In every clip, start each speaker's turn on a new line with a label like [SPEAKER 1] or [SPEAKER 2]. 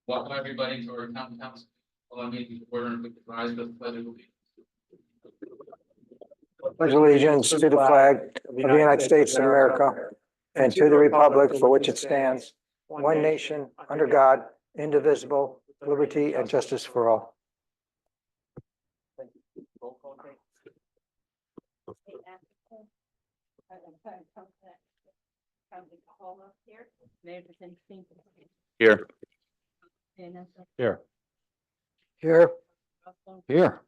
[SPEAKER 1] Welcome everybody to our town council. Allow me to order and rise with the pledge of allegiance.
[SPEAKER 2] Pledge allegiance to the flag of the United States of America and to the republic for which it stands, one nation, under God, indivisible, liberty and justice for all.
[SPEAKER 1] Here.
[SPEAKER 2] Here. Here. Here.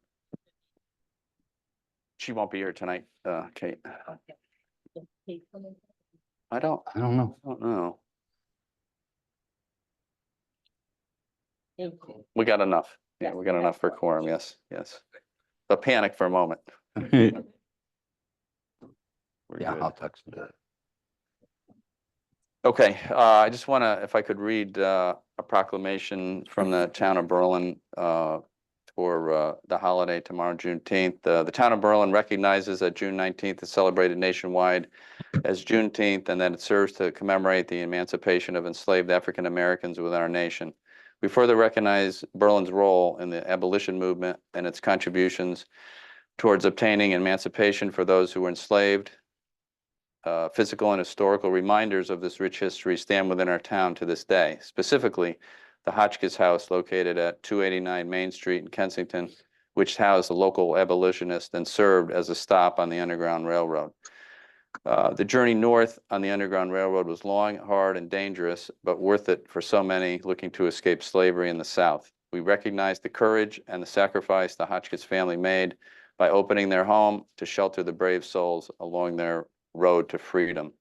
[SPEAKER 1] She won't be here tonight, Kate. I don't know. We got enough. Yeah, we got enough for quorum. Yes, yes. But panic for a moment. We're
[SPEAKER 3] Yeah,
[SPEAKER 1] good.
[SPEAKER 3] I'll text him.
[SPEAKER 1] Okay, I just want to, if I could read a proclamation from the town of Berlin for the holiday tomorrow, Juneteenth. The town of Berlin recognizes that June 19th is celebrated nationwide as Juneteenth, and that it serves to commemorate the emancipation of enslaved African Americans within our nation. We further recognize Berlin's role in the abolition movement and its contributions towards obtaining emancipation for those who were enslaved. Physical and historical reminders of this rich history stand within our town to this day. Specifically, the Hotchkiss House located at 289 Main Street in Kensington, which housed a local abolitionist and served as a stop on the Underground Railroad. The journey north on the Underground Railroad was long, hard, and dangerous, but worth it for so many looking to escape slavery in the South. We recognize the courage and the sacrifice the Hotchkiss family made by opening their home to shelter the brave souls along their road to freedom.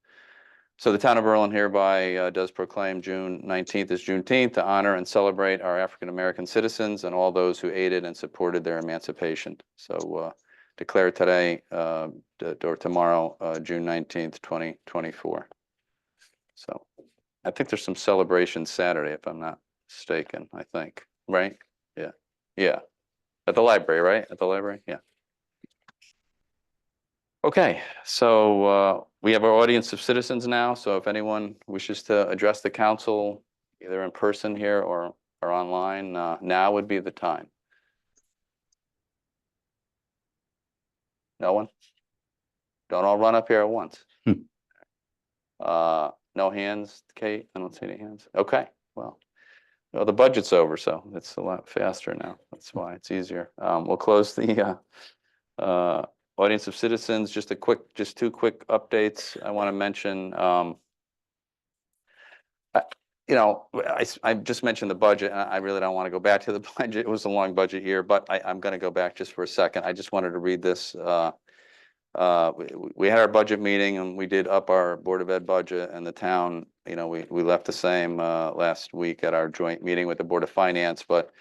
[SPEAKER 1] So the town of Berlin hereby does proclaim June 19th as Juneteenth to honor and celebrate our African-American citizens and all those who aided and supported their emancipation. So declare today or tomorrow, June 19th, 2024. So I think there's some celebration Saturday, if I'm not mistaken, I think, right? Yeah, yeah. At the library, right? At the library, yeah. Okay, so we have our audience of citizens now. So if anyone wishes to address the council, either in person here or online, now would be the time. No one? Don't all run up here at once. No hands, Kate? I don't see any hands. Okay, well, the budget's over, so it's a lot faster now. That's why it's easier. We'll close the audience of citizens. Just two quick updates I want to mention. I just mentioned the budget, and I really don't want to go back to the budget. It was a long budget year, but I'm going to go back just for a second. I just wanted to read this. We had our budget meeting, and we did up our Board of Ed budget, and the town, we left the same last week at our joint meeting with the Board of Finance. But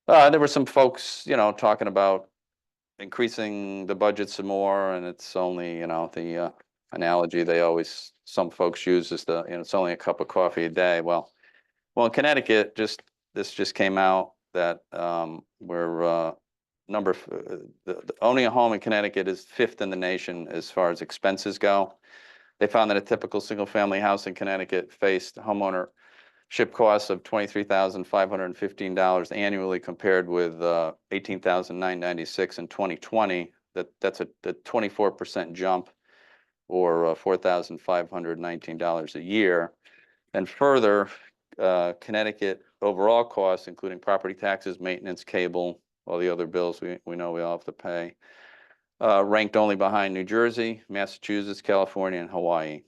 [SPEAKER 1] there were some folks, talking about increasing the budget some more, and it's only, the analogy some folks use is it's only a cup of coffee a day. Well, in Connecticut, this just came out that we're owning a home in Connecticut is 5th in the nation as far as expenses go. They found that a typical single-family house in Connecticut faced homeownership costs of $23,515 annually, compared with $18,996 in 2020. That's a 24% jump, or $4,519 a year. And further, Connecticut overall costs, including property taxes, maintenance, cable, all the other bills we know we all have to pay, ranked only behind New Jersey, Massachusetts, California, and Hawaii.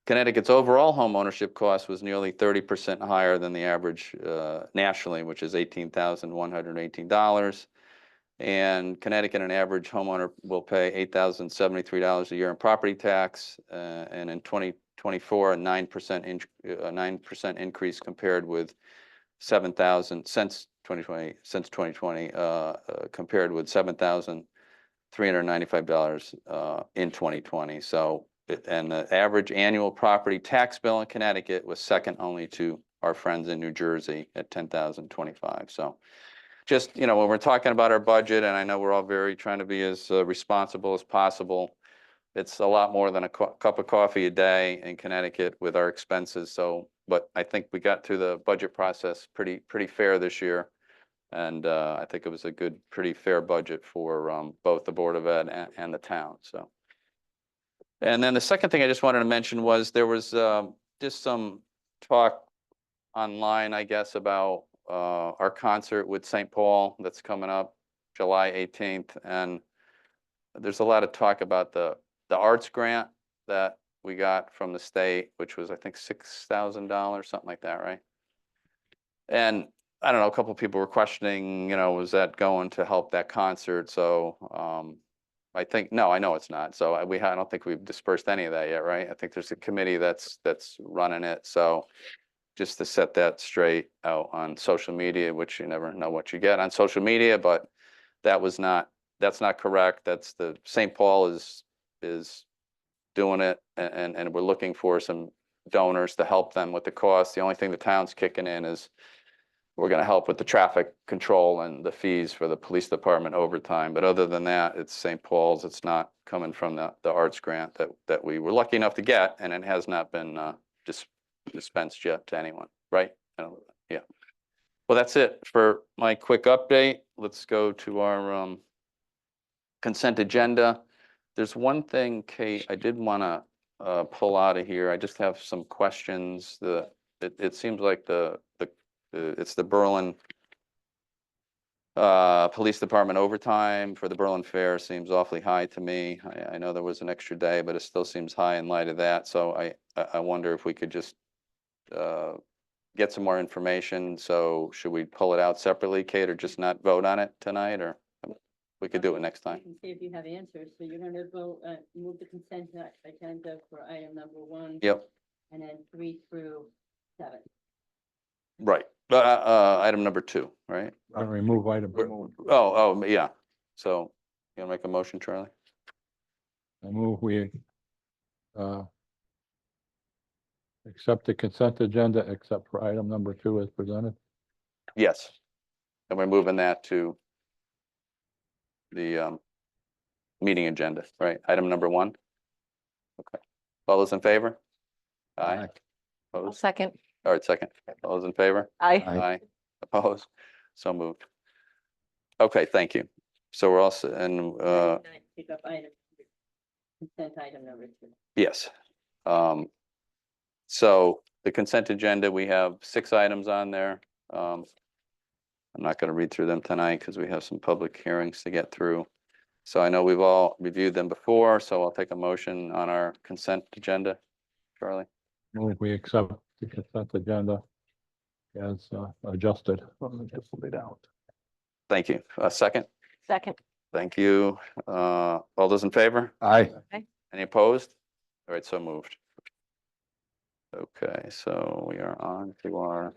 [SPEAKER 1] Connecticut's overall home ownership cost was nearly 30% higher than the average nationally, which is $18,118. And Connecticut, an average homeowner will pay $8,073 a year in property tax, and in 2024, a 9% increase compared with $7,000 since 2020, compared with $7,395 in 2020. So, and the average annual property tax bill in Connecticut was second only to our friends in New Jersey at 10,025. So just, when we're talking about our budget, and I know we're all very trying to be as responsible as possible, it's a lot more than a cup of coffee a day in Connecticut with our expenses. So, but I think we got through the budget process pretty fair this year. And I think it was a good, pretty fair budget for both the Board of Ed and the town, so. And then the second thing I just wanted to mention was there was just some talk online, I guess, about our concert with St. Paul that's coming up July 18th. And there's a lot of talk about the arts grant that we got from the state, which was, I think, $6,000, something like that, right? And I don't know, a couple of people were questioning, was that going to help that concert? So I think, no, I know it's not. So I don't think we've dispersed any of that yet, right? I think there's a committee that's running it. So just to set that straight out on social media, which you never know what you get on social media, but that's not correct. That's the St. Paul is doing it, and we're looking for some donors to help them with the cost. The only thing the town's kicking in is we're going to help with the traffic control and the fees for the police department overtime. But other than that, it's St. Paul's. It's not coming from the arts grant that we were lucky enough to get, and it has not been dispensed yet to anyone, right? Yeah. Well, that's it for my quick update. Let's go to our consent agenda. There's one thing, Kate, I did want to pull out of here. I just have some questions. It seems like it's the Berlin Police Department overtime for the Berlin Fair seems awfully high to me. I know there was an extra day, but it still seems high in light of that. So I wonder if we could just get some more information. So should we pull it out separately, Kate, or just not vote on it tonight, or we could do it next time?
[SPEAKER 3] See if you have answers. So you're going to vote, move the consent agenda for item number 1.
[SPEAKER 1] Yep,
[SPEAKER 3] And then 3 through 7.
[SPEAKER 1] right. Item number 2, right?
[SPEAKER 4] Remove item.
[SPEAKER 1] Oh, yeah. So you want to make a motion, Charlie?
[SPEAKER 4] I move we accept the consent agenda except for item number 2 as presented.
[SPEAKER 1] Yes. And we're moving that to the meeting agenda, right? Item number 1. Okay. All those in favor? Aye. Opposed?
[SPEAKER 5] Second.
[SPEAKER 1] All right, second. All those in favor?
[SPEAKER 5] Aye.
[SPEAKER 1] Aye. Opposed? So moved. Okay, thank you. So we're also, and
[SPEAKER 3] Pick up consent item number 2.
[SPEAKER 1] yes. So the consent agenda, we have 6 items on there. I'm not going to read through them tonight because we have some public hearings to get through. So I know we've all reviewed them before, so I'll take a motion on our consent agenda. Charlie?
[SPEAKER 4] Move we accept the consent agenda as adjusted.
[SPEAKER 1] Thank you. Second?
[SPEAKER 5] Second.
[SPEAKER 1] Thank you. All those in favor?
[SPEAKER 4] Aye.
[SPEAKER 1] Any opposed? All right, so moved. Okay, so we are on to our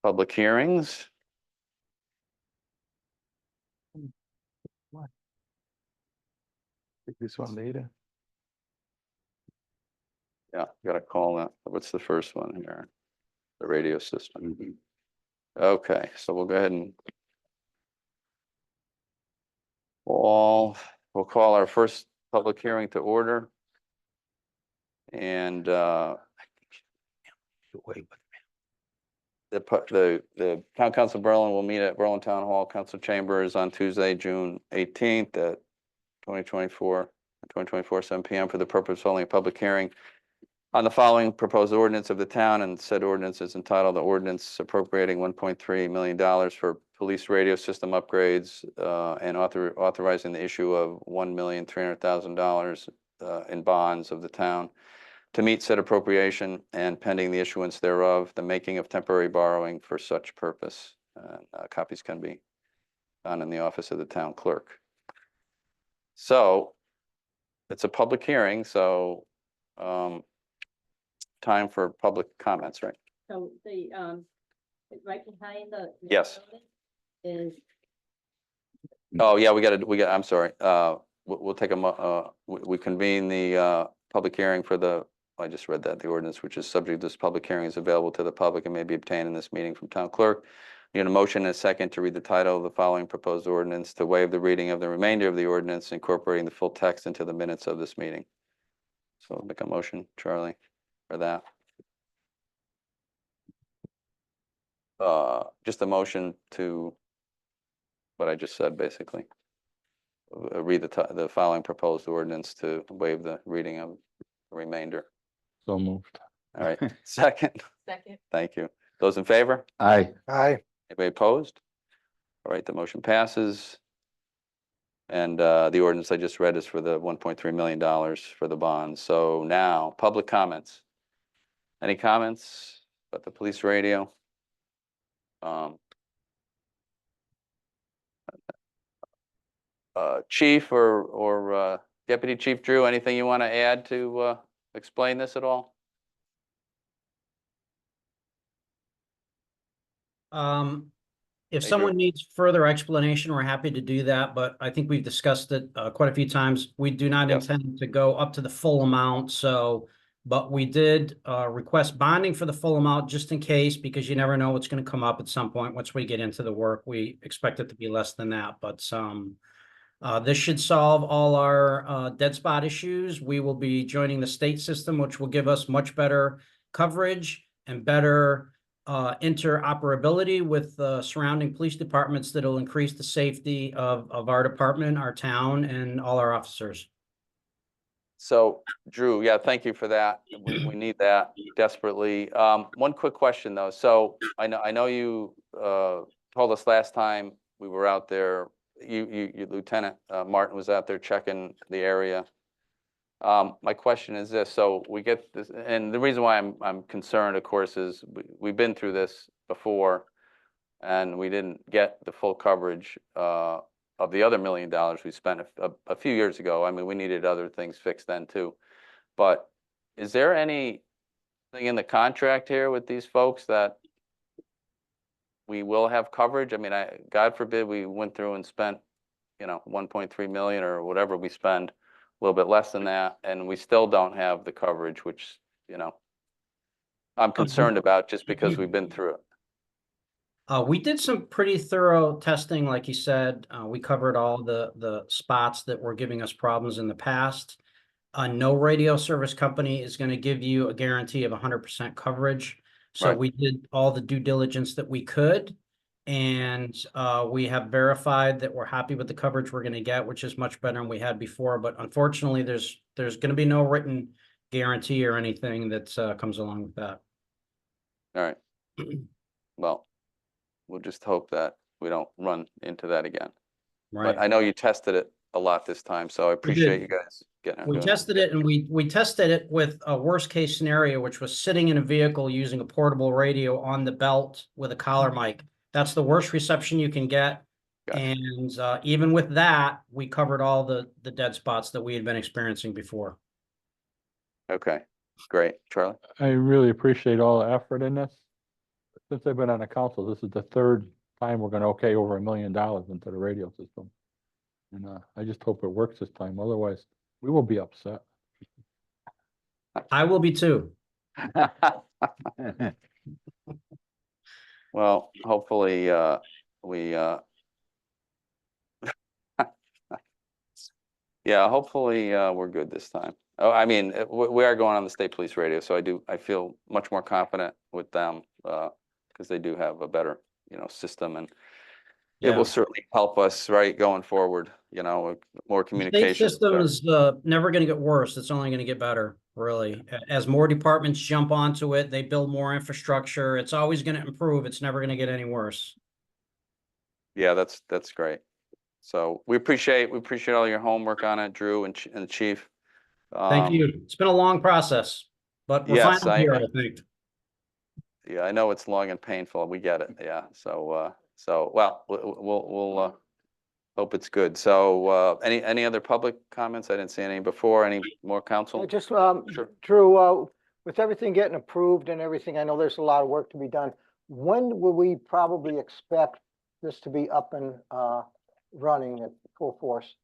[SPEAKER 1] public hearings.
[SPEAKER 4] Take this one later.
[SPEAKER 1] Yeah, gotta call that. What's the first one here? The radio system. Okay, so we'll go ahead and we'll call our first public hearing to order. And the Town Council of Berlin will meet at Berlin Town Hall Council Chambers on Tuesday, June 18th at 2024, 7 p.m. for the purpose of holding a public hearing on the following proposed ordinance of the town, and said ordinance is entitled the ordinance appropriating $1.3 million for police radio system upgrades and authorizing the issue of $1,300,000 in bonds of the town to meet said appropriation, and pending the issuance thereof, the making of temporary borrowing for such purpose. Copies can be found in the office of the town clerk. So it's a public hearing, so time for public comments, right?
[SPEAKER 3] So the right behind the
[SPEAKER 1] Yes.
[SPEAKER 3] building is
[SPEAKER 1] Oh, yeah, we got, I'm sorry. We'll take we convene the public hearing for the I just read that, the ordinance which is subject to this public hearing is available to the public and may be obtained in this meeting from town clerk. Need a motion and a second to read the title of the following proposed ordinance, to waive the reading of the remainder of the ordinance, incorporating the full text into the minutes of this meeting. So make a motion, Charlie, for that. Just a motion to what I just said, basically. Read the following proposed ordinance to waive the reading of the remainder.
[SPEAKER 4] So moved.
[SPEAKER 1] All right, second,
[SPEAKER 3] Second.
[SPEAKER 1] thank you. Those in favor?
[SPEAKER 4] Aye.
[SPEAKER 2] Aye.
[SPEAKER 1] Anybody opposed? All right, the motion passes. And the ordinance I just read is for the $1.3 million for the bonds. So now, public comments. Any comments about the police radio? Chief or Deputy Chief Drew, anything you want to add to explain this at all?
[SPEAKER 5] If
[SPEAKER 1] Hey,
[SPEAKER 5] someone
[SPEAKER 1] Drew.
[SPEAKER 5] needs further explanation, we're happy to do that, but I think we've discussed it quite a few times. We do not
[SPEAKER 1] Yep.
[SPEAKER 5] intend to go up to the full amount, so, but we did request bonding for the full amount just in case, because you never know what's gonna come up at some point. Once we get into the work, we expect it to be less than that, but this should solve all our dead spot issues. We will be joining the state system, which will give us much better coverage and better interoperability with surrounding police departments that'll increase the safety of our department, our town, and all our officers.
[SPEAKER 1] So Drew, yeah, thank you for that. We need that desperately. One quick question though. So I know you told us last time we were out there, you Lieutenant Martin was out there checking the area. My question is this, so we get this, and the reason why I'm concerned, of course, is we've been through this before and we didn't get the full coverage of the other $1 million we spent a few years ago. I mean, we needed other things fixed then too. But is there anything in the contract here with these folks that we will have coverage? I mean, God forbid we went through and spent, 1.3 million or whatever we spend, a little bit less than that, and we still don't have the coverage, which, I'm concerned about just because we've been through it.
[SPEAKER 5] We did some pretty thorough testing, like you said. We covered all the spots that were giving us problems in the past. No radio service company is going to give you a guarantee of 100% coverage. So
[SPEAKER 1] Right.
[SPEAKER 5] we did all the due diligence that we could, and we have verified that we're happy with the coverage we're going to get, which is much better than we had before. But unfortunately, there's going to be no written guarantee or anything that comes along with that.
[SPEAKER 1] All right. Well, we'll just hope that we don't run into that again.
[SPEAKER 5] Right.
[SPEAKER 1] But I know you tested it a lot this time, so I appreciate you guys getting out.
[SPEAKER 5] We
[SPEAKER 1] doing it.
[SPEAKER 5] tested it, and we tested it with a worst case scenario, which was sitting in a vehicle using a portable radio on the belt with a collar mic. That's the worst reception you can get.
[SPEAKER 1] Gotcha.
[SPEAKER 5] And even with that, we covered all the dead spots that we had been experiencing before.
[SPEAKER 1] Okay, great. Charlie?
[SPEAKER 4] I really appreciate all the effort in this. Since I've been on the council, this is the third time we're gonna okay over $1 million into the radio system. And I just hope it works this time, otherwise we will be upset.
[SPEAKER 5] I will be too.
[SPEAKER 1] Well, hopefully, we, yeah, hopefully, we're good this time. Oh, I mean, we are going on the state police radio, so I feel much more confident with them, because they do have a better, system, and it
[SPEAKER 5] Yeah.
[SPEAKER 1] will certainly help us, right, going forward, with more
[SPEAKER 5] The
[SPEAKER 1] communication.
[SPEAKER 5] state system is never going to get worse. It's only going to get better, really. As more departments jump onto it, they build more infrastructure. It's always going to improve. It's never going to get any worse.
[SPEAKER 1] Yeah, that's great. So we appreciate all your homework on it, Drew and the chief.
[SPEAKER 5] Thank you. It's been a long process, but we're
[SPEAKER 1] Yes,
[SPEAKER 5] finally here, I think.
[SPEAKER 1] Yeah, I know it's long and painful. We get it. Yeah. So well, we'll hope it's good. So any other public comments? I didn't see any before. Any more council?
[SPEAKER 2] Just,
[SPEAKER 1] Sure.
[SPEAKER 2] Drew, with everything getting approved and everything, I know there's a lot of work to be done. When will we probably expect this to be up and running at full force?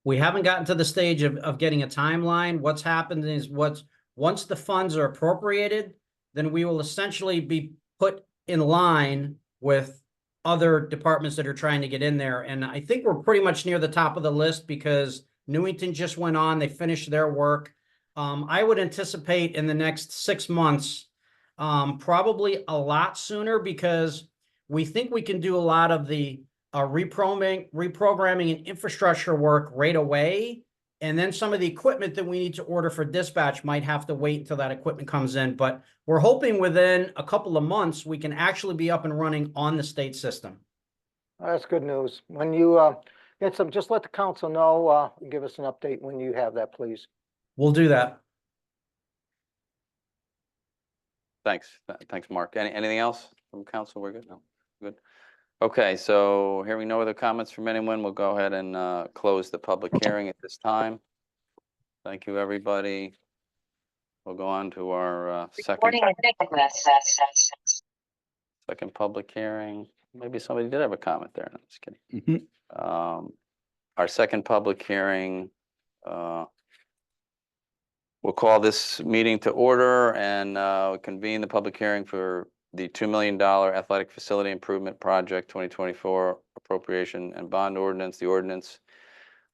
[SPEAKER 5] We haven't gotten to the stage of getting a timeline. What's happened is we're Once the funds are appropriated, then we will essentially be put in line with other departments that are trying to get in there. And I think we're pretty much near the top of the list because Newington just went on, they finished their work. I would anticipate in the next 6 months, probably a lot sooner, because we think we can do a lot of the reprogramming and infrastructure work right away. And then some of the equipment that we need to order for dispatch might have to wait until that equipment comes in. But we're hoping within a couple of months, we can actually be up and running on the state system.
[SPEAKER 2] That's good news. When you get some, just let the council know, give us an update when you have that, please.
[SPEAKER 5] We'll do that.
[SPEAKER 1] Thanks. Thanks, Mark. Anything else from council? We're good? No, good. Okay, so hearing no other comments from anyone, we'll go ahead and close the public hearing at this time. Thank you, everybody. We'll go on to our second public hearing. Maybe somebody did have a comment there. No, I'm just kidding. Our second public hearing, we'll call this meeting to order and convene the public hearing for the $2 million athletic facility improvement project 2024 appropriation and bond ordinance. The ordinance,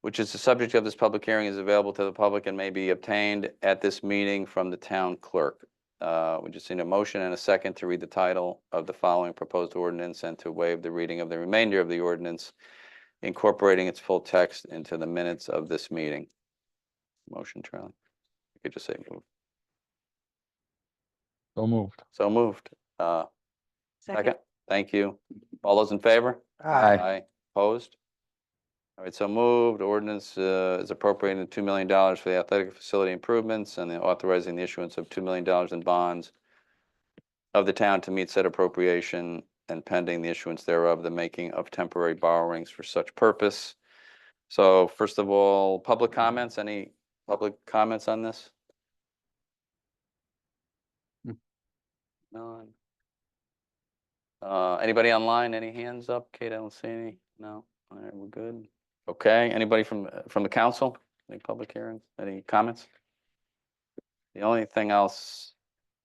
[SPEAKER 1] which is the subject of this public hearing, is available to the public and may be obtained at this meeting from the town clerk. We just need a motion and a second to read the title of the following proposed ordinance and to waive the reading of the remainder of the ordinance, incorporating its full text into the minutes of this meeting. Motion, Charlie. You could just say move.
[SPEAKER 4] So moved.
[SPEAKER 1] So moved. Second. Thank you. All those in favor?
[SPEAKER 2] Aye.
[SPEAKER 1] Opposed? All right, so moved. Ordinance is appropriating $2 million for the athletic facility improvements and authorizing the issuance of $2 million in bonds of the town to meet said appropriation and pending the issuance thereof, the making of temporary borrowings for such purpose. So first of all, public comments. Any public comments on this? None. Anybody online? Any hands up? Kate, I don't see any. No. All right, we're good. Okay. Anybody from the council? Any public hearings? Any comments? The only thing else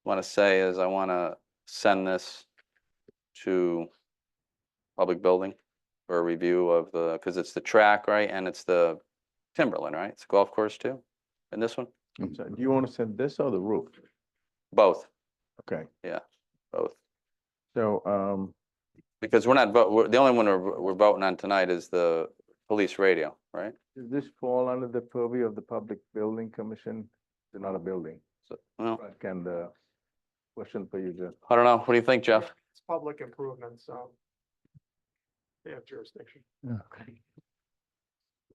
[SPEAKER 1] I want to say is I want to send this to public building for a review of the, because it's the track, right? And it's the Timberland, right? It's a golf course too. And this one?
[SPEAKER 6] I'm sorry, do you want to send this or the roof?
[SPEAKER 1] Both.
[SPEAKER 6] Okay,
[SPEAKER 1] Both.
[SPEAKER 6] so,
[SPEAKER 1] Because we're not, the only one we're voting on tonight is the police radio, right?
[SPEAKER 6] does this fall under the purview of the Public Building Commission? It's not a building,
[SPEAKER 1] So, well,
[SPEAKER 6] but can the question for you, Jeff?
[SPEAKER 1] I don't know. What do you think, Jeff?
[SPEAKER 7] It's public improvement, so they have jurisdiction.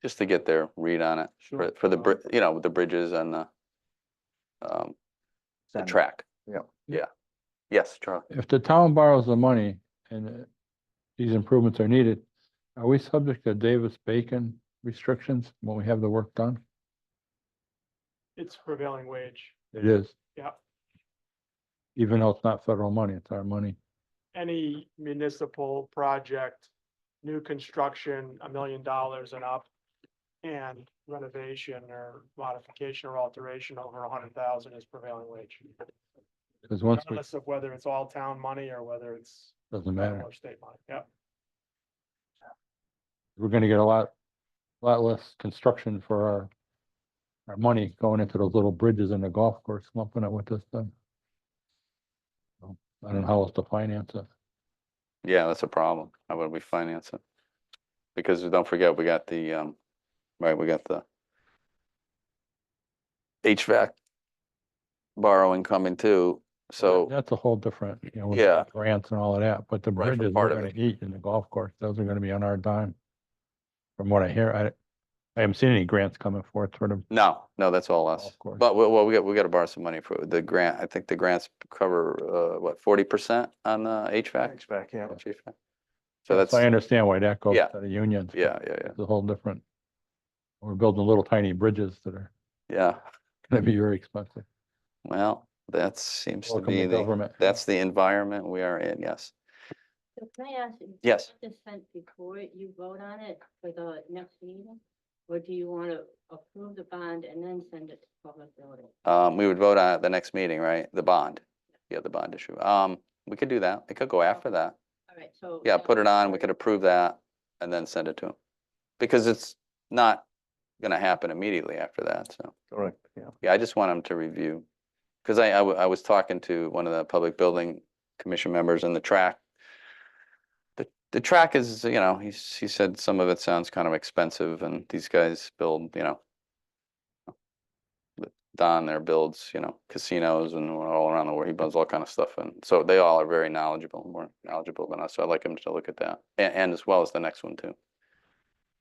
[SPEAKER 1] Just to get their read on it for the, you know, with the bridges and the
[SPEAKER 6] Send it.
[SPEAKER 1] track.
[SPEAKER 6] Yeah.
[SPEAKER 1] Yeah. Yes, Charlie.
[SPEAKER 4] If the town borrows the money and these improvements are needed, are we subject to Davis-Bacon restrictions when we have the work done?
[SPEAKER 7] It's prevailing wage.
[SPEAKER 4] It is.
[SPEAKER 7] Yeah.
[SPEAKER 4] Even though it's not federal money, it's our money.
[SPEAKER 7] Any municipal project, new construction, $1 million and up, and renovation or modification or alteration over 100,000 is prevailing wage.
[SPEAKER 4] Because once we,
[SPEAKER 7] Regardless of whether it's all town money or whether it's
[SPEAKER 4] doesn't
[SPEAKER 7] federal
[SPEAKER 4] matter.
[SPEAKER 7] or state money. Yeah.
[SPEAKER 4] We're gonna get a lot less construction for our money going into those little bridges in the golf course, lumping it with this thing. So, I don't know how else to finance it.
[SPEAKER 1] Yeah, that's a problem. How would we finance it? Because don't forget, we got the, right, we got the HVAC borrowing coming too. So,
[SPEAKER 4] That's a whole different, you know, with
[SPEAKER 1] Yeah.
[SPEAKER 4] grants and all of that, but the
[SPEAKER 1] Right, for
[SPEAKER 4] bridges
[SPEAKER 1] part
[SPEAKER 4] we're
[SPEAKER 1] of
[SPEAKER 4] gonna eat in the golf course, those are gonna be on our dime. From what I hear, I haven't seen any grants coming forth for the
[SPEAKER 1] no, that's all us.
[SPEAKER 4] golf course.
[SPEAKER 1] But well, we got to borrow some money for the grant. I think the grants cover, what, 40% on the HVAC?
[SPEAKER 6] HVAC, yeah.
[SPEAKER 1] HVAC? So that's,
[SPEAKER 4] I understand why that goes
[SPEAKER 1] Yeah.
[SPEAKER 4] to the unions. but
[SPEAKER 1] yeah.
[SPEAKER 4] It's a whole different. We're building little tiny bridges that are
[SPEAKER 1] Yeah.
[SPEAKER 4] gonna be very expensive.
[SPEAKER 1] Well, that seems to
[SPEAKER 4] Welcome
[SPEAKER 1] be
[SPEAKER 4] to
[SPEAKER 1] the,
[SPEAKER 4] government.
[SPEAKER 1] that's the environment we are in, yes.
[SPEAKER 3] So can I ask? you,
[SPEAKER 1] Yes.
[SPEAKER 3] This sent before you vote on it for the next meeting? Or do you want to approve the bond and then send it to public building?
[SPEAKER 1] We would vote on it at the next meeting, right? The bond. Yeah, the bond issue. We could do that. It could go after that.
[SPEAKER 3] All right, so.
[SPEAKER 1] Yeah,
[SPEAKER 3] that
[SPEAKER 1] put it
[SPEAKER 3] would
[SPEAKER 1] on, we
[SPEAKER 3] work.
[SPEAKER 1] could approve that and then send it to him. Because it's not gonna happen immediately after that, so.
[SPEAKER 6] Correct, yeah.
[SPEAKER 1] Yeah, I just want him to review. Because I was talking to one of the public building commission members and the track. The track is, you know, he said some of it sounds kind of expensive and these guys build, you know. Don there builds, you know, casinos and all around the world. He builds all kind of stuff. And so they all are very knowledgeable, more knowledgeable than us. So I'd like him to look at that and as well as the next one too.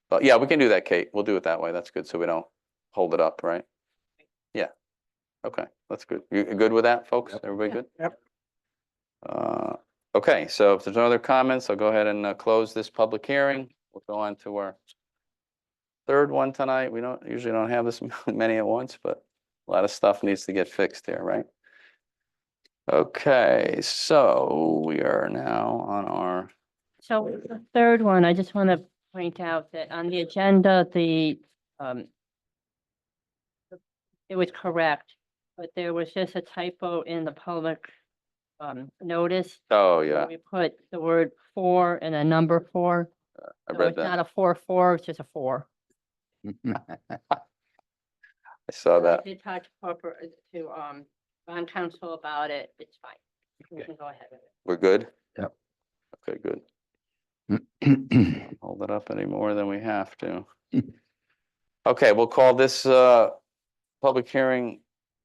[SPEAKER 1] But yeah, we can do that, Kate. We'll do it that way. That's good. So we don't hold it up, right? Yeah. Okay, that's good. You good with that, folks? Everybody good?
[SPEAKER 2] Yep.
[SPEAKER 1] Okay, so if there's no other comments, I'll go ahead and close this public hearing. We'll go on to our third one tonight. We usually don't have this many at once, but a lot of stuff needs to get fixed here, right? Okay, so we are now on our,
[SPEAKER 3] So the third one, I just want to point out that on the agenda, it was correct, but there was just a typo in the public notice.
[SPEAKER 1] oh
[SPEAKER 3] where
[SPEAKER 1] yeah,
[SPEAKER 3] We put the word 4 and a number 4.
[SPEAKER 1] I
[SPEAKER 3] So
[SPEAKER 1] read
[SPEAKER 3] it's not
[SPEAKER 1] that.
[SPEAKER 3] a 4-4, it's just a 4.
[SPEAKER 1] I saw
[SPEAKER 3] I
[SPEAKER 1] that.
[SPEAKER 3] did talk to bond counsel about it. It's fine. We
[SPEAKER 1] Okay.
[SPEAKER 3] can go ahead with it.
[SPEAKER 1] We're good?
[SPEAKER 4] Yep.
[SPEAKER 1] Okay, good. Hold it up any more than we have to. Okay, we'll call this public hearing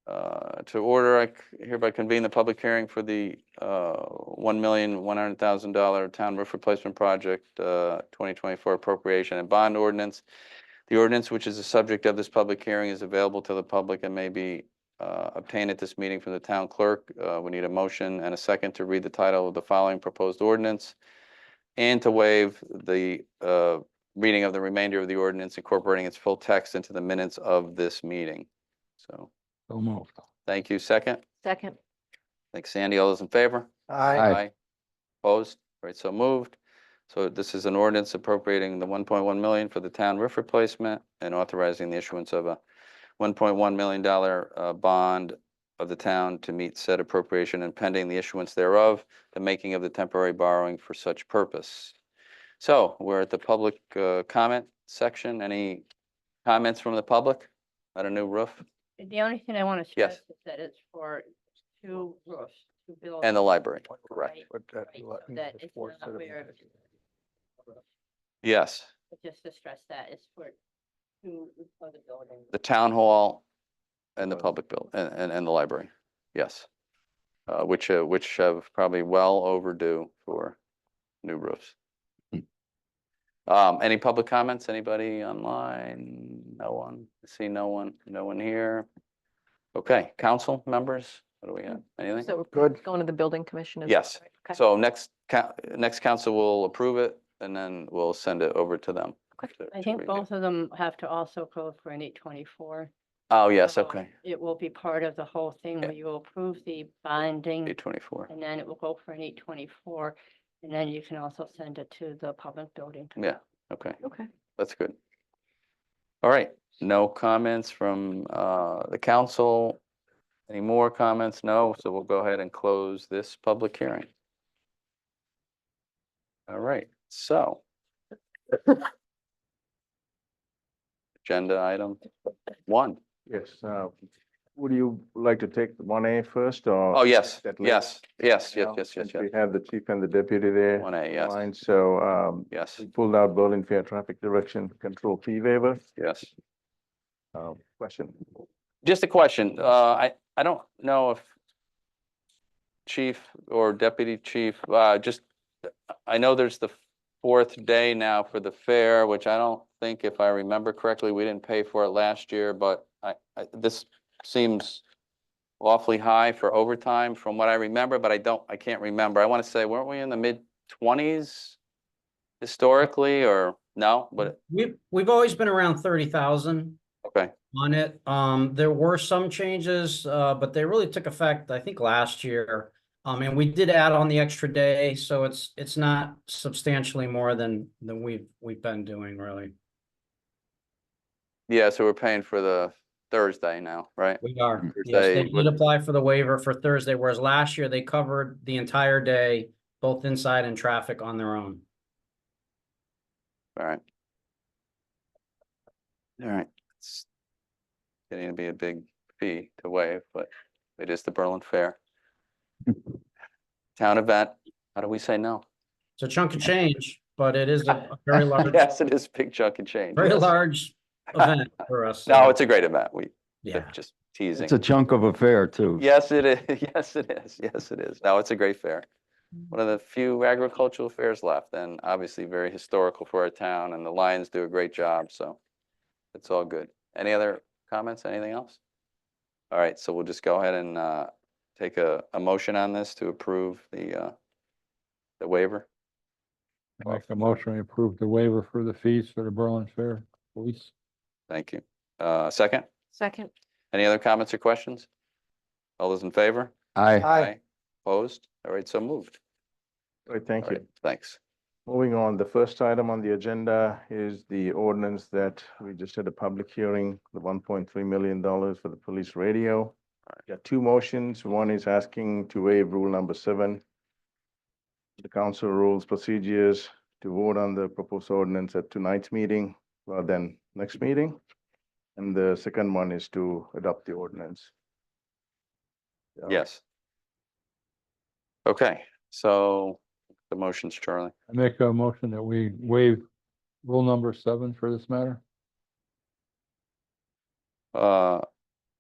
[SPEAKER 1] to order. I hereby convene the public hearing for the $1,100,000 town roof replacement project 2024 appropriation and bond ordinance. The ordinance, which is the subject of this public hearing, is available to the public and may be obtained at this meeting from the town clerk. We need a motion and a second to read the title of the following proposed ordinance and to waive the reading of the remainder of the ordinance, incorporating its full text into the minutes of this meeting. So,
[SPEAKER 4] So moved.
[SPEAKER 1] thank you. Second?
[SPEAKER 8] Second.
[SPEAKER 1] Thanks, Sandy. All those in favor?
[SPEAKER 2] Aye.
[SPEAKER 1] Opposed? Right, so moved. So this is an ordinance appropriating the 1.1 million for the town roof replacement and authorizing the issuance of a $1.1 million bond of the town to meet said appropriation and pending the issuance thereof, the making of the temporary borrowing for such purpose. So we're at the public comment section. Any comments from the public on a new roof
[SPEAKER 3] The only thing I want to
[SPEAKER 1] Yes.
[SPEAKER 3] stress is that it's for 2 roofs, 2 buildings.
[SPEAKER 1] and the library? Correct.
[SPEAKER 3] Right,
[SPEAKER 2] Put that
[SPEAKER 3] right,
[SPEAKER 2] lo-
[SPEAKER 3] so that
[SPEAKER 2] the
[SPEAKER 3] it's
[SPEAKER 2] fourth
[SPEAKER 3] not
[SPEAKER 2] set of
[SPEAKER 3] where-
[SPEAKER 2] minutes.
[SPEAKER 1] Yes,
[SPEAKER 3] But just to stress that, it's for 2 other buildings.
[SPEAKER 1] the town hall and the public and the library. Yes. Which have probably well overdue for new roofs. Any public comments? Anybody online? No one. I see no one here. Okay, council members, what do we have? Anything?
[SPEAKER 8] So
[SPEAKER 2] Good.
[SPEAKER 8] we're going to the building commission.
[SPEAKER 1] Yes.
[SPEAKER 8] Okay.
[SPEAKER 1] So next council will approve it and then we'll send it over to them.
[SPEAKER 8] Okay.
[SPEAKER 1] to
[SPEAKER 3] I think
[SPEAKER 1] review.
[SPEAKER 3] both of them have to also go for an 824.
[SPEAKER 1] Oh, yes,
[SPEAKER 3] So
[SPEAKER 1] okay.
[SPEAKER 3] It will be part of the whole thing where you will approve the binding
[SPEAKER 1] 824.
[SPEAKER 3] and then it will go for an 824. And then you can also send it to the public building.
[SPEAKER 1] Yeah, okay,
[SPEAKER 8] Okay.
[SPEAKER 1] that's good. All right, no comments from the council. Any more comments? No, so we'll go ahead and close this public hearing. All right, so. Agenda item 1.
[SPEAKER 6] Yes, would you like to take 1A first or?
[SPEAKER 1] Oh, yes,
[SPEAKER 6] that later?
[SPEAKER 1] yes.
[SPEAKER 6] Yeah, since We have the chief and the deputy there.
[SPEAKER 1] 1A, yes,
[SPEAKER 6] Fine, so
[SPEAKER 1] yes,
[SPEAKER 6] we pulled out Berlin Fair Traffic Direction Control Fee Waiver.
[SPEAKER 1] yes.
[SPEAKER 6] Question.
[SPEAKER 1] Just a question. I don't know if chief or deputy chief, just, I know there's the 4th day now for the fair, which I don't think, if I remember correctly, we didn't pay for it last year, but this seems awfully high for overtime from what I remember, but I can't remember. I want to say, weren't we in the mid-20s historically, or no? But,
[SPEAKER 5] We've always been around 30,000
[SPEAKER 1] okay,
[SPEAKER 5] on it. There were some changes, but they really took effect, I think, last year. And we did add on the extra day, so it's not substantially more than we've been doing, really.
[SPEAKER 1] Yeah, so we're paying for the Thursday now, right?
[SPEAKER 5] We are,
[SPEAKER 1] Thursday
[SPEAKER 5] yes, they
[SPEAKER 1] with-
[SPEAKER 5] did apply for the waiver for Thursday, whereas last year they covered the entire day, both inside and traffic on their own.
[SPEAKER 1] All right. All right. It's getting to be a big fee to waive, but it is the Berlin Fair. Town event, how do we say no?
[SPEAKER 5] It's a chunk of change, but it is a very large,
[SPEAKER 1] Yes, it is a big chunk of change.
[SPEAKER 5] very
[SPEAKER 1] yes.
[SPEAKER 5] large event for us.
[SPEAKER 1] No,
[SPEAKER 5] so,
[SPEAKER 1] it's a great event. We,
[SPEAKER 5] Yeah,
[SPEAKER 1] just teasing.
[SPEAKER 8] It's a chunk of affair too.
[SPEAKER 1] Yes, it is. Yes, it is. Yes, it is. No, it's a great fair. One of the few agricultural fairs left, and obviously very historical for our town, and the Lions do a great job, so it's all good. Any other comments, anything else? All right, so we'll just go ahead and take a motion on this to approve the waiver.
[SPEAKER 4] I make a motion to approve the waiver for the fees for the Berlin Fair Police.
[SPEAKER 1] Thank you. Second,
[SPEAKER 3] Second.
[SPEAKER 1] any other comments or questions? All those in favor?
[SPEAKER 8] Aye.
[SPEAKER 1] Opposed? All right, so moved.
[SPEAKER 6] Right, thank
[SPEAKER 1] All
[SPEAKER 6] you.
[SPEAKER 1] right, thanks.
[SPEAKER 6] Moving on, the first item on the agenda is the ordinance that we just had a public hearing, the $1.3 million for the police radio. Got two motions. One is asking to waive rule number 7, the council rules procedures to vote on the proposed ordinance at tonight's meeting rather than next meeting. And the second one is to adopt the ordinance.
[SPEAKER 1] Yes. Okay, so the motion's Charlie.
[SPEAKER 4] I make a motion that we waive rule number 7 for this matter.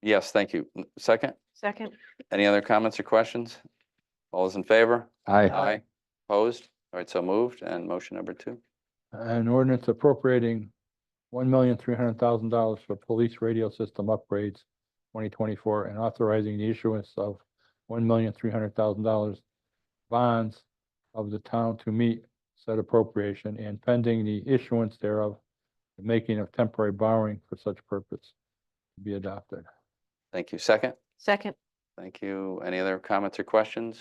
[SPEAKER 1] Yes, thank you. Second,
[SPEAKER 3] Second.
[SPEAKER 1] any other comments or questions? All those in favor?
[SPEAKER 8] Aye.
[SPEAKER 1] Opposed? All right, so moved. And motion number 2.
[SPEAKER 4] An ordinance appropriating $1,300,000 for police radio system upgrades 2024 and authorizing the issuance of $1,300,000 bonds of the town to meet said appropriation and pending the issuance thereof, the making of temporary borrowing for such purpose to be adopted.
[SPEAKER 1] Thank you. Second,
[SPEAKER 3] Second.
[SPEAKER 1] thank you. Any other comments or questions?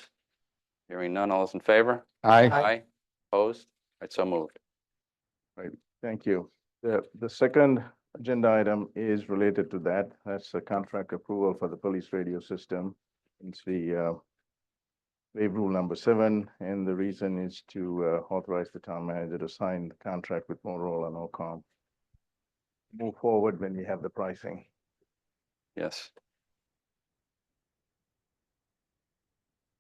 [SPEAKER 1] Hearing none, all those in favor?
[SPEAKER 8] Aye.
[SPEAKER 1] Opposed? All right, so moved.
[SPEAKER 6] Thank you. The second agenda item is related to that. That's a contract approval for the police radio system. It's the waive rule number 7, and the reason is to authorize the town manager to sign the contract with Motorola and Ocom. Move forward when we have the pricing.
[SPEAKER 1] Yes.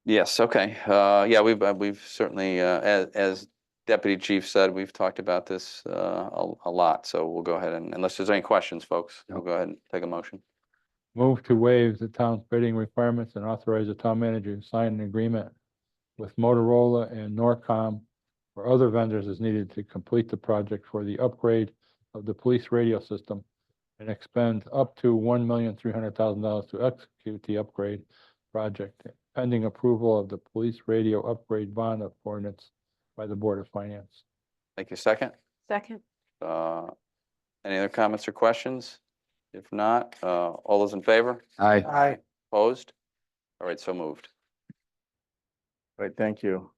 [SPEAKER 1] Yes, okay. Yeah, we've certainly, as Deputy Chief said, we've talked about this a lot, so we'll go ahead and, unless there's any questions, folks, we'll go ahead and take a motion.
[SPEAKER 4] Move to waive the town's bidding requirements and authorize the town manager to sign an agreement with Motorola and Norcom or other vendors as needed to complete the project for the upgrade of the police radio system and expend up to $1,300,000 to execute the upgrade project pending approval of the police radio upgrade bond ordinance by the Board of Finance.
[SPEAKER 1] Thank you. Second,
[SPEAKER 3] Second.
[SPEAKER 1] any other comments or questions? If not, all those in favor?
[SPEAKER 8] Aye.
[SPEAKER 2] Aye.
[SPEAKER 1] Opposed? All right, so moved.
[SPEAKER 6] Right, thank you.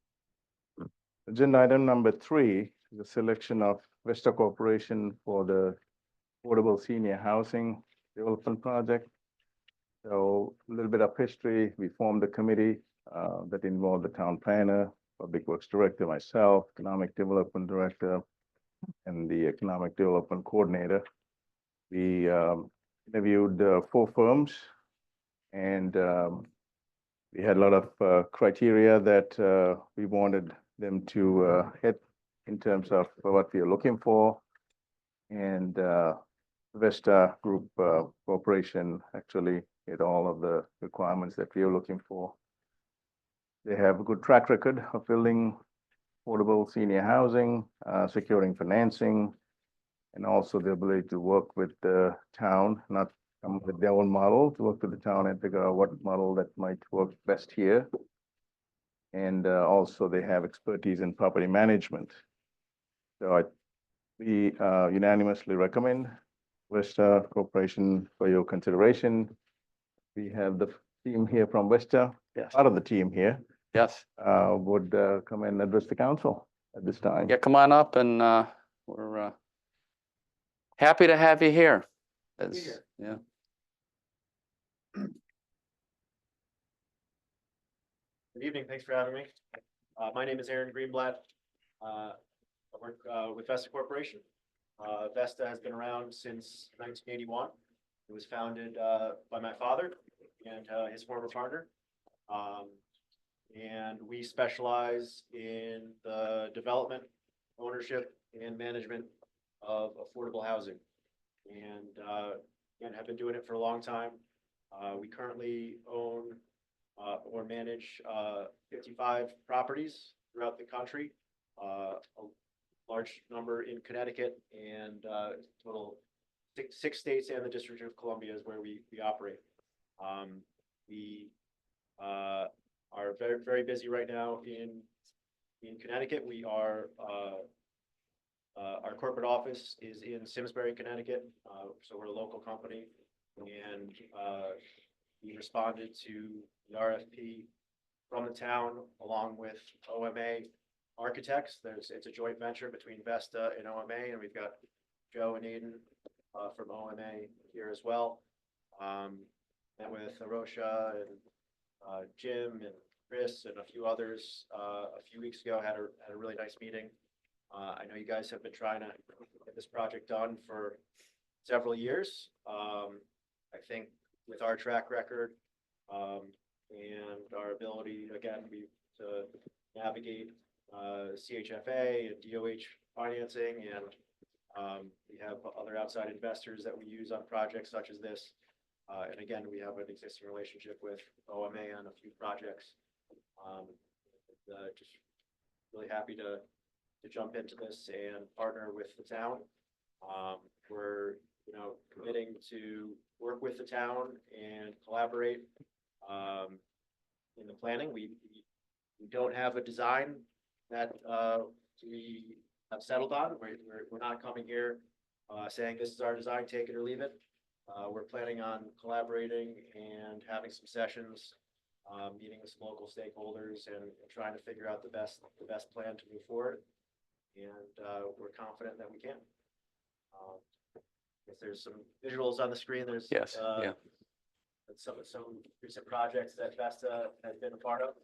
[SPEAKER 6] Agenda item number 3 is a selection of Vesta Corporation for the Affordable Senior Housing Development Project. So a little bit of history. We formed a committee that involved the town planner, Public Works Director, myself, Economic Development Director, and the Economic Development Coordinator. We interviewed 4 firms, and we had a lot of criteria that we wanted them to hit in terms of what we are looking for. And Vesta Group Corporation actually hit all of the requirements that we are looking for. They have a good track record of building affordable senior housing, securing financing, and also the ability to work with the town, not come with their own model, to work with the town and figure out what model that might work best here. And also they have expertise in property management. So we unanimously recommend Vesta Corporation for your consideration. We have the team here from Vesta,
[SPEAKER 1] Yes.
[SPEAKER 6] part of the team here,
[SPEAKER 1] Yes.
[SPEAKER 6] would come and address the council at this time.
[SPEAKER 1] Yeah, come on up and we're happy to have you here. As, yeah.
[SPEAKER 9] Good evening, thanks for having me. My name is Aaron Greenblatt. I work with Vesta Corporation. Vesta has been around since 1981. It was founded by my father and his former partner. And we specialize in the development, ownership, and management of affordable housing. And again, have been doing it for a long time. We currently own or manage 55 properties throughout the country, a large number in Connecticut, and total six states and the District of Columbia is where we operate. We are very, very busy right now in Connecticut. We are our corporate office is in Simsbury, Connecticut, so we're a local company, and we responded to the RFP from the town along with OMA Architects. It's a joint venture between Vesta and OMA, and we've got Joe and Aiden from OMA here as well. Met with Arosha and Jim and Chris and a few others a few weeks ago. Had a really nice meeting. I know you guys have been trying to get this project done for several years. I think with our track record and our ability, again, to navigate CHFA and DOH financing, and we have other outside investors that we use on projects such as this. And again, we have an existing relationship with OMA on a few projects. Just really happy to jump into this and partner with the town. We're, committing to work with the town and collaborate in the planning. We don't have a design that we have settled on. We're not coming here saying this is our design, take it or leave it. We're planning on collaborating and having some sessions, meeting with some local stakeholders and trying to figure out the best plan to move forward. And we're confident that we can. If there's some visuals on the screen, there's
[SPEAKER 1] Yes, yeah.
[SPEAKER 9] some recent projects that Vesta has been a part of.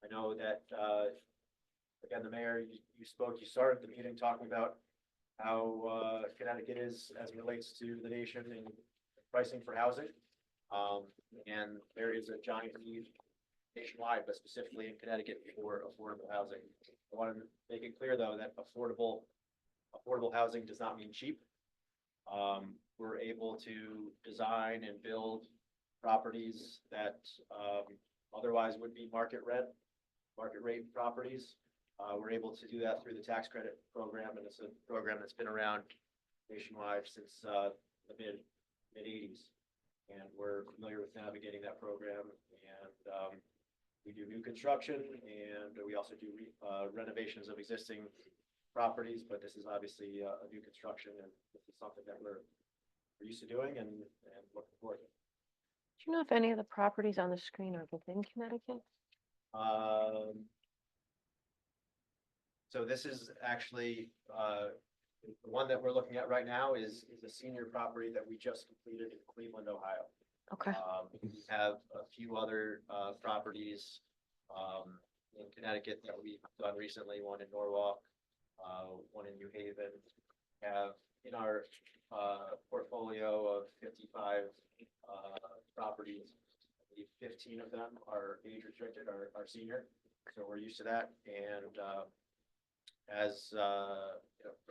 [SPEAKER 9] I know that again, the mayor, you started the meeting talking about how Connecticut is as it relates to the nation and pricing for housing. And there is a giant need nationwide, but specifically in Connecticut for affordable housing. I want to make it clear though that affordable housing does not mean cheap. We're able to design and build properties that otherwise would be market rate properties. We're able to do that through the tax credit program, and it's a program that's been around nationwide since the mid '80s. And we're familiar with navigating that program. And we do new construction, and we also do renovations of existing properties. But this is obviously a new construction, and this is something that we're used to doing and looking forward to.
[SPEAKER 10] Do you know if any of the properties on the screen are within Connecticut?
[SPEAKER 9] So this is actually the one that we're looking at right now is a senior property that we just completed in Cleveland, Ohio.
[SPEAKER 10] Okay.
[SPEAKER 9] We have a few other properties in Connecticut that we've done recently, one in Norwalk, one in New Haven. We have in our portfolio of 55 properties, I believe 15 of them are age restricted, are senior. So we're used to that. And as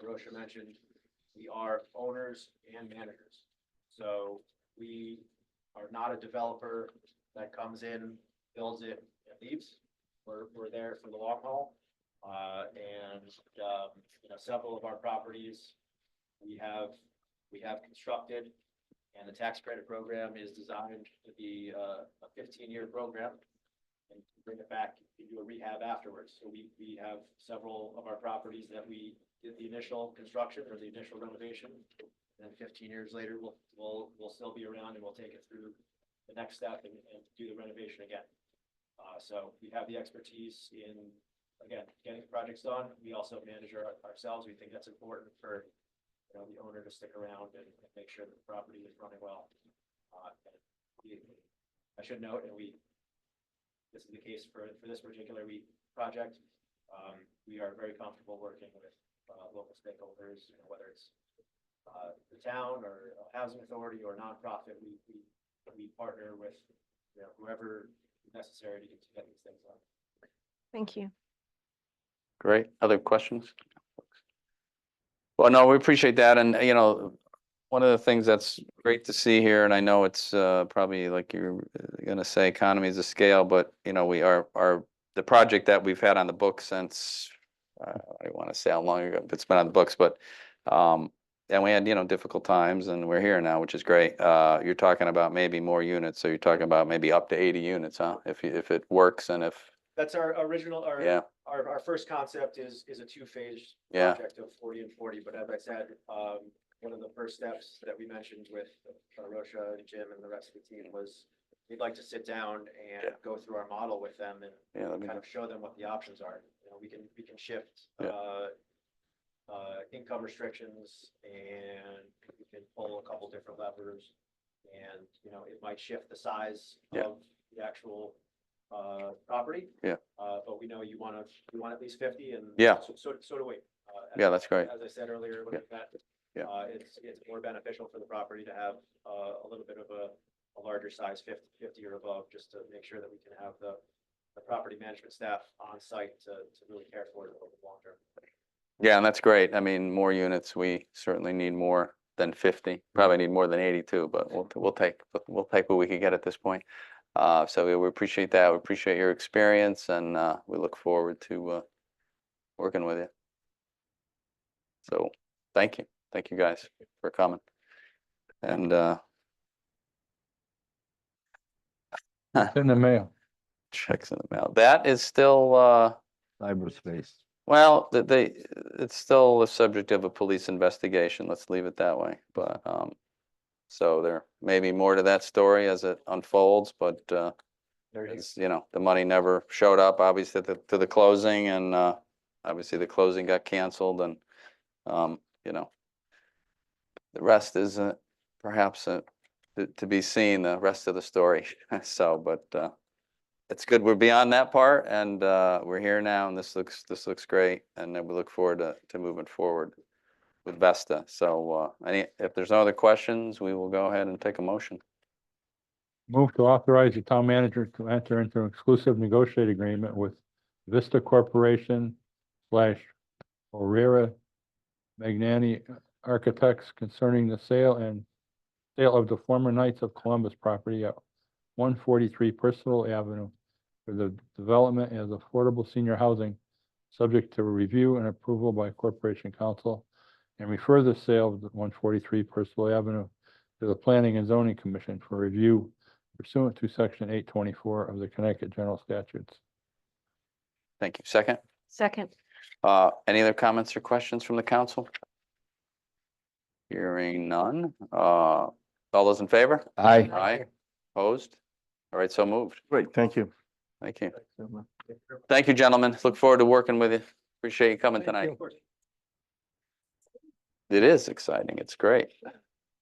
[SPEAKER 9] Arosha mentioned, we are owners and managers. So we are not a developer that comes in, builds it, and leaves. We're there for the long haul. And several of our properties we have constructed, and the tax credit program is designed to be a 15-year program and bring it back and do a rehab afterwards. So we have several of our properties that we did the initial construction or the initial renovation, and then 15 years later we'll still be around and we'll take it through the next step and do the renovation again. So we have the expertise in, again, getting projects done. We also manage ourselves. We think that's important for the owner to stick around and make sure that the property is running well. And I should note, and this is the case for this particular project. We are very comfortable working with local stakeholders, whether it's the town or a housing authority or nonprofit. We partner with whoever is necessary to get these things done.
[SPEAKER 10] Thank you.
[SPEAKER 1] Great. Other questions? Well, no, we appreciate that. And, one of the things that's great to see here, and I know it's probably like you're gonna say economies of scale, but we are the project that we've had on the books since I don't want to say how long ago it's been on the books, but and we had difficult times, and we're here now, which is great. You're talking about maybe more units, so you're talking about maybe up to 80 units, huh? If it works and if
[SPEAKER 9] That's our original,
[SPEAKER 1] yeah.
[SPEAKER 9] our first concept is a two-phase
[SPEAKER 1] Yeah.
[SPEAKER 9] project of 40 and 40, but as I said, one of the first steps that we mentioned with Rosha and Jim and the rest of the team was we'd like to sit down and
[SPEAKER 1] Yeah.
[SPEAKER 9] go through our model with them and
[SPEAKER 1] Yeah, that'd be
[SPEAKER 9] kind of show them what the options are. We can shift
[SPEAKER 1] Yeah.
[SPEAKER 9] income restrictions, and we can pull a couple different levers, and it might shift the size
[SPEAKER 1] Yeah.
[SPEAKER 9] of the actual property.
[SPEAKER 1] Yeah.
[SPEAKER 9] But we know you want at least 50, and
[SPEAKER 1] Yeah.
[SPEAKER 9] so do we.
[SPEAKER 1] Yeah, that's great.
[SPEAKER 9] As I said earlier, looking at
[SPEAKER 1] Yeah.
[SPEAKER 9] it's more beneficial for the property to have a little bit of a larger size, 50 or above, just to make sure that we can have the property management staff on site to really care for it over the long term.
[SPEAKER 1] Yeah, and that's great. I mean, more units, we certainly need more than 50, probably need more than 82, but we'll take what we can get at this point. So we appreciate that. We appreciate your experience, and we look forward to working with you. So thank you. Thank you guys for coming. And
[SPEAKER 4] It's in the mail.
[SPEAKER 1] checks in the mail. That is still
[SPEAKER 8] Cyberspace.
[SPEAKER 1] well, it's still the subject of a police investigation. Let's leave it that way. But so there may be more to that story as it unfolds, but it's, the money never showed up, obviously, to the closing, and obviously the closing got canceled, and the rest is perhaps to be seen, the rest of the story. So, but it's good we're beyond that part, and we're here now, and this looks great, and then we look forward to moving forward with Vesta. So if there's no other questions, we will go ahead and take a motion.
[SPEAKER 4] Move to authorize the town manager to enter into an exclusive negotiated agreement with Vista Corporation / Orera Magnani Architects concerning the sale of the former Knights of Columbus property at 143 Percival Avenue for the development as affordable senior housing, subject to review and approval by Corporation Council, and refer the sale of the 143 Percival Avenue to the Planning and Zoning Commission for review pursuant to Section 824 of the Connecticut General Statutes.
[SPEAKER 1] Thank you. Second,
[SPEAKER 10] Second.
[SPEAKER 1] any other comments or questions from the council? Hearing none. All those in favor?
[SPEAKER 8] Aye.
[SPEAKER 1] Aye. Opposed? All right, so moved.
[SPEAKER 6] Great, thank you.
[SPEAKER 1] Thank you. Thank you, gentlemen. Look forward to working with you. Appreciate you coming tonight. It is exciting. It's great.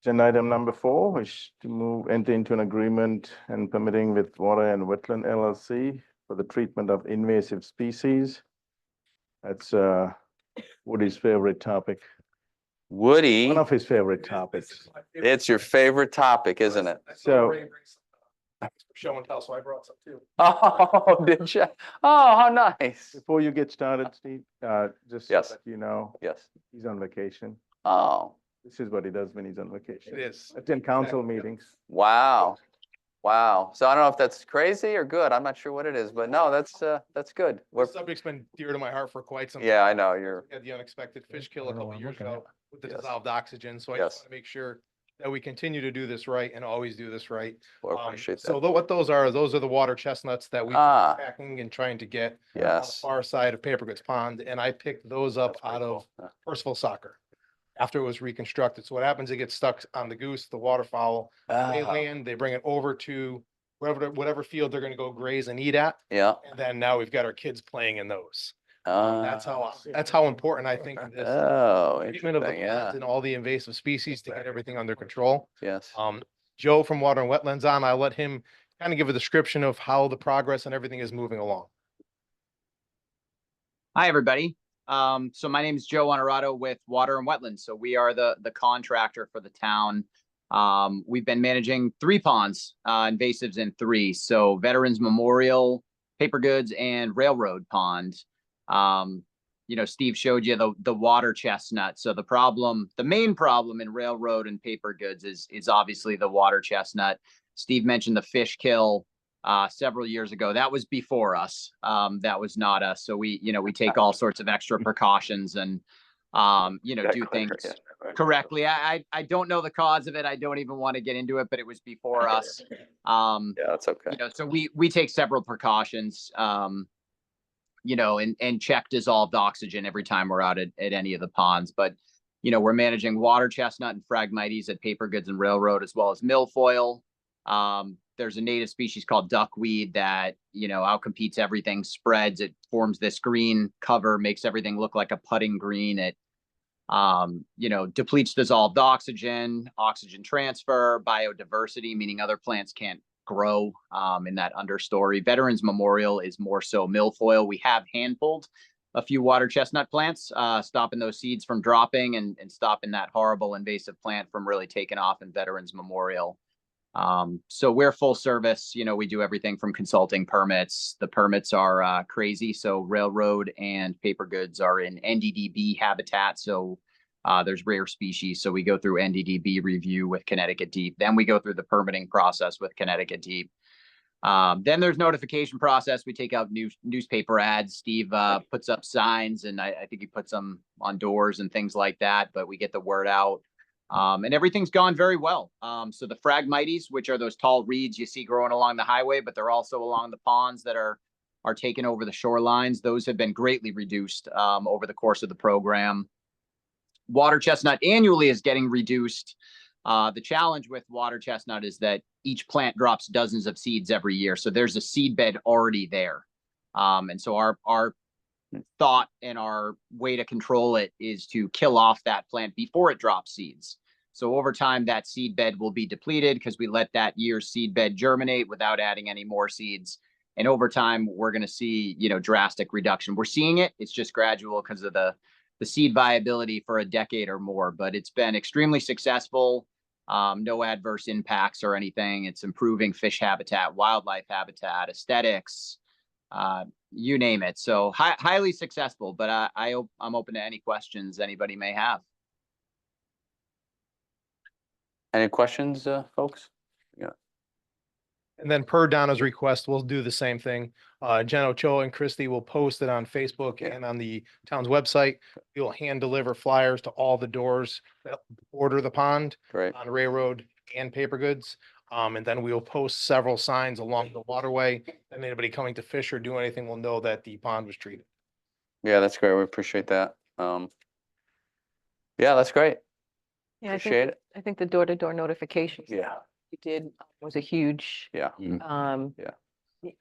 [SPEAKER 6] Agenda item number 4 is to enter into an agreement and permitting with Water and Wetland LLC for the treatment of invasive species. That's Woody's favorite topic,
[SPEAKER 1] Woody,
[SPEAKER 6] one of his favorite topics.
[SPEAKER 1] it's your favorite topic, isn't it?
[SPEAKER 6] So
[SPEAKER 7] Show and tell, so I brought some too.
[SPEAKER 1] Oh, did you? Oh, how nice.
[SPEAKER 6] before you get started, Steve, just so
[SPEAKER 1] Yes.
[SPEAKER 6] that you know,
[SPEAKER 1] Yes.
[SPEAKER 6] he's on vacation.
[SPEAKER 1] Oh,
[SPEAKER 6] This is what he does when he's on vacation.
[SPEAKER 7] It is.
[SPEAKER 6] Attend council meetings.
[SPEAKER 1] wow. Wow. So I don't know if that's crazy or good. I'm not sure what it is, but no, that's good.
[SPEAKER 7] The subject's been dear to my heart for quite some time.
[SPEAKER 1] Yeah, I know, you're,
[SPEAKER 7] We had the unexpected fish kill
[SPEAKER 4] I
[SPEAKER 7] a
[SPEAKER 4] know
[SPEAKER 7] couple
[SPEAKER 4] what I'm
[SPEAKER 7] years
[SPEAKER 4] looking
[SPEAKER 7] ago with the
[SPEAKER 1] Yes.
[SPEAKER 7] dissolved oxygen, so I
[SPEAKER 1] Yes.
[SPEAKER 7] just want to make sure that we continue to do this right and always do this right.
[SPEAKER 1] well, I appreciate
[SPEAKER 7] So
[SPEAKER 1] that.
[SPEAKER 7] what those are the water chestnuts that we
[SPEAKER 1] Ah,
[SPEAKER 7] packing and trying to get on the
[SPEAKER 1] yes.
[SPEAKER 7] far side of Paper Goods Pond, and I picked those up
[SPEAKER 1] That's pretty
[SPEAKER 7] out of
[SPEAKER 1] cool.
[SPEAKER 7] Percival Soccer after it was reconstructed. So what happens, it gets stuck on the goose, the waterfowl. They
[SPEAKER 1] Ah,
[SPEAKER 7] land, they bring it over to whatever field they're gonna go graze and eat at.
[SPEAKER 1] yeah.
[SPEAKER 7] And then now we've got our kids playing in those.
[SPEAKER 11] That's how important I think this
[SPEAKER 1] Oh,
[SPEAKER 11] treatment of the
[SPEAKER 1] interesting, yeah,
[SPEAKER 11] ponds and all the invasive species to get everything under control.
[SPEAKER 1] yes.
[SPEAKER 11] Joe from Water and Wetlands on, I'll let him kind of give a description of how the progress and everything is moving along.
[SPEAKER 12] Hi, everybody. So my name is Joe Honorato with Water and Wetlands. So we are the contractor for the town. We've been managing 3 ponds, invasives in 3. So Veterans Memorial, Paper Goods, and Railroad Pond. Steve showed you the water chestnut. So the main problem in Railroad and Paper Goods is obviously the water chestnut. Steve mentioned the fish kill several years ago. That was before us. That was not us. So we take all sorts of extra precautions and do things correctly. I don't know the cause of it. I don't even want to get into it, but it was before us.
[SPEAKER 1] Yeah, that's okay.
[SPEAKER 12] So we take several precautions. And check dissolved oxygen every time we're out at any of the ponds. But, we're managing water chestnut and Phragmites at Paper Goods and Railroad, as well as milfoil. There's a native species called duckweed that, outcompetes everything, spreads. It forms this green cover, makes everything look like a putting green. It, depletes dissolved oxygen transfer, biodiversity, meaning other plants can't grow in that understory. Veterans Memorial is more so milfoil. We have hand pulled a few water chestnut plants, stopping those seeds from dropping and stopping that horrible invasive plant from really taking off in Veterans Memorial. So we're full service. We do everything from consulting permits. The permits are crazy. So Railroad and Paper Goods are in NDDB habitat. So there's rare species. So we go through NDDB review with Connecticut Deep. Then we go through the permitting process with Connecticut Deep. Then there's notification process. We take out newspaper ads. Steve puts up signs, and I think he puts them on doors and things like that. But we get the word out. And everything's gone very well. So the Phragmites, which are those tall reeds you see growing along the highway, but they're also along the ponds that are taking over the shorelines. Those have been greatly reduced over the course of the program. Water chestnut annually is getting reduced. The challenge with water chestnut is that each plant drops dozens of seeds every year. So there's a seed bed already there. And so our thought and our way to control it is to kill off that plant before it drops seeds. So over time, that seed bed will be depleted because we let that year's seed bed germinate without adding any more seeds. And over time, we're going to see, drastic reduction. We're seeing it. It's just gradual because of the seed viability for a decade or more, but it's been extremely successful. No adverse impacts or anything. It's improving fish habitat, wildlife habitat, aesthetics, you name it. So highly successful, but I'm open to any questions anybody may have.
[SPEAKER 1] Any questions, folks?
[SPEAKER 11] And then per Donna's request, we'll do the same thing. Jen Ochoa and Christy will post it on Facebook and on the town's website. You'll hand deliver flyers to all the doors that border the pond
[SPEAKER 1] Great.
[SPEAKER 11] on Railroad and Paper Goods. And then we'll post several signs along the waterway. And anybody coming to fish or do anything will know that the pond was treated.
[SPEAKER 1] Yeah, that's great. We appreciate that. Yeah, that's great.
[SPEAKER 10] Yeah,
[SPEAKER 1] Appreciate it.
[SPEAKER 10] I think the door-to-door notifications
[SPEAKER 1] Yeah.
[SPEAKER 10] we did was a huge,
[SPEAKER 1] Yeah.
[SPEAKER 10] yeah.
[SPEAKER 1] Yeah.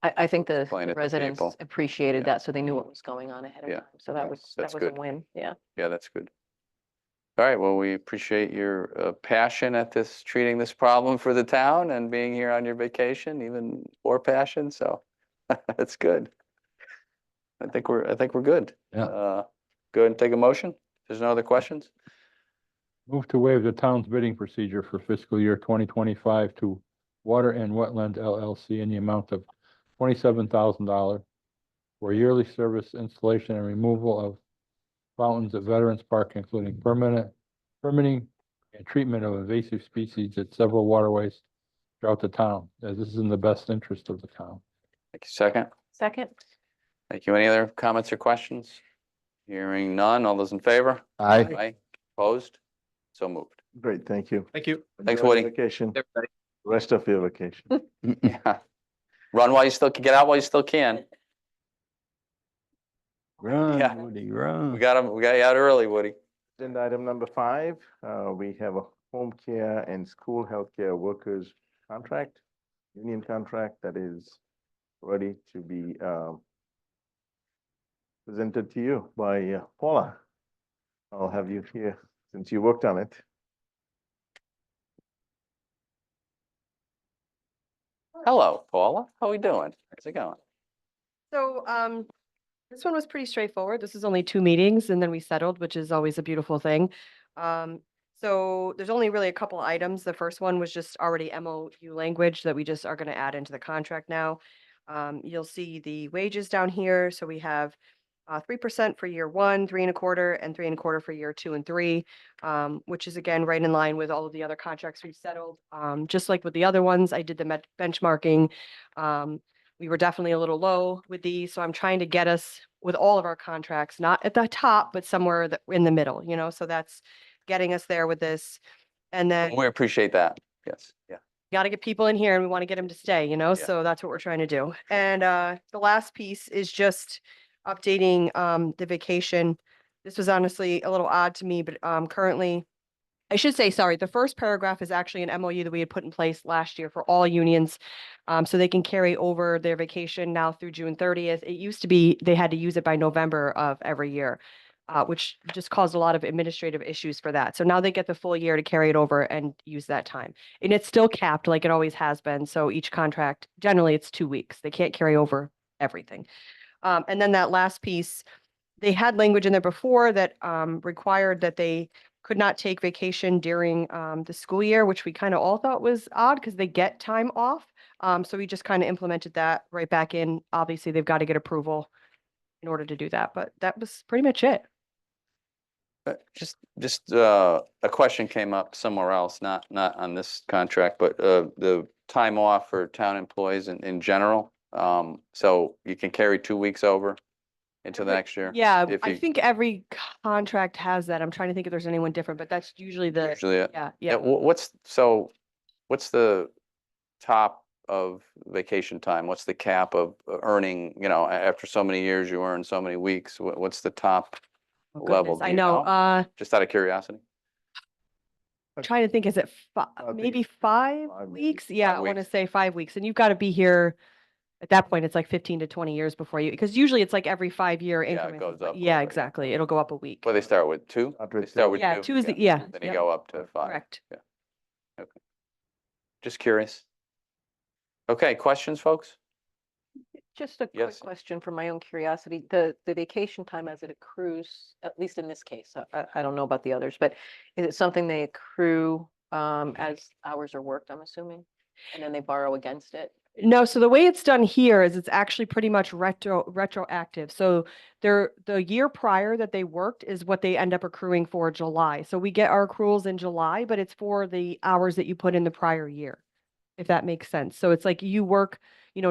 [SPEAKER 10] I think the
[SPEAKER 1] Explain it to
[SPEAKER 10] residents
[SPEAKER 1] people.
[SPEAKER 10] appreciated
[SPEAKER 1] Yeah.
[SPEAKER 10] that, so they knew what was going on ahead of
[SPEAKER 1] Yeah.
[SPEAKER 10] time. So that was
[SPEAKER 1] That's
[SPEAKER 10] a
[SPEAKER 1] good.
[SPEAKER 10] win, yeah.
[SPEAKER 1] Yeah, that's good. All right, well, we appreciate your passion at treating this problem for the town and being here on your vacation, even more passion, so that's good. I think we're good.
[SPEAKER 4] Yeah.
[SPEAKER 1] Go ahead and take a motion. There's no other questions?
[SPEAKER 4] Move to waive the town's bidding procedure for fiscal year 2025 to Water and Wetland LLC in the amount of $27,000 for yearly service installation and removal of fountains at Veterans Park, including permitting and treatment of invasive species at several waterways throughout the town, as this is in the best interest of the town.
[SPEAKER 1] Thank you. Second.
[SPEAKER 10] Second,
[SPEAKER 1] Thank you. Any other comments or questions? Hearing none. All those in favor?
[SPEAKER 8] Aye.
[SPEAKER 1] Aye. Opposed? So moved.
[SPEAKER 6] Great, thank you.
[SPEAKER 11] Thank you.
[SPEAKER 1] Thanks,
[SPEAKER 6] Enjoy your
[SPEAKER 1] Woody.
[SPEAKER 6] Vacation,
[SPEAKER 12] Everybody.
[SPEAKER 6] rest of your vacation.
[SPEAKER 1] Yeah. Run while you still can, get out while you still can.
[SPEAKER 8] Run,
[SPEAKER 1] Yeah.
[SPEAKER 8] Woody, run.
[SPEAKER 1] We got you out early, Woody.
[SPEAKER 6] Agenda item number 5, we have a home care and school healthcare workers contract, union contract that is ready to be presented to you by Paula. I'll have you here since you worked on it.
[SPEAKER 1] Hello, Paula. How we doing? How's it going?
[SPEAKER 13] So, this one was pretty straightforward. This is only 2 meetings and then we settled, which is always a beautiful thing. So there's only really a couple items. The first one was just already MOU language that we just are gonna add into the contract now. You'll see the wages down here. So we have 3% for year 1, 3.25, and 3.25 for year 2 and 3, which is again right in line with all of the other contracts we've settled. Just like with the other ones, I did the benchmarking. We were definitely a little low with these, so I'm trying to get us with all of our contracts, not at the top, but somewhere in the middle, so that's getting us there with this. And then
[SPEAKER 1] We appreciate that. Yes, yeah.
[SPEAKER 13] got to get people in here and we want to get them to stay, so that's what we're trying to do. And the last piece is just updating the vacation. This was honestly a little odd to me, but currently, I should say, sorry, the first paragraph is actually an MOU that we had put in place last year for all unions. So they can carry over their vacation now through June 30th. It used to be they had to use it by November of every year, which just caused a lot of administrative issues for that. So now they get the full year to carry it over and use that time. And it's still capped like it always has been. So each contract, generally it's 2 weeks. They can't carry over everything. And then that last piece, they had language in there before that required that they could not take vacation during the school year, which we kind of all thought was odd because they get time off. So we just kind of implemented that right back in. Obviously, they've got to get approval in order to do that, but that was pretty much it.
[SPEAKER 1] Just a question came up somewhere else, not on this contract, but the time off for town employees in general. So you can carry 2 weeks over into the next year?
[SPEAKER 13] Yeah,
[SPEAKER 1] If
[SPEAKER 13] I
[SPEAKER 1] you-
[SPEAKER 13] think every contract has that. I'm trying to think if there's anyone different, but that's usually the,
[SPEAKER 1] Usually,
[SPEAKER 13] yeah,
[SPEAKER 1] yeah,
[SPEAKER 13] yeah.
[SPEAKER 1] what's the top of vacation time? What's the cap of earning, after so many years, you earn so many weeks? What's the top
[SPEAKER 13] Oh,
[SPEAKER 1] level?
[SPEAKER 13] goodness,
[SPEAKER 1] Do
[SPEAKER 13] I
[SPEAKER 1] you
[SPEAKER 13] know,
[SPEAKER 1] Just out of curiosity?
[SPEAKER 13] trying to think, is it
[SPEAKER 6] I think
[SPEAKER 13] maybe
[SPEAKER 6] it's
[SPEAKER 13] 5
[SPEAKER 6] 5
[SPEAKER 13] weeks?
[SPEAKER 6] weeks.
[SPEAKER 13] Yeah,
[SPEAKER 1] 5
[SPEAKER 13] I want to
[SPEAKER 1] weeks.
[SPEAKER 13] say 5 weeks. And you've got to be here, at that point, it's like 15 to 20 years before you, because usually it's like every 5-year
[SPEAKER 1] Yeah, it
[SPEAKER 13] increments.
[SPEAKER 1] goes up a
[SPEAKER 13] Yeah,
[SPEAKER 1] little bit.
[SPEAKER 13] exactly. It'll go up a week.
[SPEAKER 1] Well, they start with 2?
[SPEAKER 6] Start
[SPEAKER 1] They
[SPEAKER 6] with
[SPEAKER 1] start
[SPEAKER 6] two.
[SPEAKER 1] with
[SPEAKER 13] Yeah,
[SPEAKER 1] 2.
[SPEAKER 13] 2 is the, yeah.
[SPEAKER 1] Then you
[SPEAKER 13] yep,
[SPEAKER 1] go up to 5.
[SPEAKER 13] Correct.
[SPEAKER 1] Yeah. Okay. Just curious. Okay, questions, folks?
[SPEAKER 10] Just a quick
[SPEAKER 1] Yes.
[SPEAKER 10] question from my own curiosity. The vacation time as it accrues, at least in this case, I don't know about the others, but is it something they accrue as hours are worked, I'm assuming? And then they borrow against it?
[SPEAKER 13] No, so the way it's done here is it's actually pretty much retroactive. So the year prior that they worked is what they end up accruing for July. So we get our accruals in July, but it's for the hours that you put in the prior year, if that makes sense. So it's like you work,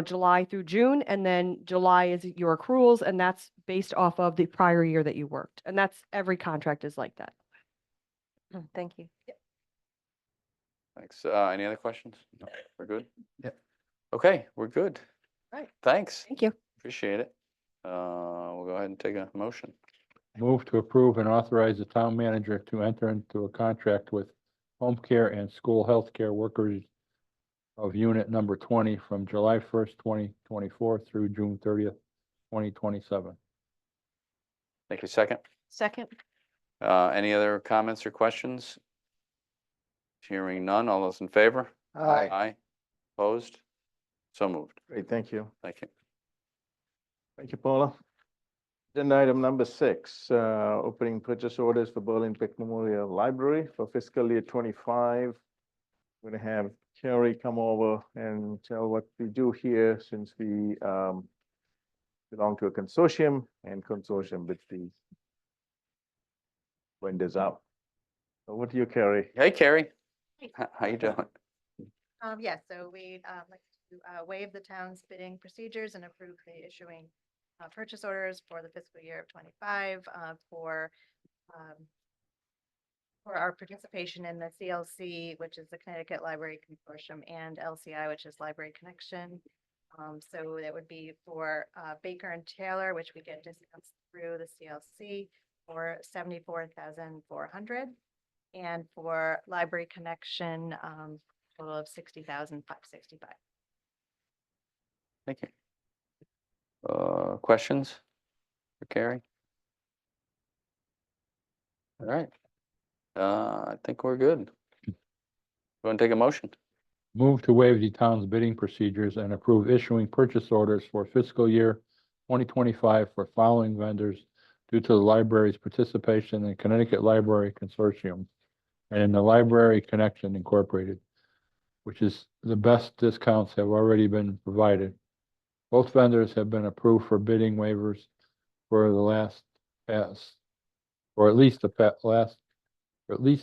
[SPEAKER 13] July through June, and then July is your accruals, and that's based off of the prior year that you worked. And that's every contract is like that.
[SPEAKER 10] Thank you.
[SPEAKER 1] Thanks. Any other questions? No, we're good? Yep. Okay, we're good.
[SPEAKER 13] Right.
[SPEAKER 1] Thanks.
[SPEAKER 13] Thank you.
[SPEAKER 1] Appreciate it. We'll go ahead and take a motion.
[SPEAKER 4] Move to approve and authorize the town manager to enter into a contract with home care and school health care workers of unit number 20 from July 1st, 2024 through June 30th, 2027.
[SPEAKER 1] Thank you. Second.
[SPEAKER 10] Second?
[SPEAKER 1] Any other comments or questions? Hearing none. All those in favor?
[SPEAKER 2] Aye.
[SPEAKER 1] Aye. Opposed? So moved.
[SPEAKER 6] Great, thank you.
[SPEAKER 1] Thank you.
[SPEAKER 6] Thank you, Paula. Agenda item number 6, opening purchase orders for Berlin Pick Memorial Library for fiscal year 25. We're going to have Carrie come over and tell what we do here since we belong to a consortium and consortium with the vendors out. So what do you, Carrie?
[SPEAKER 1] Hey, Carrie. How you doing?
[SPEAKER 14] Yes, so we'd like to waive the town's bidding procedures and approve the issuing purchase orders for the fiscal year of 25 for our participation in the CLC, which is the Connecticut Library Consortium, and LCI, which is Library Connection. So that would be for Baker and Taylor, which we get discounts through the CLC for $74,400, and for Library Connection, total of $60,565.
[SPEAKER 1] Thank you. Questions? for Carrie? All right. I think we're good. Want to take a motion?
[SPEAKER 4] Move to waive the town's bidding procedures and approve issuing purchase orders for fiscal year 2025 for following vendors due to the library's participation in Connecticut Library Consortium and in the Library Connection Incorporated, which is the best discounts have already been provided. Both vendors have been approved for bidding waivers for at least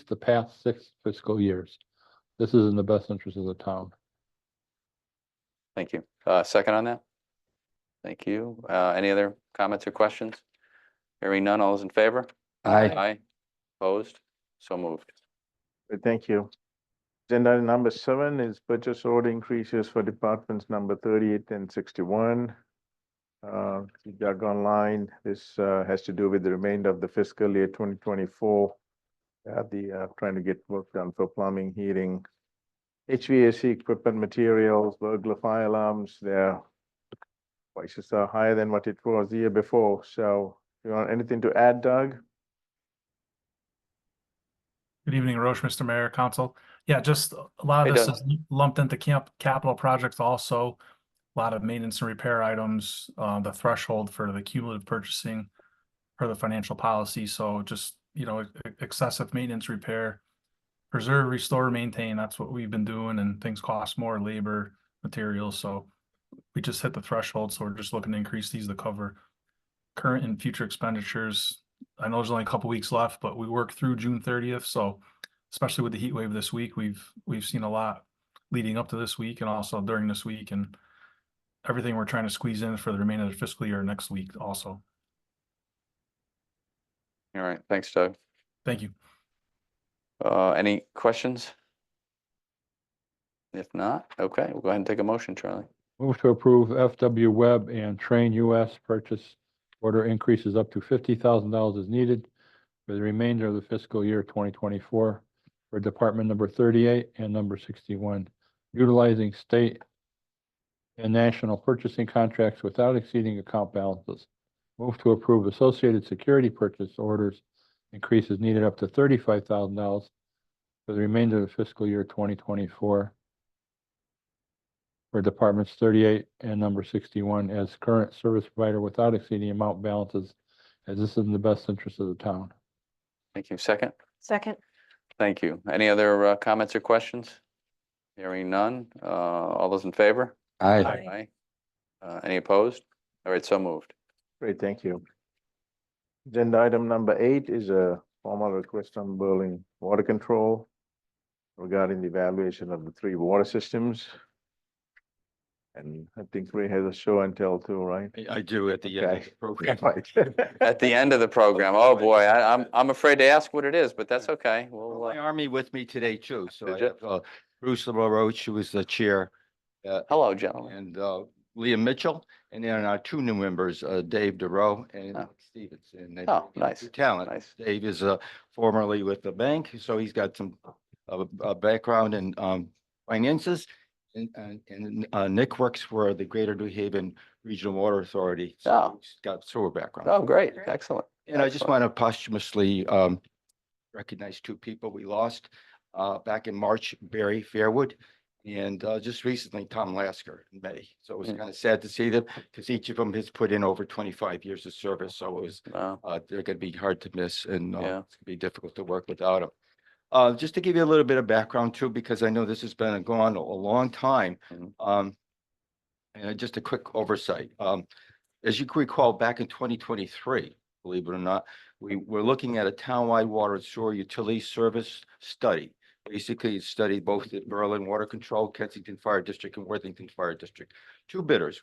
[SPEAKER 4] the past 6 fiscal years. This is in the best interest of the town.
[SPEAKER 1] Thank you. Second on that? Thank you. Any other comments or questions? Hearing none, all those in favor?
[SPEAKER 8] Aye.
[SPEAKER 1] Aye. Opposed? So moved.
[SPEAKER 6] Thank you. Agenda item number 7 is purchase order increases for departments number 38 and 61. You dug online, this has to do with the remainder of the fiscal year 2024. Trying to get work done for plumbing, heating, HVAC equipment, materials, burglar fire alarms. Their prices are higher than what it was the year before. So you want anything to add, Doug?
[SPEAKER 15] Good evening, Roche, Mr. Mayor, Council. Yeah, just a lot of
[SPEAKER 1] Hey,
[SPEAKER 15] this
[SPEAKER 1] Doug.
[SPEAKER 15] is lumped into capital projects also. A lot of maintenance and repair items, the threshold for the cumulative purchasing per the financial policy. So just, excessive maintenance, repair, preserve, restore, maintain. That's what we've been doing, and things cost more, labor, materials. So we just hit the threshold. So we're just looking to increase these to cover current and future expenditures. I know there's only a couple weeks left, but we work through June 30th. So especially with the heat wave this week, we've seen a lot leading up to this week and also during this week, and everything we're trying to squeeze in for the remainder of the fiscal year next week also.
[SPEAKER 1] All right. Thanks, Doug.
[SPEAKER 15] Thank you.
[SPEAKER 1] Any questions? If not, okay, we'll go ahead and take a motion, Charlie.
[SPEAKER 4] Move to approve FW Web and Train US purchase order increases up to $50,000 as needed for the remainder of the fiscal year 2024 for Department number 38 and number 61, utilizing state and national purchasing contracts without exceeding account balances. Move to approve associated security purchase orders increases needed up to $35,000 for the remainder of the fiscal year 2024 for Departments 38 and number 61 as current service provider without exceeding amount balances, as this is in the best interest of the town.
[SPEAKER 1] Thank you. Second?
[SPEAKER 10] Second.
[SPEAKER 1] Thank you. Any other comments or questions? Hearing none. All those in favor?
[SPEAKER 8] Aye.
[SPEAKER 1] Aye. Any opposed? All right, so moved.
[SPEAKER 6] Great, thank you. Agenda item number 8 is a formal request from Berlin Water Control regarding the evaluation of the 3 water systems. And I think Ray has a show and tell too, right?
[SPEAKER 8] I do at the end of the program.
[SPEAKER 6] Right.
[SPEAKER 1] At the end of the program. Oh, boy, I'm afraid to ask what it is, but that's okay. We'll,
[SPEAKER 8] My army with me today too, so
[SPEAKER 1] Did
[SPEAKER 8] I
[SPEAKER 1] you?
[SPEAKER 8] have Bruce LaRoche, who is the chair,
[SPEAKER 1] hello, gentlemen.
[SPEAKER 8] and Liam Mitchell, and then our 2 new members, Dave DeRoe and
[SPEAKER 1] Oh.
[SPEAKER 8] Stevens. And they
[SPEAKER 1] Oh,
[SPEAKER 8] bring
[SPEAKER 1] nice.
[SPEAKER 8] good talent.
[SPEAKER 1] Nice.
[SPEAKER 8] Dave is formerly with the bank, so he's got some background in finances. And Nick works for the Greater New Haven Regional Water Authority. So
[SPEAKER 1] Oh.
[SPEAKER 8] he's got sewer background.
[SPEAKER 1] Oh, great. Excellent.
[SPEAKER 8] And I just
[SPEAKER 1] Excellent.
[SPEAKER 8] want to posthumously recognize 2 people we lost back in March, Barry Fairwood, and just recently Tom Lasker in May. So it was
[SPEAKER 1] Mm.
[SPEAKER 8] kind of sad to see them because each of them has put in over 25 years of service. So it was they're going to be hard to miss, and
[SPEAKER 1] Yeah.
[SPEAKER 8] it's going to be difficult to work without them. Just to give you a little bit of background too, because I know this has been going a long time.
[SPEAKER 1] Mhm.
[SPEAKER 8] And just a quick oversight. As you can recall, back in 2023, believe it or not, we were looking at a townwide water and sewer utility service study. Basically, it studied both the Berlin Water Control, Kensington Fire District, and Worthington Fire District. 2 bidders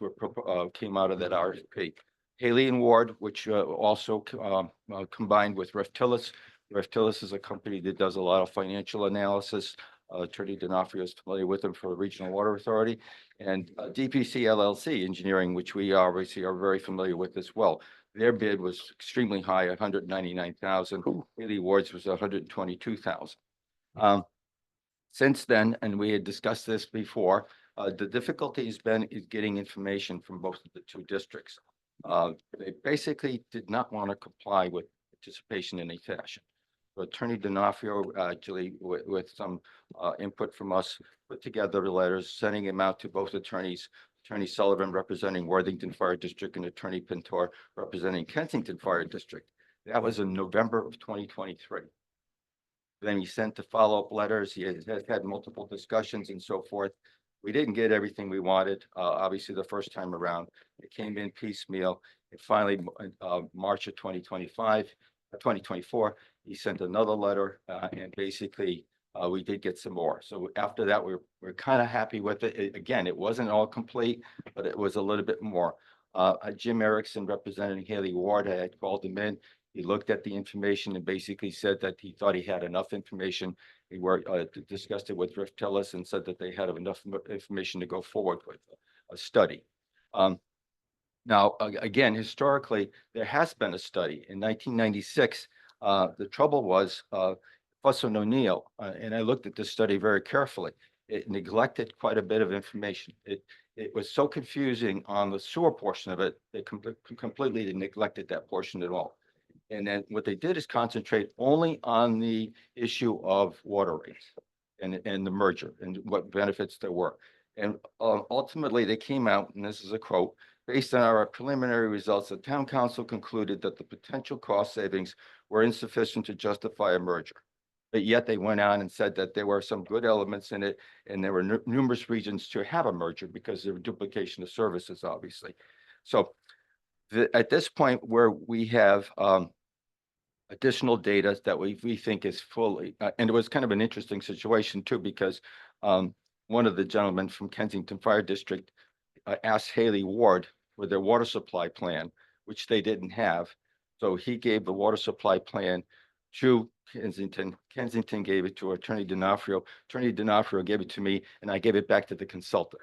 [SPEAKER 8] came out of that RFP. Haley and Ward, which also combined with Reftilis. Reftilis is a company that does a lot of financial analysis. Attorney D'Onofrio is familiar with them for the Regional Water Authority, and DPC LLC Engineering, which we obviously are very familiar with as well. Their bid was extremely high, 199,000. Haley Ward's was 122,000. Since then, and we had discussed this before, the difficulty has been getting information from both of the 2 districts. They basically did not want to comply with participation in any fashion. So Attorney D'Onofrio, actually, with some input from us, put together the letters, sending them out to both attorneys, Attorney Sullivan representing Worthington Fire District and Attorney Pintor representing Kensington Fire District. That was in November of 2023. Then he sent the follow-up letters. He has had multiple discussions and so forth. We didn't get everything we wanted, obviously, the first time around. It came in piecemeal. And finally, March of 2024, he sent another letter, and basically, we did get some more. So after that, we're kind of happy with it. Again, it wasn't all complete, but it was a little bit more. Jim Erickson, representing Haley Ward, I had called him in. He looked at the information and basically said that he thought he had enough information. We discussed it with Riff Tillis and said that they had enough information to go forward with a study. Now, again, historically, there has been a study in 1996. The trouble was Fuss and O'Neill, and I looked at this study very carefully. It neglected quite a bit of information. It was so confusing on the sewer portion of it, they completely neglected that portion at all. And then what they did is concentrate only on the issue of water rates and the merger and what benefits there were. And ultimately, they came out, and this is a quote, based on our preliminary results, the town council concluded that the potential cost savings were insufficient to justify a merger. But yet they went on and said that there were some good elements in it, and there were numerous reasons to have a merger because there were duplication of services, obviously. So at this point where we have additional data that we think is fully, and it was kind of an interesting situation too, because one of the gentlemen from Kensington Fire District asked Haley Ward for their water supply plan, which they didn't have. So he gave the water supply plan to Kensington. Kensington gave it to Attorney D'Onofrio. Attorney D'Onofrio gave it to me, and I gave it back to the consultant.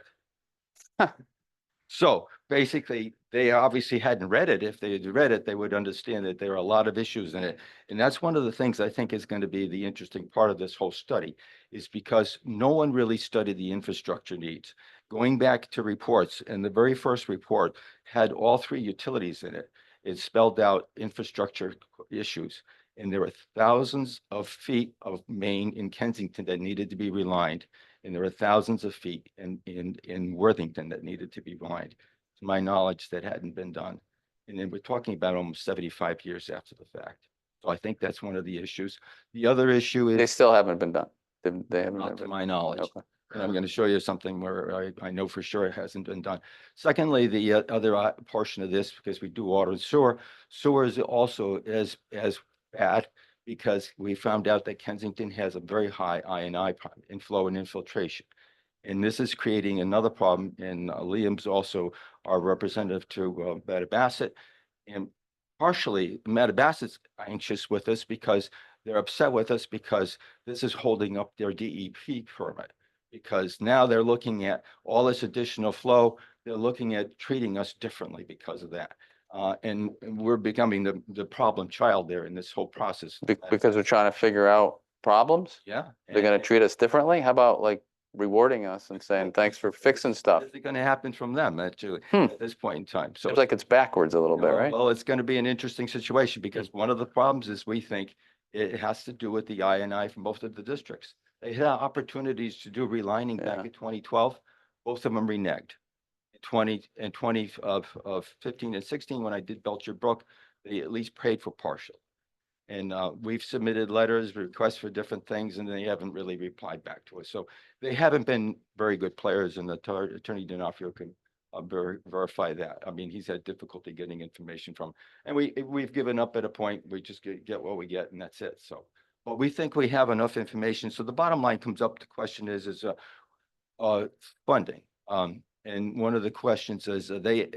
[SPEAKER 8] So basically, they obviously hadn't read it. If they had read it, they would understand that there are a lot of issues in it. And that's one of the things I think is going to be the interesting part of this whole study, is because no one really studied the infrastructure needs. Going back to reports, and the very first report had all three utilities in it. It spelled out infrastructure issues. And there were thousands of feet of main in Kensington that needed to be relined. And there were thousands of feet in Worthington that needed to be relined. To my knowledge, that hadn't been done. And then we're talking about almost 75 years after the fact. So I think that's one of the issues. The other issue is.
[SPEAKER 1] They still haven't been done. They haven't.
[SPEAKER 8] Not to
[SPEAKER 1] been-
[SPEAKER 8] my knowledge.
[SPEAKER 1] Okay.
[SPEAKER 8] And I'm going to show you something where I know for sure it hasn't been done. Secondly, the other portion of this, because we do water and sewer, sewer is also as bad, because we found out that Kensington has a very high I&I inflow and infiltration. And this is creating another problem. And Liam's also our representative to Mattabesett. And partially, Mattabessett's anxious with us because they're upset with us because this is holding up their DEP permit. Because now they're looking at all this additional flow. They're looking at treating us differently because of that. And we're becoming the problem child there in this whole process.
[SPEAKER 1] Because we're trying to figure out problems?
[SPEAKER 8] Yeah.
[SPEAKER 1] They're gonna treat us differently? How about like rewarding us and saying, thanks for fixing stuff?
[SPEAKER 8] Is it going to happen from them actually
[SPEAKER 1] Hmm.
[SPEAKER 8] at this point in time? So
[SPEAKER 1] Seems like it's backwards a little bit, right?
[SPEAKER 8] Well, it's going to be an interesting situation because one of the problems is we think it has to do with the I&I from both of the districts. They had opportunities to do relining back
[SPEAKER 1] Yeah.
[SPEAKER 8] in 2012. Both of them reneged. In 20 of 15 and 16, when I did Belcher Brook, they at least paid for partial. And we've submitted letters, requests for different things, and they haven't really replied back to us. So they haven't been very good players, and Attorney D'Onofrio can verify that. I mean, he's had difficulty getting information from, and we've given up at a point. We just get what we get, and that's it. So, but we think we have enough information. So the bottom line comes up. The question is funding. And one of the questions is they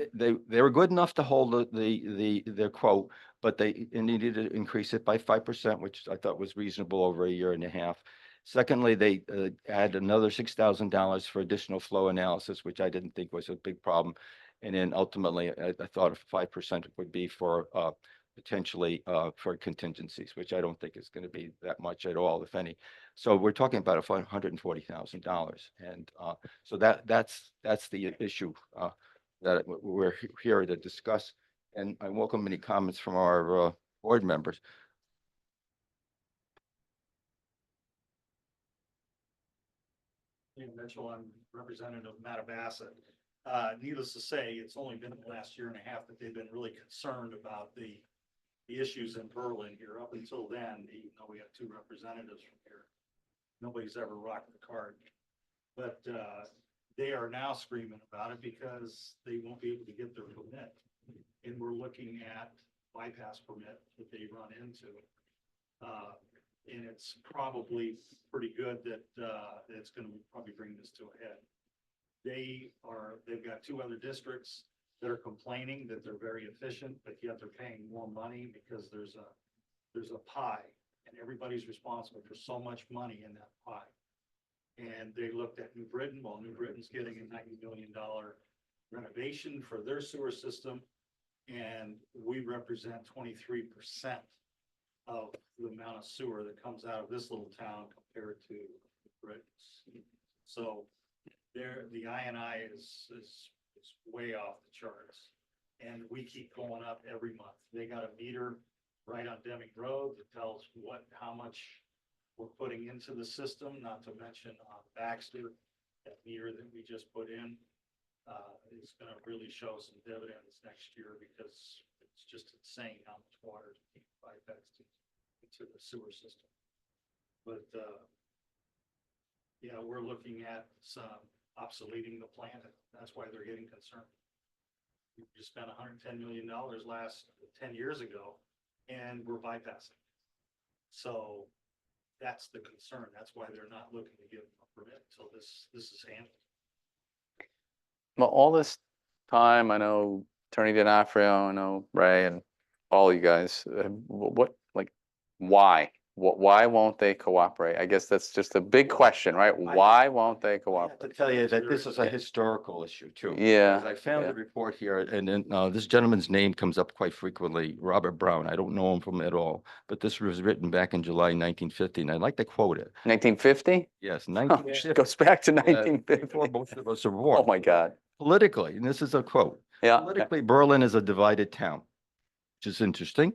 [SPEAKER 8] were good enough to hold their quote, but they needed to increase it by 5%, which I thought was reasonable over a year and a half. Secondly, they add another $6,000 for additional flow analysis, which I didn't think was a big problem. And then ultimately, I thought 5% would be for potentially for contingencies, which I don't think is going to be that much at all, if any. So we're talking about $140,000, and so that's the issue that we're here to discuss. And I welcome any comments from our board members.
[SPEAKER 16] Ian Mitchell, I'm representative of Mattabesset. Needless to say, it's only been the last year and a half that they've been really concerned about the issues in Berlin here. Up until then, even though we have two representatives from here, nobody's ever rocked the cart. But they are now screaming about it because they won't be able to get their permit. And we're looking at bypass permit that they run into. And it's probably pretty good that it's going to probably bring this to a head. They've got two other districts that are complaining that they're very efficient, but yet they're paying more money because there's a pie and everybody's responsible for so much money in that pie. And they looked at New Britain. Well, New Britain's getting a $90 million renovation for their sewer system. And we represent 23% of the amount of sewer that comes out of this little town compared to Britain's. So the INI is way off the charts. And we keep going up every month. They got a meter right on Deming Road that tells how much we're putting into the system, not to mention on Baxter, that meter that we just put in. Is going to really show some dividends next year because it's just insane how much water is being bypassed into the sewer system. But yeah, we're looking at some obsoleting the plant. That's why they're getting concerned. We just spent $110 million 10 years ago, and we're bypassing. So that's the concern. That's why they're not looking to give a permit until this is handled.
[SPEAKER 1] Well, all this time, I know Attorney D'Onofrio, I know Ray and all you guys, why? Why won't they cooperate? I guess that's just a big question, right? Why won't they
[SPEAKER 8] I have to
[SPEAKER 1] cooperate?
[SPEAKER 8] tell you that this is a historical issue too.
[SPEAKER 1] Yeah,
[SPEAKER 8] Because I found
[SPEAKER 1] yeah.
[SPEAKER 8] the report here, and then this gentleman's name comes up quite frequently, Robert Brown. I don't know him from at all, but this was written back in July 1950, and I'd like to quote it.
[SPEAKER 1] 1950?
[SPEAKER 8] Yes,
[SPEAKER 1] It
[SPEAKER 8] 1950.
[SPEAKER 1] goes back to
[SPEAKER 8] Before
[SPEAKER 1] 1950.
[SPEAKER 8] both of us are born.
[SPEAKER 1] Oh, my God.
[SPEAKER 8] Politically, and this is a quote.
[SPEAKER 1] Yeah.
[SPEAKER 8] Politically, Berlin is a divided town, which is interesting.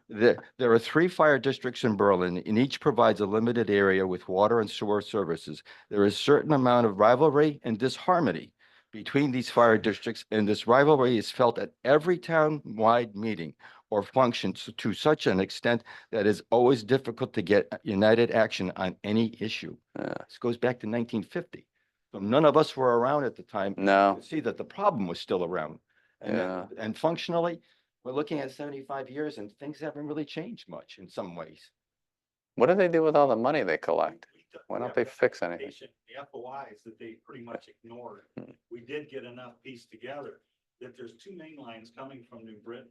[SPEAKER 8] There are 3 fire districts in Berlin, and each provides a limited area with water and sewer services. There is a certain amount of rivalry and disharmony between these fire districts, and this rivalry is felt at every town-wide meeting or function to such an extent that it's always difficult to get united action on any issue. This goes back to 1950. So none of us were around at the time.
[SPEAKER 1] No.
[SPEAKER 8] To see that the problem was still around.
[SPEAKER 1] Yeah.
[SPEAKER 8] And functionally, we're looking at 75 years and things haven't really changed much in some ways.
[SPEAKER 1] What do they do with all the money they collect? Why don't they fix anything?
[SPEAKER 16] The FOIs that they pretty much ignored. We did get enough pieced together that there's 2 main lines coming from New Britain.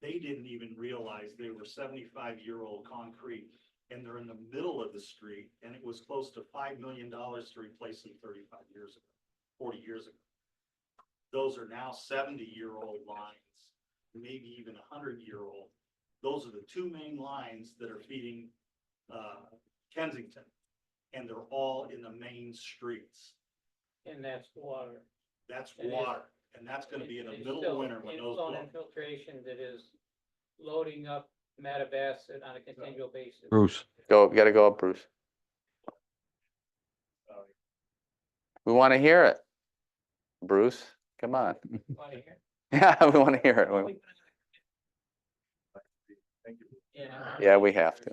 [SPEAKER 16] They didn't even realize they were 75-year-old concrete, and they're in the middle of the street, and it was close to $5 million to replace them 35 years ago, 40 years ago. Those are now 70-year-old lines, maybe even 100-year-old. Those are the 2 main lines that are feeding Kensington, and they're all in the main streets.
[SPEAKER 17] And that's water.
[SPEAKER 16] That's
[SPEAKER 17] And
[SPEAKER 16] water, and that's gonna be in the
[SPEAKER 17] It's
[SPEAKER 16] middle of
[SPEAKER 17] still
[SPEAKER 16] winter when those.
[SPEAKER 17] inflow and infiltration that is loading up Mattabesset on a continual basis.
[SPEAKER 8] Bruce.
[SPEAKER 1] You gotta go up, Bruce. We want to hear it. Bruce, come on.
[SPEAKER 17] Wanna hear?
[SPEAKER 1] Yeah, we want to hear it.
[SPEAKER 17] Yeah.
[SPEAKER 1] Yeah, we have to.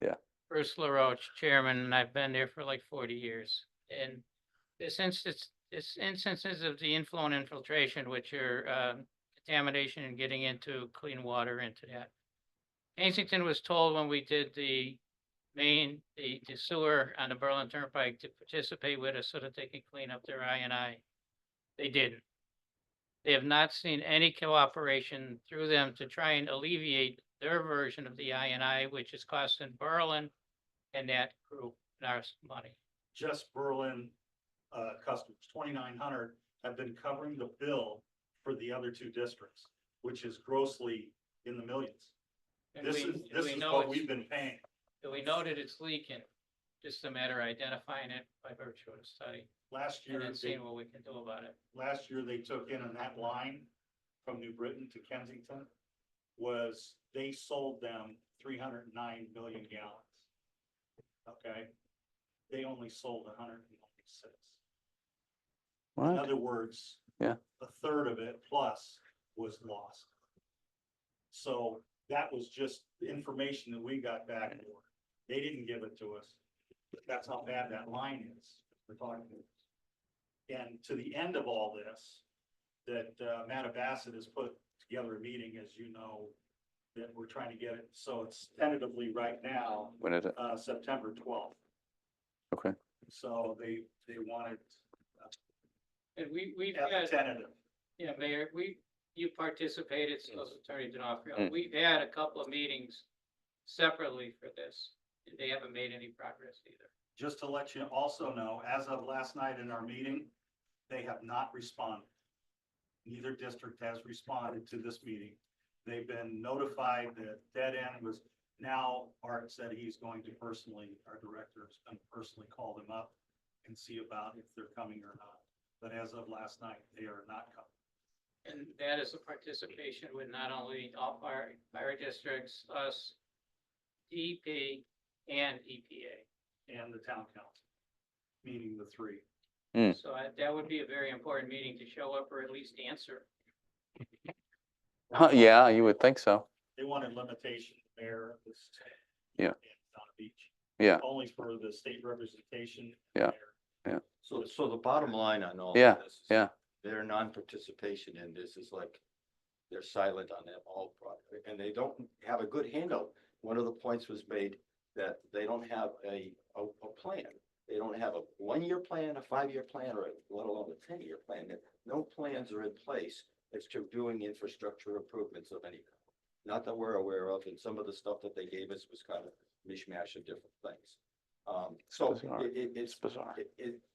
[SPEAKER 1] Yeah.
[SPEAKER 17] Bruce LaRoche, chairman, and I've been there for like 40 years. And this instances of the inflow and infiltration, which are contamination and getting into clean water into that. Kensington was told when we did the sewer on the Berlin Turnpike to participate with us so that they can clean up their INI. They didn't. They have not seen any cooperation through them to try and alleviate their version of the INI, which is costing Berlin and that group our money.
[SPEAKER 16] Just Berlin customers, 2,900 have been covering the bill for the other 2 districts, which is grossly in the millions.
[SPEAKER 17] And
[SPEAKER 16] This
[SPEAKER 17] we
[SPEAKER 16] is
[SPEAKER 17] know
[SPEAKER 16] what
[SPEAKER 17] it's-
[SPEAKER 16] we've been paying.
[SPEAKER 17] Do we know that it's leaking? Just a matter of identifying it by virtue of the study
[SPEAKER 16] Last year,
[SPEAKER 17] and then
[SPEAKER 16] they,
[SPEAKER 17] seeing what we can do about it.
[SPEAKER 16] last year they took in on that line from New Britain to Kensington was they sold them 309 million gallons. Okay? They only sold 196. In
[SPEAKER 1] What?
[SPEAKER 16] other words,
[SPEAKER 1] Yeah.
[SPEAKER 16] a third of it plus was lost. So that was just the information that we got back. They didn't give it to us. That's how bad that line is. We're talking. And to the end of all this, that Mattabassett has put together a meeting, as you know, that we're trying to get it. So it's tentatively right now,
[SPEAKER 1] When is it?
[SPEAKER 16] September 12th.
[SPEAKER 1] Okay.
[SPEAKER 16] So they wanted
[SPEAKER 17] And we've
[SPEAKER 16] as
[SPEAKER 17] had,
[SPEAKER 16] a tentative.
[SPEAKER 17] yeah, Mayor, you participated, so Attorney D'Onofrio,
[SPEAKER 1] Mm.
[SPEAKER 17] we've had a couple of meetings separately for this. And they haven't made any progress either.
[SPEAKER 16] Just to let you also know, as of last night in our meeting, they have not responded. Neither district has responded to this meeting. They've been notified that dead end was, now Art said he's going to personally, our director is going to personally call them up and see about if they're coming or not. But as of last night, they are not coming.
[SPEAKER 17] And that is a participation with not only all fire districts, us, DEP, and EPA.
[SPEAKER 16] And the town council, meaning the three.
[SPEAKER 17] So that would be a very important meeting to show up or at least answer.
[SPEAKER 1] Huh, yeah, you would think so.
[SPEAKER 16] They wanted limitation there.
[SPEAKER 1] Yeah.
[SPEAKER 16] On the beach.
[SPEAKER 1] Yeah.
[SPEAKER 16] Only for the state representation.
[SPEAKER 1] Yeah.
[SPEAKER 16] there.
[SPEAKER 1] Yeah.
[SPEAKER 8] So the bottom line on all
[SPEAKER 1] Yeah,
[SPEAKER 8] of this. is
[SPEAKER 1] yeah.
[SPEAKER 8] Their non-participation in this is like, they're silent on that whole project, and they don't have a good handle. One of the points was made that they don't have a plan. They don't have a 1-year plan, a 5-year plan, or let alone a 10-year plan. No plans are in place as to doing infrastructure improvements of any kind. Not that we're aware of, and some of the stuff that they gave us was kind of mishmash of different things. So
[SPEAKER 1] bizarre.
[SPEAKER 8] it's
[SPEAKER 1] bizarre.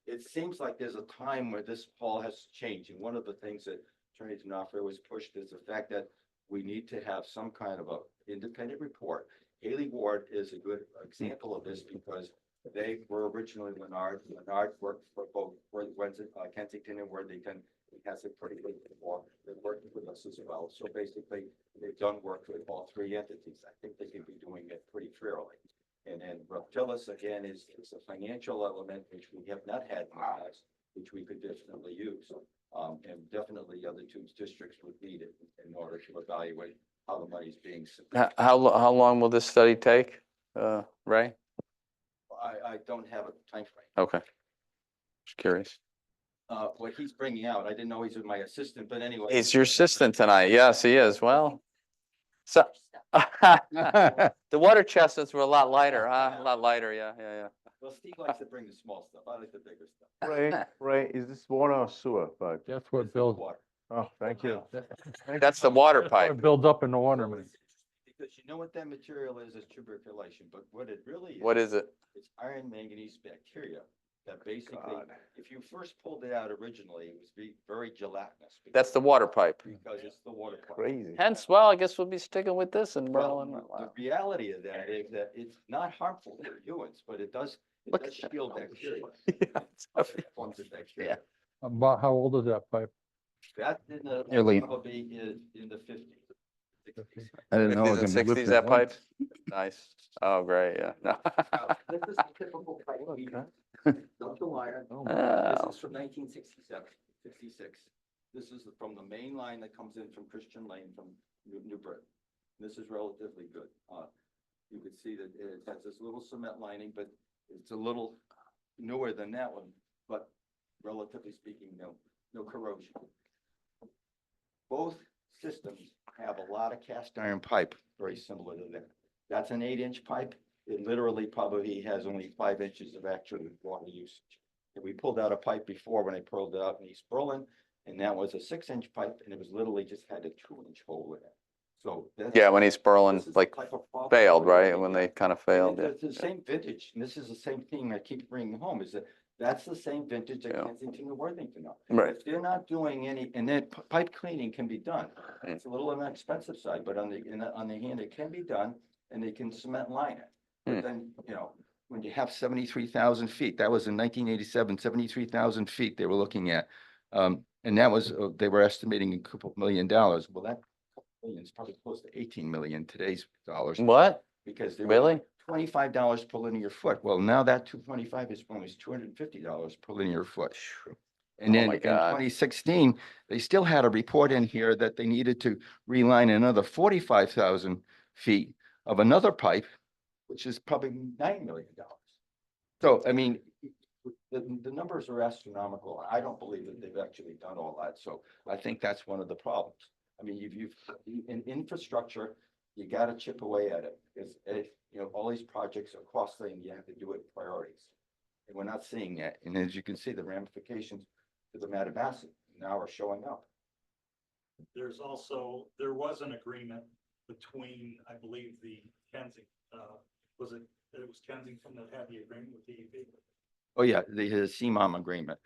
[SPEAKER 8] It seems like there's a time where this all has to change. And one of the things that Attorney D'Onofrio was pushed is the fact that we need to have some kind of a independent report. Haley Ward is a good example of this because they were originally Leonard. Leonard worked for both Kensington and Worthington. He has it pretty good before. They're working with us as well. So basically, they've done work with all three entities. I think they can be doing it pretty fairly. And then Reptilis again is a financial element which we have not had in the past, which we could definitely use. And definitely the other two districts would need it in order to evaluate how the money is being spent.
[SPEAKER 1] How long will this study take, Ray?
[SPEAKER 8] I don't have a timeframe.
[SPEAKER 1] Okay. Just curious.
[SPEAKER 8] What he's bringing out, I didn't know he's my assistant, but anyway.
[SPEAKER 1] He's your assistant tonight. Yes, he is. Well, so the water chestnuts were a lot lighter, huh? A lot lighter. Yeah, yeah, yeah.
[SPEAKER 8] Well, Steve likes to bring the small stuff. I like the bigger stuff.
[SPEAKER 6] Ray, is this water or sewer pipe?
[SPEAKER 4] That's what builds,
[SPEAKER 8] Water.
[SPEAKER 6] Oh, thank you.
[SPEAKER 1] That's the water
[SPEAKER 4] what
[SPEAKER 1] pipe.
[SPEAKER 4] builds up in the water. main.
[SPEAKER 8] Because you know what that material is tuberculation, but what it really is.
[SPEAKER 1] What is it?
[SPEAKER 8] It's iron manganese bacteria that basically,
[SPEAKER 6] God.
[SPEAKER 8] if you first pulled it out originally, it was very gelatinous.
[SPEAKER 1] That's the water pipe.
[SPEAKER 8] Because it's the water. part.
[SPEAKER 6] Crazy.
[SPEAKER 1] Hence, well, I guess we'll be sticking with this in Berlin.
[SPEAKER 8] Well,
[SPEAKER 1] Wow.
[SPEAKER 8] the reality of that is that it's not harmful to humans, but it does
[SPEAKER 1] Look at
[SPEAKER 8] shield bacteria.
[SPEAKER 1] Yeah,
[SPEAKER 8] Other forms of bacteria.
[SPEAKER 4] About how old is that pipe?
[SPEAKER 8] That in the,
[SPEAKER 6] Nearly-
[SPEAKER 8] probably in the 50s. 60s.
[SPEAKER 6] I didn't know.
[SPEAKER 1] 50s and 60s, that pipe? Nice. Oh, great, yeah. No.
[SPEAKER 8] This is a typical pipe. Ductile iron.
[SPEAKER 1] Oh.
[SPEAKER 8] This is from 1967, 66. This is from the main line that comes in from Christian Lane from New Britain. This is relatively good. You can see that it has this little cement lining, but it's a little newer than that one, but relatively speaking, no corrosion. Both systems have a lot of cast iron pipe, very similar to that. That's an 8-inch pipe. It literally probably has only 5 inches of actual water usage. And we pulled out a pipe before when I pulled it out in East Berlin, and that was a 6-inch pipe, and it was literally just had a 2-inch hole in it. So that's.
[SPEAKER 1] Yeah, when East Berlin
[SPEAKER 8] this is the
[SPEAKER 1] like
[SPEAKER 8] type of problem
[SPEAKER 1] failed,
[SPEAKER 8] we're
[SPEAKER 1] right?
[SPEAKER 8] looking
[SPEAKER 1] When
[SPEAKER 8] at.
[SPEAKER 1] they kind of
[SPEAKER 8] And
[SPEAKER 1] failed, yeah.
[SPEAKER 8] It's the same vintage, and this is the same thing I keep bringing home, is that that's the same vintage that
[SPEAKER 1] Yeah.
[SPEAKER 8] Kensington and Worthington are.
[SPEAKER 1] Right.
[SPEAKER 8] If they're not doing any, and then pipe cleaning can be done.
[SPEAKER 1] Mm.
[SPEAKER 8] It's a little on the expensive side, but on the hand, it can be done, and they can cement line it.
[SPEAKER 1] Mm.
[SPEAKER 8] But then, when you have 73,000 feet, that was in 1987, 73,000 feet they were looking at. And that was, they were estimating a couple $1 million. Well, that couple million is probably close to 18 million today's dollars.
[SPEAKER 1] What?
[SPEAKER 8] Because they were
[SPEAKER 1] Really?
[SPEAKER 8] $25 per linear foot. Well, now that 225 is almost $250 per linear foot. And
[SPEAKER 1] Oh
[SPEAKER 8] then
[SPEAKER 1] my
[SPEAKER 8] in
[SPEAKER 1] God.
[SPEAKER 8] 2016, they still had a report in here that they needed to reline another 45,000 feet of another pipe, which is probably $9 million. So, I mean, the numbers are astronomical. I don't believe that they've actually done all that. So I think that's one of the problems. I mean, in infrastructure, you got to chip away at it because all these projects are costly and you have to do it in priorities. And we're not seeing that. And as you can see, the ramifications to the Mattabesett now are showing up.
[SPEAKER 16] There was an agreement between, I believe, the Kensington, it was Kensington that had the agreement with DEP?
[SPEAKER 8] Oh, yeah, the CMOM agreement.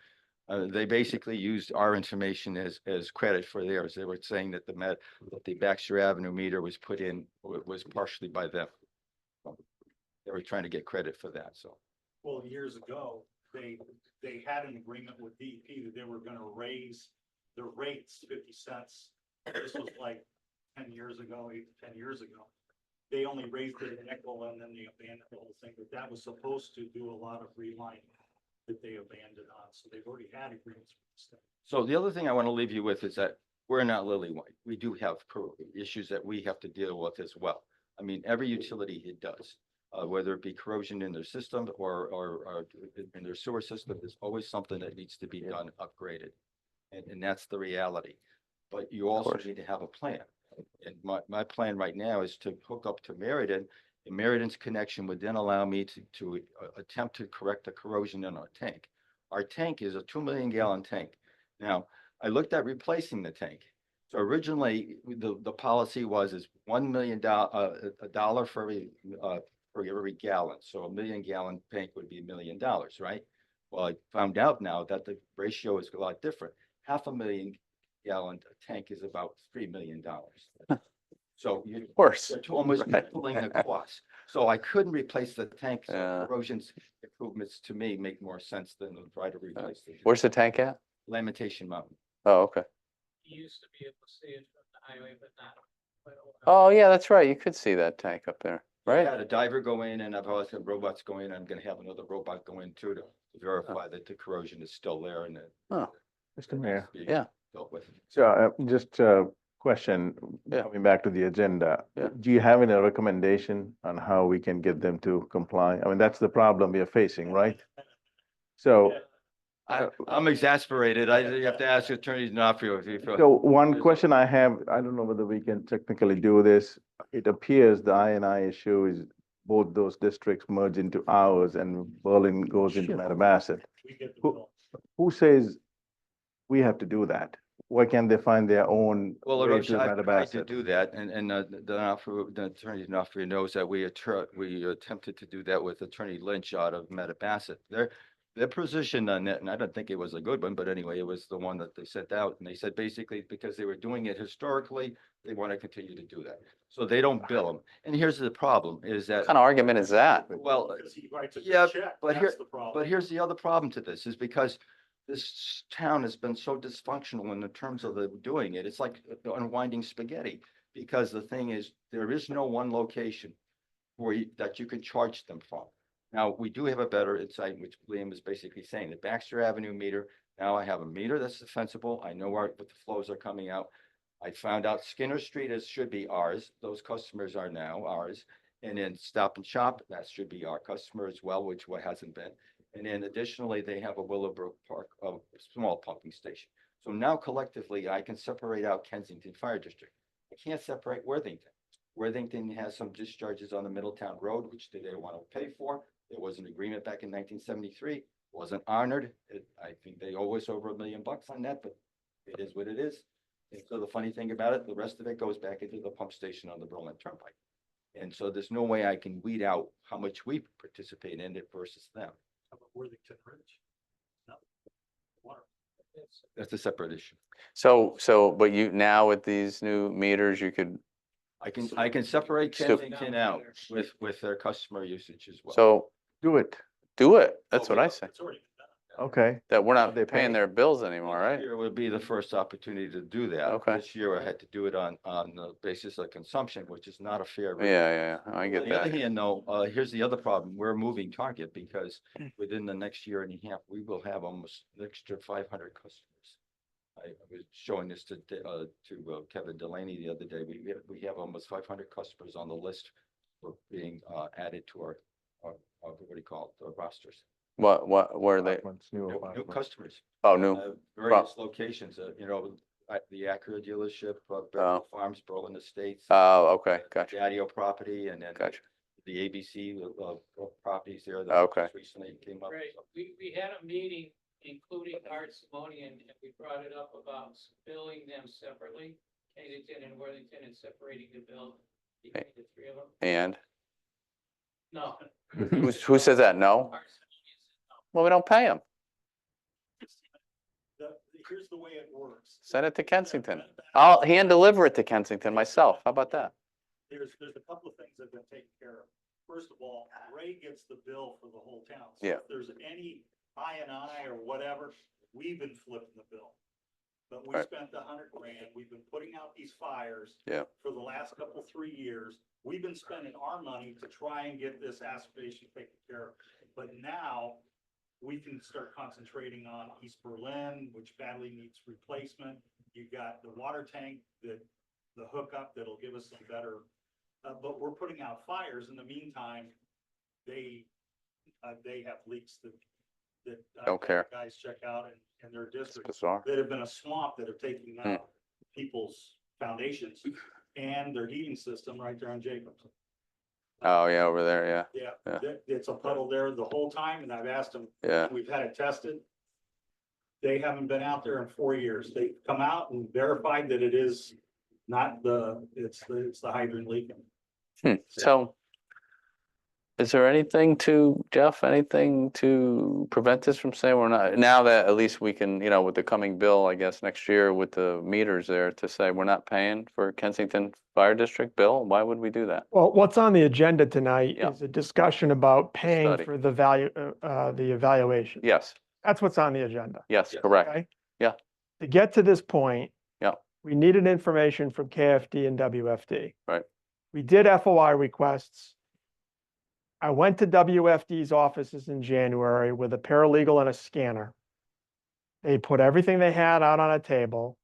[SPEAKER 8] They basically used our information as credit for theirs. They were saying that the Baxter Avenue meter was put in, was partially by them. They were trying to get credit for that, so.
[SPEAKER 16] Well, years ago, they had an agreement with DEP that they were gonna raise the rates 50 cents. This was like 10 years ago, 8 to 10 years ago. They only raised it a nickel and then they abandoned the whole thing, but that was supposed to do a lot of relining that they abandoned on, so they've already had agreements with the state.
[SPEAKER 8] So the other thing I want to leave you with is that we're not lily white. We do have issues that we have to deal with as well. I mean, every utility it does, whether it be corrosion in their system or in their sewer system, there's always something that needs to be done, upgraded. And that's the reality. But you also need to have a plan. And my plan right now is to hook up to Meriden, and Meriden's connection would then allow me to attempt to correct the corrosion in our tank. Our tank is a 2 million gallon tank. Now, I looked at replacing the tank. So originally, the policy was $1 million, $1 for every gallon. So a 1 million gallon tank would be $1 million, right? Well, I found out now that the ratio is a lot different. 500,000 gallon tank is about $3 million. So you're
[SPEAKER 1] Worse.
[SPEAKER 8] almost tripling the cost. So I couldn't replace the tank. So
[SPEAKER 1] Yeah.
[SPEAKER 8] corrosion improvements to me make more sense than to try to replace it.
[SPEAKER 1] Where's the tank at?
[SPEAKER 8] Lamentation Mountain.
[SPEAKER 1] Oh, okay.
[SPEAKER 17] You used to be able to see it from the highway, but not. quite a while.
[SPEAKER 1] Oh, yeah, that's right. You could see that tank up there,
[SPEAKER 8] I
[SPEAKER 1] right?
[SPEAKER 8] had a diver go in and I've always had robots go in. I'm gonna have another robot go in too to verify that the corrosion is still there and that.
[SPEAKER 1] Oh,
[SPEAKER 6] Mr. Mayor.
[SPEAKER 8] being
[SPEAKER 1] yeah.
[SPEAKER 8] Dealt with.
[SPEAKER 6] So just a question,
[SPEAKER 1] Yeah.
[SPEAKER 6] coming back to the agenda.
[SPEAKER 1] Yeah.
[SPEAKER 6] Do you have any recommendation on how we can get them to comply? I mean, that's the problem we are facing, right? So,
[SPEAKER 8] I'm exasperated. You have to ask Attorney D'Onofrio if you feel.
[SPEAKER 6] so one question I have, I don't know whether we can technically do this. It appears the I&I issue is both those districts merge into ours and Berlin goes into Mattabesett.
[SPEAKER 16] We get the
[SPEAKER 6] Who-
[SPEAKER 16] bill.
[SPEAKER 6] Who says we have to do that? Why can't they find their own
[SPEAKER 8] Well,
[SPEAKER 6] way
[SPEAKER 8] Arosh,
[SPEAKER 6] to
[SPEAKER 8] I've tried to
[SPEAKER 6] Mattabesett?
[SPEAKER 8] do that, and the Attorney D'Onofrio knows that we attempted to do that with Attorney Lynch out of Mattabesett. Their position on that, and I don't think it was a good one, but anyway, it was the one that they sent out, and they said basically because they were doing it historically, they want to continue to do that. So they don't bill them. And here's the problem, is that,
[SPEAKER 1] What kind of argument is that?
[SPEAKER 8] well,
[SPEAKER 16] Because he writes a
[SPEAKER 8] yeah,
[SPEAKER 16] check,
[SPEAKER 8] but
[SPEAKER 16] that's
[SPEAKER 8] here-
[SPEAKER 16] the problem.
[SPEAKER 8] but here's the other problem to this, is because this town has been so dysfunctional in the terms of the doing it. It's like unwinding spaghetti. Because the thing is, there is no one location that you can charge them from. Now, we do have a better insight, which Liam is basically saying, the Baxter Avenue meter. Now I have a meter that's defensible. I know what the flows are coming out. I found out Skinner Street should be ours. Those customers are now ours. And then Stop and Shop, that should be our customer as well, which hasn't been. And then additionally, they have a Willowbrook Park, a small pumping station. So now collectively, I can separate out Kensington Fire District. I can't separate Worthington. Worthington has some discharges on the Middletown Road, which they didn't want to pay for. There was an agreement back in 1973, wasn't honored. I think they owe us over $1 million on that, but it is what it is. And so the funny thing about it, the rest of it goes back into the pump station on the Berlin Turnpike. And so there's no way I can weed out how much we participate in it versus them.
[SPEAKER 16] How about Worthington Ridge? No. Water.
[SPEAKER 8] That's a separate issue.
[SPEAKER 1] So, but now with these new meters, you could,
[SPEAKER 8] I can separate
[SPEAKER 1] So-
[SPEAKER 8] Kensington out with their customer usage as well.
[SPEAKER 1] so
[SPEAKER 6] Do it.
[SPEAKER 1] do it. That's what I say.
[SPEAKER 16] It's already been
[SPEAKER 6] Okay.
[SPEAKER 1] that we're not
[SPEAKER 6] They
[SPEAKER 1] paying
[SPEAKER 6] pay?
[SPEAKER 1] their bills anymore, right?
[SPEAKER 8] Here would be the first opportunity to do that.
[SPEAKER 1] Okay.
[SPEAKER 8] This year I had to do it on the basis of consumption, which is not a fair.
[SPEAKER 1] Yeah,
[SPEAKER 8] rate.
[SPEAKER 1] yeah, yeah, I
[SPEAKER 8] On
[SPEAKER 1] get
[SPEAKER 8] the other
[SPEAKER 1] that.
[SPEAKER 8] hand, though, here's the other problem. We're a moving target because within the next year and a half, we will have almost an extra 500 customers. I was showing this to Kevin Delaney the other day. We have almost 500 customers on the list for being added to our what do you call it, the rosters.
[SPEAKER 1] Where are they?
[SPEAKER 6] Apartments, new
[SPEAKER 8] New
[SPEAKER 6] apartments.
[SPEAKER 8] customers.
[SPEAKER 1] Oh, new,
[SPEAKER 8] Various locations, the Acura dealership,
[SPEAKER 1] Oh.
[SPEAKER 8] Beverly Farms, Berlin Estates.
[SPEAKER 1] oh, okay, gotcha,
[SPEAKER 8] Daddio property, and then
[SPEAKER 1] gotcha.
[SPEAKER 8] the ABC properties there. that
[SPEAKER 1] Okay.
[SPEAKER 8] just Recently came up.
[SPEAKER 17] Right, we had a meeting, including Art Simonian, and we brought it up about billing them separately, Kensington and Worthington, and separating the bill between the three of them.
[SPEAKER 1] And
[SPEAKER 17] No.
[SPEAKER 1] who says that? No?
[SPEAKER 17] Art Simonian said no.
[SPEAKER 1] Well, we don't pay them.
[SPEAKER 16] Here's the way it works.
[SPEAKER 1] Send it to Kensington. I'll hand deliver it to Kensington myself. How about that?
[SPEAKER 16] There's a couple of things that have been taken care of. First of all, Ray gets the bill for the whole town. So
[SPEAKER 1] Yeah.
[SPEAKER 16] If there's any I or whatever, we've been flipping the bill. But we
[SPEAKER 1] Right.
[SPEAKER 16] spent $100,000. We've been putting out these fires.
[SPEAKER 1] Yeah.
[SPEAKER 16] For the last 3 years. We've been spending our money to try and get this aspiration taken care of. But now we can start concentrating on East Berlin, which badly needs replacement. You got the water tank the hookup that'll give us some better, but we're putting out fires in the meantime. They have leaks that
[SPEAKER 1] Don't care.
[SPEAKER 16] guys check out in their
[SPEAKER 1] It's
[SPEAKER 16] district
[SPEAKER 1] bizarre.
[SPEAKER 16] that have been a swamp that have taken out people's foundations and their heating system right there on Jacobs.
[SPEAKER 1] Oh, yeah, over there, yeah,
[SPEAKER 16] Yeah,
[SPEAKER 1] Yeah.
[SPEAKER 16] it's a puddle there the whole time, and I've asked them,
[SPEAKER 1] yeah.
[SPEAKER 16] we've had it tested. They haven't been out there in 4 years. They've come out and verified that it is not it's the hydrant leaking.
[SPEAKER 1] So is there anything anything to prevent this from saying we're not, now that at least we can, with the coming bill, I guess, next year with the meters there to say we're not paying for Kensington Fire District bill? Why would we do that?
[SPEAKER 7] Well, what's on the agenda tonight
[SPEAKER 1] Yeah.
[SPEAKER 7] is a discussion about paying
[SPEAKER 1] Study.
[SPEAKER 7] for the the evaluation.
[SPEAKER 1] Yes,
[SPEAKER 7] That's what's on the agenda.
[SPEAKER 1] yes,
[SPEAKER 8] Yes.
[SPEAKER 1] correct.
[SPEAKER 7] Okay?
[SPEAKER 1] Yeah.
[SPEAKER 7] To get to this point.
[SPEAKER 1] Yeah.
[SPEAKER 7] We needed information from KFD and WFD.
[SPEAKER 1] Right.
[SPEAKER 7] We did FOI requests. I went to WFD's offices in January with a paralegal and a scanner. They put everything they had out on a table.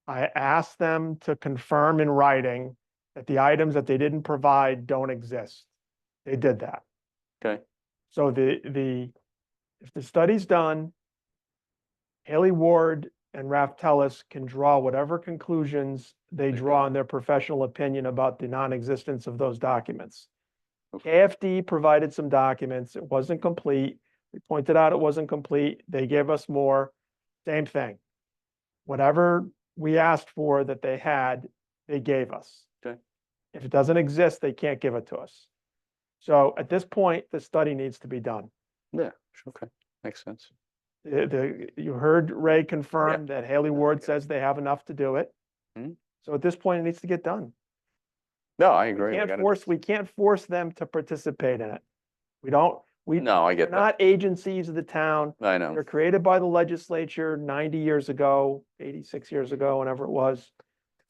[SPEAKER 7] I asked them to confirm in writing that the items that they didn't provide don't exist. They did that.
[SPEAKER 1] Okay.
[SPEAKER 7] So if the study's done, Haley Ward and Raf Tellis can draw whatever conclusions they draw in their professional opinion about the non-existence of those documents. KFD provided some documents. It wasn't complete. We pointed out it wasn't complete. They gave us more. Same thing. Whatever we asked for that they had, they gave us.
[SPEAKER 1] Okay.
[SPEAKER 7] If it doesn't exist, they can't give it to us. So at this point, the study needs to be done.
[SPEAKER 1] Yeah, okay, makes sense.
[SPEAKER 7] You heard Ray confirm that Haley Ward says they have enough to do it.
[SPEAKER 1] Mhm.
[SPEAKER 7] So at this point, it needs to get done.
[SPEAKER 1] No, I agree.
[SPEAKER 7] We can't force them to participate in it.
[SPEAKER 1] No, I
[SPEAKER 7] They're
[SPEAKER 1] get that.
[SPEAKER 7] not agencies of the town.
[SPEAKER 1] I know.
[SPEAKER 7] They're created by the legislature 90 years ago, 86 years ago, whenever it was.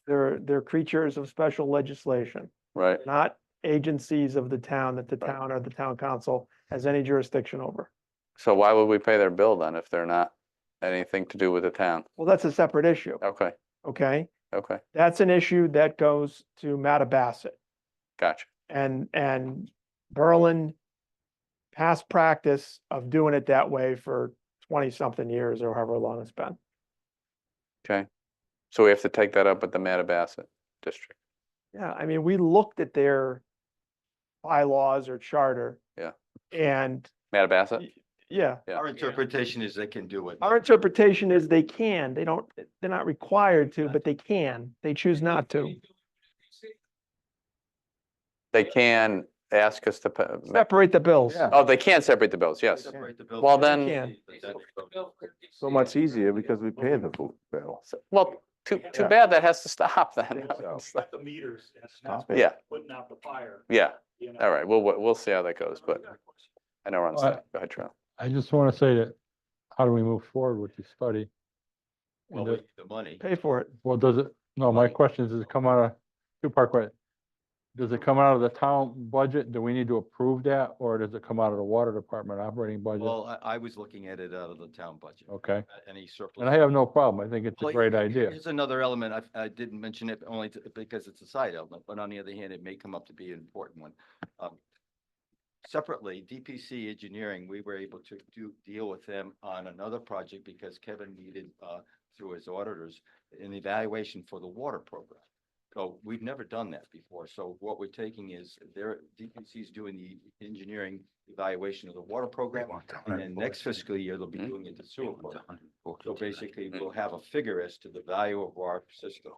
[SPEAKER 7] They're creatures of special legislation,
[SPEAKER 1] Right.
[SPEAKER 7] not agencies of the town that the town or the town council has any jurisdiction over.
[SPEAKER 1] So why would we pay their bill then if they're not anything to do with the town?
[SPEAKER 7] Well, that's a separate issue,
[SPEAKER 1] Okay,
[SPEAKER 7] okay?
[SPEAKER 1] okay,
[SPEAKER 7] That's an issue that goes to Mattabassett.
[SPEAKER 1] gotcha.
[SPEAKER 7] And Berlin past practice of doing it that way for 20-something years or however long it's been.
[SPEAKER 1] Okay. So we have to take that up with the Mattabassett district.
[SPEAKER 7] Yeah, I mean, we looked at their bylaws or charter.
[SPEAKER 1] Yeah.
[SPEAKER 7] And
[SPEAKER 1] Mattabassett?
[SPEAKER 7] yeah,
[SPEAKER 1] Yeah.
[SPEAKER 8] Our interpretation is they can do it.
[SPEAKER 7] our interpretation is they can. They're not required to, but they can. They choose not to.
[SPEAKER 1] They can ask us to pay.
[SPEAKER 7] Separate the bills.
[SPEAKER 6] Yeah.
[SPEAKER 1] Oh, they can separate the bills, yes.
[SPEAKER 8] Separate the bill
[SPEAKER 1] Well,
[SPEAKER 8] from
[SPEAKER 1] then-
[SPEAKER 8] the-
[SPEAKER 7] Can.
[SPEAKER 6] So much easier because we pay the bill.
[SPEAKER 1] Well, too
[SPEAKER 6] Yeah.
[SPEAKER 1] bad that has to stop then.
[SPEAKER 6] So-
[SPEAKER 1] It's like-
[SPEAKER 16] The meters and
[SPEAKER 6] Stop
[SPEAKER 16] that's
[SPEAKER 6] it.
[SPEAKER 1] Yeah,
[SPEAKER 16] putting out the fire,
[SPEAKER 1] yeah,
[SPEAKER 16] you know.
[SPEAKER 1] all right, we'll see how that goes, but I know we're on,
[SPEAKER 4] Well,
[SPEAKER 1] go ahead, Charlie.
[SPEAKER 4] I just want to say that how do we move forward with the study?
[SPEAKER 8] Well,
[SPEAKER 4] And
[SPEAKER 8] we
[SPEAKER 4] the-
[SPEAKER 8] need the money.
[SPEAKER 2] Pay for it.
[SPEAKER 4] Well, does it, no, my
[SPEAKER 8] Money.
[SPEAKER 4] question is, does it come out of, two-part question. Does it come out of the town budget? Do we need to approve that, or does it come out of the water department operating budget?
[SPEAKER 8] Well, I was looking at it out of the town budget.
[SPEAKER 4] Okay,
[SPEAKER 8] Any surplus.
[SPEAKER 4] and I have no problem. I think it's a
[SPEAKER 8] Well,
[SPEAKER 4] great idea.
[SPEAKER 8] Here's another element. I didn't mention it only because it's a side element, but on the other hand, it may come up to be an important one. Separately, DPC Engineering, we were able to deal with them on another project because Kevin needed, through his auditors, an evaluation for the water program. So we've never done that before. So what we're taking is DPC is doing the engineering evaluation of the water program. And then next fiscal year, they'll be doing it to sewer program. So basically, we'll have a figure as to the value of our system,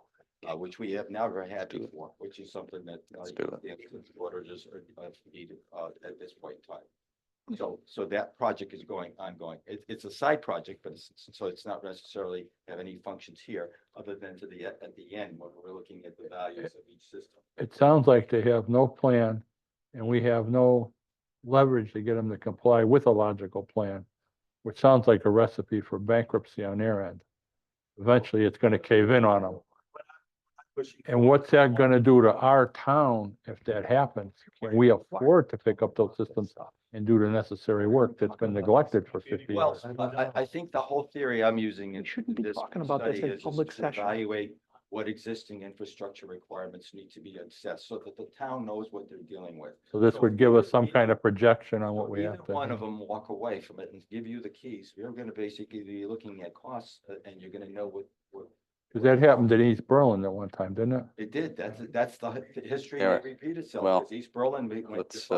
[SPEAKER 8] which we have never had before, which is something that the auditors are needed at this point in time. So that project is ongoing. It's a side project, but it's not necessarily have any functions here other than at the end when we're looking at the values of each system.
[SPEAKER 4] It sounds like they have no plan, and we have no leverage to get them to comply with a logical plan, which sounds like a recipe for bankruptcy on their end. Eventually, it's gonna cave in on them. And what's that gonna do to our town if that happens? Can we afford to pick up those systems and do the necessary work that's been neglected for 50
[SPEAKER 8] Well,
[SPEAKER 4] years?
[SPEAKER 8] I think the whole theory I'm using in
[SPEAKER 2] shouldn't be
[SPEAKER 8] this
[SPEAKER 2] talking about this
[SPEAKER 8] study
[SPEAKER 2] in
[SPEAKER 8] is
[SPEAKER 2] public
[SPEAKER 8] to
[SPEAKER 2] session.
[SPEAKER 8] evaluate what existing infrastructure requirements need to be assessed so that the town knows what they're dealing with.
[SPEAKER 4] So this would give us some kind of projection on what we
[SPEAKER 8] Either
[SPEAKER 4] have to.
[SPEAKER 8] one of them walk away from it and give you the keys. You're gonna basically be looking at costs and you're gonna know what.
[SPEAKER 4] Because that happened in East Berlin at one time, didn't it?
[SPEAKER 8] It did. That's the history
[SPEAKER 1] Yeah.
[SPEAKER 8] may repeat itself.
[SPEAKER 1] Well,
[SPEAKER 8] 'Cause East Berlin
[SPEAKER 1] let's,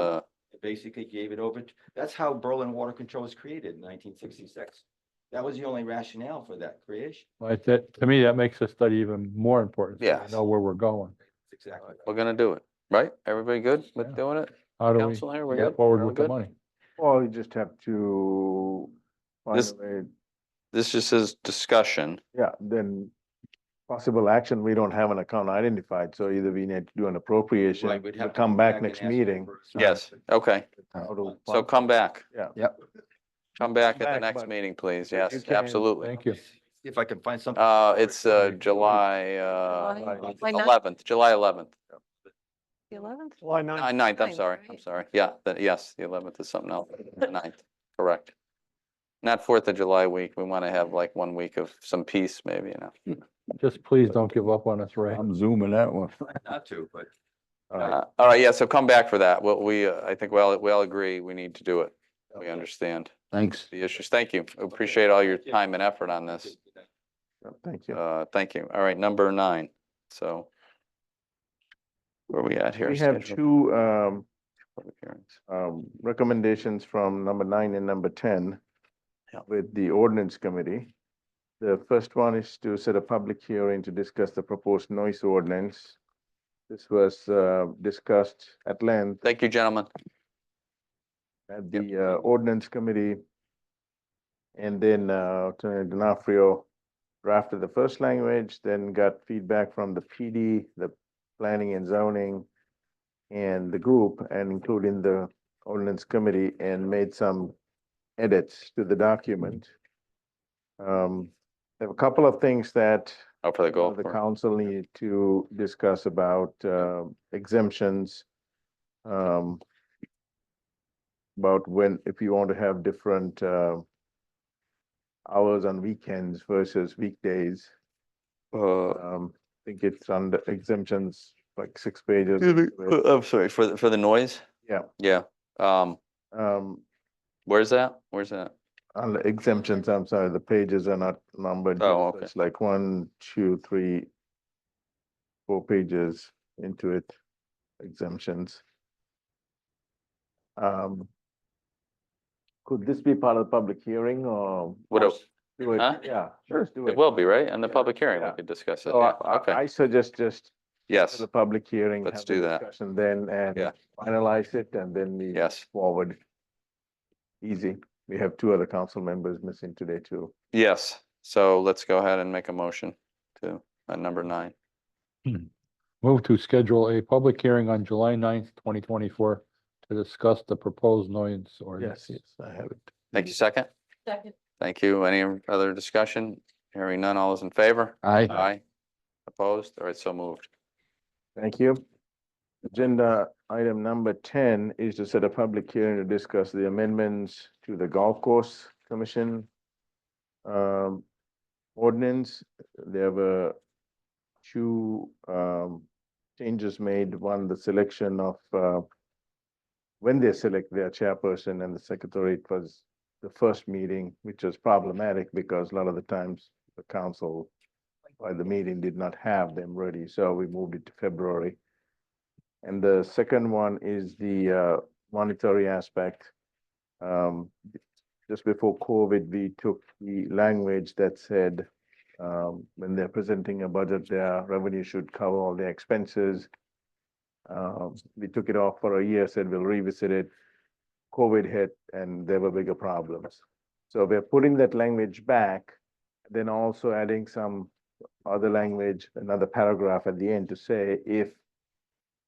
[SPEAKER 8] basically gave it over. That's how Berlin Water Control was created in 1966. That was the only rationale for that creation.
[SPEAKER 4] Like that, to me, that makes the study even more important. So we
[SPEAKER 1] Yes.
[SPEAKER 4] know where we're going.
[SPEAKER 8] Exactly.
[SPEAKER 1] We're gonna do it, right? Everybody good with
[SPEAKER 4] Yeah.
[SPEAKER 1] doing it?
[SPEAKER 4] How do we
[SPEAKER 1] Council here, we're
[SPEAKER 4] get
[SPEAKER 1] good?
[SPEAKER 4] forward
[SPEAKER 1] We're
[SPEAKER 4] with the
[SPEAKER 1] good?
[SPEAKER 4] money?
[SPEAKER 6] Well, you just have to find
[SPEAKER 1] This-
[SPEAKER 6] a way,
[SPEAKER 1] This just says discussion.
[SPEAKER 6] yeah, then possible action, we don't have an account identified, so either we need to do an appropriation,
[SPEAKER 8] Right, we'd have
[SPEAKER 6] we'll
[SPEAKER 8] to
[SPEAKER 6] come
[SPEAKER 8] go
[SPEAKER 6] back
[SPEAKER 8] and
[SPEAKER 6] next
[SPEAKER 8] ask
[SPEAKER 6] meeting.
[SPEAKER 8] for-
[SPEAKER 1] Yes, okay.
[SPEAKER 6] How to
[SPEAKER 1] So
[SPEAKER 6] fund-
[SPEAKER 1] come back.
[SPEAKER 6] Yeah.
[SPEAKER 2] Yep.
[SPEAKER 1] Come back at the
[SPEAKER 6] Back,
[SPEAKER 1] next
[SPEAKER 6] but
[SPEAKER 1] meeting, please.
[SPEAKER 6] you
[SPEAKER 1] Yes,
[SPEAKER 6] can-
[SPEAKER 1] absolutely.
[SPEAKER 4] Thank you.
[SPEAKER 8] See if I can find something.
[SPEAKER 1] It's July
[SPEAKER 10] July 9th?
[SPEAKER 1] 11th, July 11th.
[SPEAKER 10] The 11th?
[SPEAKER 7] July 9th.
[SPEAKER 1] 9th, I'm
[SPEAKER 10] 9th,
[SPEAKER 1] sorry, I'm
[SPEAKER 10] right?
[SPEAKER 1] sorry. Yeah, yes, the 11th is something else. The 9th, correct. Not 4th of July week. We want to have like 1 week of some peace, maybe,
[SPEAKER 4] Just please don't give up on us, Ray.
[SPEAKER 2] I'm zooming that one.
[SPEAKER 8] Not to, but
[SPEAKER 6] All right.
[SPEAKER 1] All right, yeah, so come back for that. I think we all agree we need to do it. We understand
[SPEAKER 2] Thanks.
[SPEAKER 1] the issues. Thank you. Appreciate all your time and effort on this.
[SPEAKER 6] Thank you.
[SPEAKER 1] Thank you. All right, number 9. So where are we at here?
[SPEAKER 6] We have
[SPEAKER 1] Schedule
[SPEAKER 6] two
[SPEAKER 1] public hearings.
[SPEAKER 6] recommendations from number 9 and number 10
[SPEAKER 1] Yeah.
[SPEAKER 6] with the ordinance committee. The first one is to set a public hearing to discuss the proposed noise ordinance. This was discussed at length
[SPEAKER 1] Thank you, gentlemen.
[SPEAKER 6] at the ordinance committee. And then Attorney D'Onofrio drafted the first language, then got feedback from the PD, the planning and zoning, and the group, and including the ordinance committee, and made some edits to the document. There have a couple of things that
[SPEAKER 1] Oh, for the goal.
[SPEAKER 6] the council needed to discuss about exemptions. About when, if you want to have different hours on weekends versus weekdays. I think it's under exemptions, like 6 pages.
[SPEAKER 1] I'm sorry, for the noise?
[SPEAKER 6] Yeah.
[SPEAKER 1] Yeah. Where's that? Where's that?
[SPEAKER 6] On the exemptions, I'm sorry, the pages are not numbered.
[SPEAKER 1] Oh,
[SPEAKER 6] so It's like 1, 2, 3, 4 pages into it, exemptions. Could this be part of the public hearing or?
[SPEAKER 1] Would it-
[SPEAKER 6] Do it,
[SPEAKER 1] Huh?
[SPEAKER 6] yeah, sure, do
[SPEAKER 1] It
[SPEAKER 6] it.
[SPEAKER 1] will be, right? In the public hearing, we
[SPEAKER 6] Yeah.
[SPEAKER 1] could discuss it.
[SPEAKER 6] So
[SPEAKER 1] Yeah,
[SPEAKER 6] I
[SPEAKER 1] Okay,
[SPEAKER 6] suggest just
[SPEAKER 1] yes,
[SPEAKER 6] the public hearing.
[SPEAKER 1] Let's
[SPEAKER 6] have the
[SPEAKER 1] do that.
[SPEAKER 6] discussion Then and
[SPEAKER 1] Yeah.
[SPEAKER 6] finalize it and then we
[SPEAKER 1] yes,
[SPEAKER 6] forward. Easy. We have 2 other council members missing today too.
[SPEAKER 1] yes. So let's go ahead and make a motion to number 9.
[SPEAKER 4] Move to schedule a public hearing on July 9th, 2024 to discuss the proposed noise ordinance.
[SPEAKER 6] Yes, I have it.
[SPEAKER 1] Thank you, second.
[SPEAKER 10] Second.
[SPEAKER 1] Thank you. Any other discussion? Hearing none, all those in favor?
[SPEAKER 4] Aye.
[SPEAKER 1] Aye. Opposed? All right, so moved.
[SPEAKER 6] Thank you. Agenda item number 10 is to set a public hearing to discuss the amendments to the Golf Course Commission ordinance. There were two changes made. One, the selection of when they select their chairperson and the secretary, it was the first meeting, which was problematic because a lot of the times the council by the meeting did not have them ready, so we moved it to February. And the second one is the monetary aspect. Just before COVID, we took the language that said when they're presenting a budget, their revenue should cover all their expenses. We took it off for a year, said we'll revisit it. COVID hit and there were bigger problems. So we're putting that language back, then also adding some other language, another paragraph at the end to say if